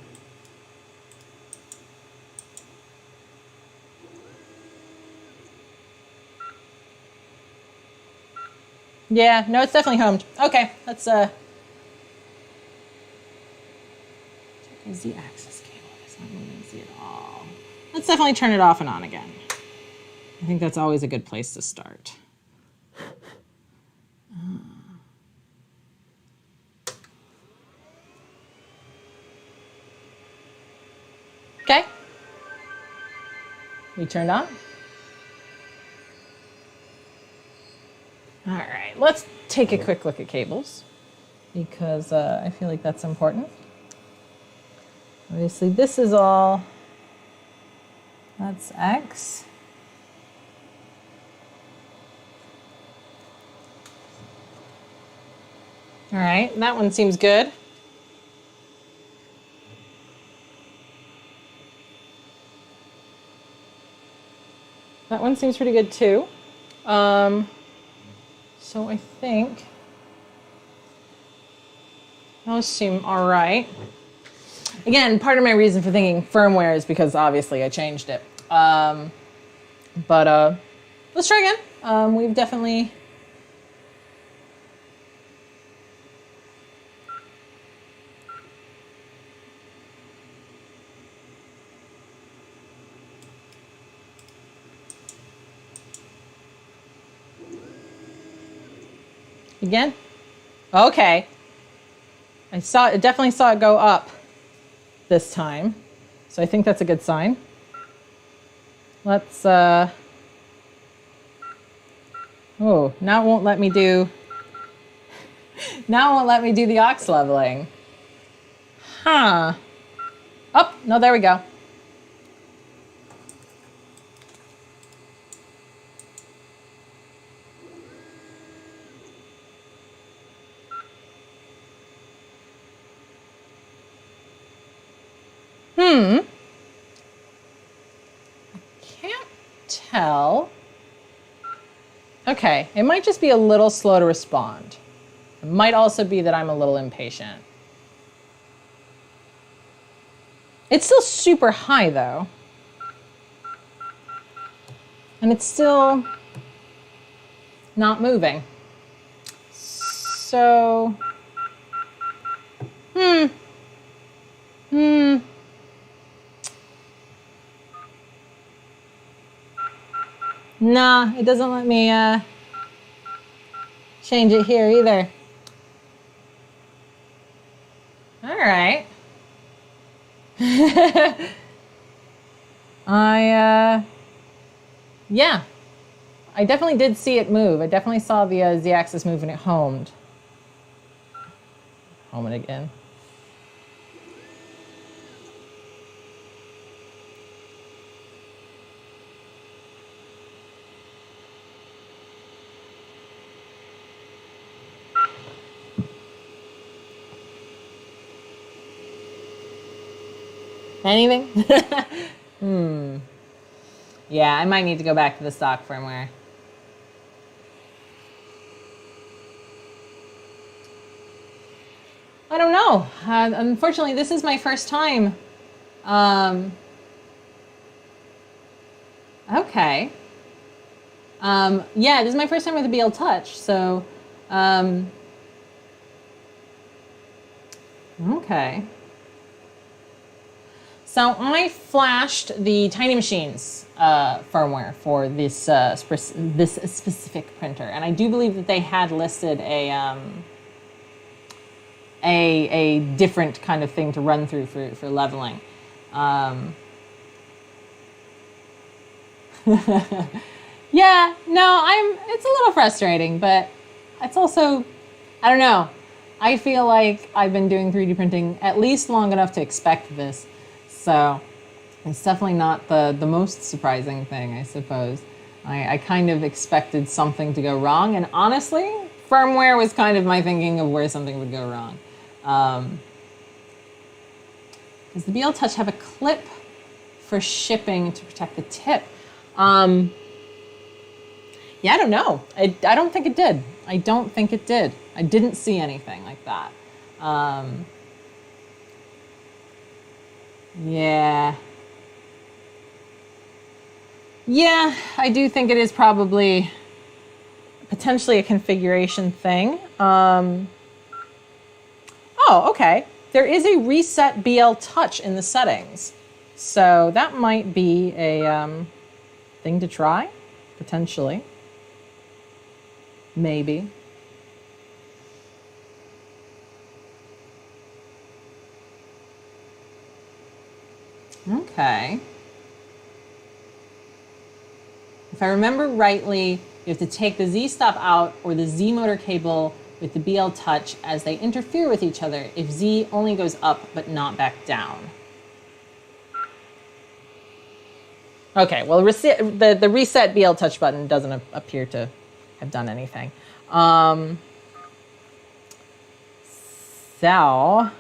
Yeah, no, it's definitely homed. Okay, let's check the Z-axis cable. It's not moving Z at all. Let's definitely turn it off and on again. I think that's always a good place to start. Okay. We turned on. All right, let's take a quick look at cables because I feel like that's important. Obviously, this is all, that's X. All right, that one seems good. That one seems pretty good too. So I think those seem all right. Again, part of my reason for thinking firmware is because obviously I changed it. But let's try again. We've definitely... Again? Okay. Definitely saw it go up this time. So I think that's a good sign. Let's, oh, now it won't let me do, now it won't let me do the aux leveling. Huh. Oh, no, there we go. I can't tell. Okay, it might just be a little slow to respond. It might also be that I'm a little impatient. It's still super high though. And it's still not moving. So, Nah, it doesn't let me change it here either. All right. Yeah, I definitely did see it move. I definitely saw the Z-axis move when it homed. Home it again. Anything? Yeah, I might need to go back to the stock firmware. I don't know. Unfortunately, this is my first time. Okay. Yeah, this is my first time with a BL Touch, so... Okay. So I flashed the Tiny Machines firmware for this this specific printer, and I do believe that they had listed a different kind of thing to run through for leveling. Yeah, no, it's a little frustrating, but it's also, I don't know. I feel like I've been doing 3D printing at least long enough to expect this. So it's definitely not the most surprising thing, I suppose. I kind of expected something to go wrong, and honestly, firmware was kind of my thinking of where something would go wrong. Does the BL Touch have a clip for shipping to protect the tip? Yeah, I don't know. I don't think it did. I don't think it did. I didn't see anything like that. Yeah. Yeah, I do think it is probably potentially a configuration thing. Oh, okay. There is a reset BL Touch in the settings. So that might be a thing to try, potentially. Maybe. Okay. If I remember rightly, you have to take the Z-stop out or the Z-motor cable with the BL Touch as they interfere with each other if Z only goes up but not back down. Okay, well, the reset BL Touch button doesn't appear to have done anything. So...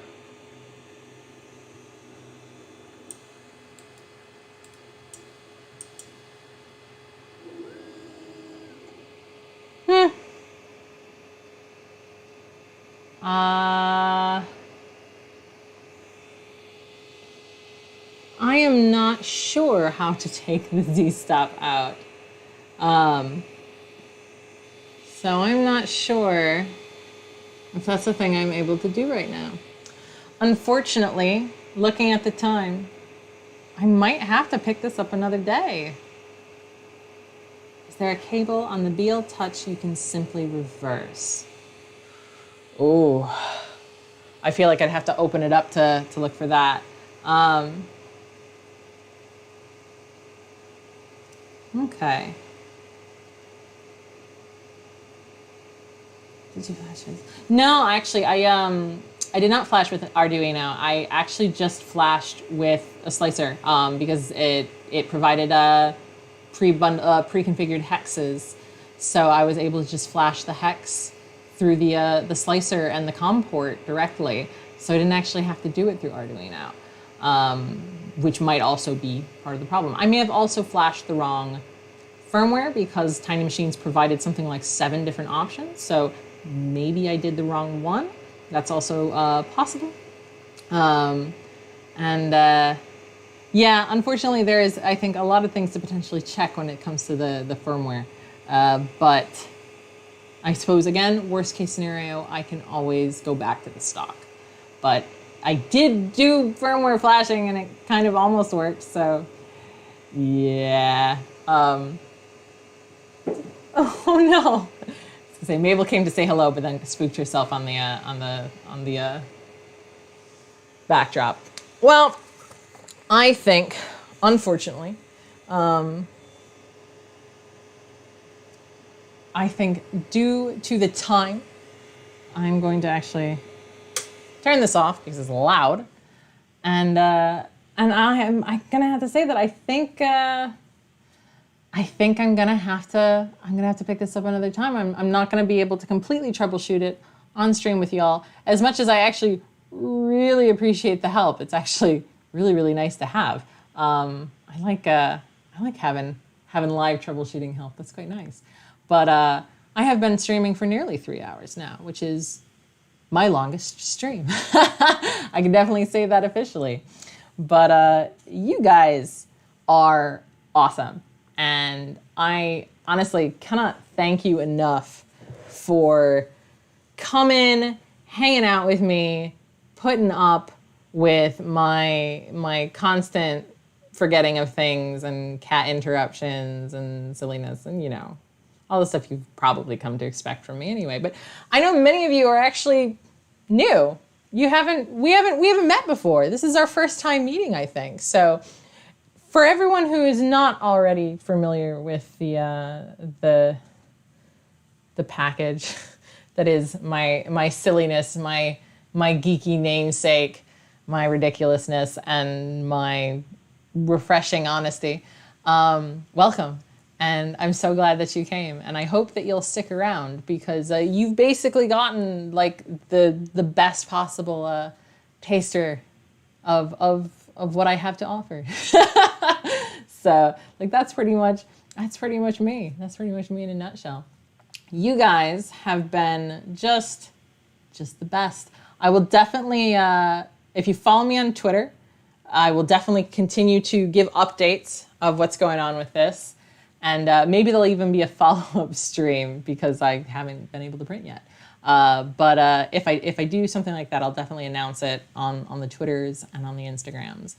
I am not sure how to take the Z-stop out. So I'm not sure if that's a thing I'm able to do right now. Unfortunately, looking at the time, I might have to pick this up another day. Is there a cable on the BL Touch you can simply reverse? Oh, I feel like I'd have to open it up to look for that. Okay. Did you flash this? No, actually, I did not flash with Arduino. I actually just flashed with a slicer because it provided pre-configured hexes, so I was able to just flash the hex through the slicer and the COM port directly. So I didn't actually have to do it through Arduino, which might also be part of the problem. I may have also flashed the wrong firmware because Tiny Machines provided something like 7 different options. So maybe I did the wrong one. That's also possible. Yeah, unfortunately, there is, I think, a lot of things to potentially check when it comes to the firmware. But I suppose, again, worst case scenario, I can always go back to the stock. But I did do firmware flashing and it kind of almost worked, so yeah. Oh no. I was gonna say Mabel came to say hello, but then spooked herself on the backdrop. Well, I think, unfortunately, I think due to the time, I'm going to actually turn this off because it's loud, and I'm gonna have to say that I think I'm gonna have to pick this up another time. I'm not gonna be able to completely troubleshoot it on stream with y'all. As much as I actually really appreciate the help, it's actually really nice to have. I like having live troubleshooting help. That's quite nice. But I have been streaming for nearly 3 hours now, which is my longest stream. I can definitely say that officially. But you guys are awesome. And I honestly cannot thank you enough for coming, hanging out with me, putting up with my constant forgetting of things and cat interruptions and silliness and, you know, all the stuff you've probably come to expect from me anyway. But I know many of you are actually new. We haven't met before. This is our first time meeting, I think. So for everyone who is not already familiar with the package that is my silliness, my geeky namesake, my ridiculousness, and my refreshing honesty, welcome. And I'm so glad that you came, and I hope that you'll stick around because you've basically gotten like the best possible taster of what I have to offer. So like that's pretty much me. That's pretty much me in a nutshell. You guys have been just the best. I will definitely, if you follow me on Twitter, I will definitely continue to give updates of what's going on with this. And maybe there'll even be a follow-up stream because I haven't been able to print yet. But if I do something like that, I'll definitely announce it on the Twitters and on the Instagrams.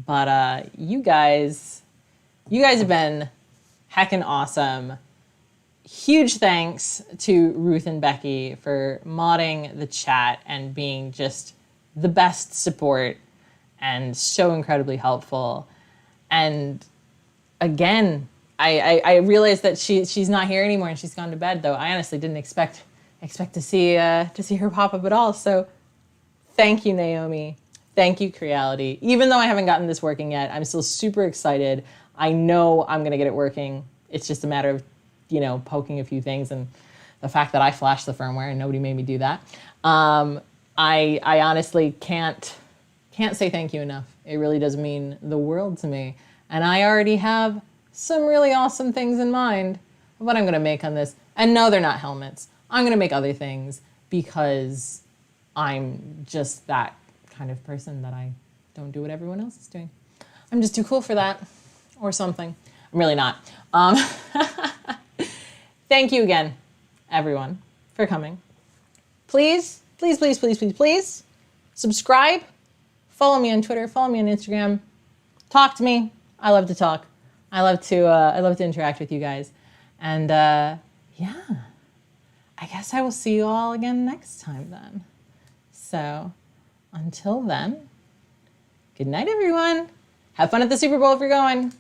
But you guys have been heckin' awesome. Huge thanks to Ruth and Becky for modding the chat and being just the best support and so incredibly helpful. And again, I realized that she's not here anymore and she's gone to bed, though I honestly didn't expect to see her pop up at all. So thank you, Naomi. Thank you, Creality. Even though I haven't gotten this working yet, I'm still super excited. I know I'm gonna get it working. It's just a matter of, poking a few things and the fact that I flashed the firmware and nobody made me do that. I honestly can't say thank you enough. It really does mean the world to me. And I already have some really awesome things in mind of what I'm gonna make on this. And no, they're not helmets. I'm gonna make other things because I'm just that kind of person that I don't do what everyone else is doing. I'm just too cool for that or something. I'm really not. Thank you again, everyone, for coming. Please, please, please, please, please, please subscribe. Follow me on Twitter. Follow me on Instagram. Talk to me. I love to talk. I love to interact with you guys. And yeah, I guess I will see you all again next time then. So until then, good night, everyone. Have fun at the Super Bowl if you're going.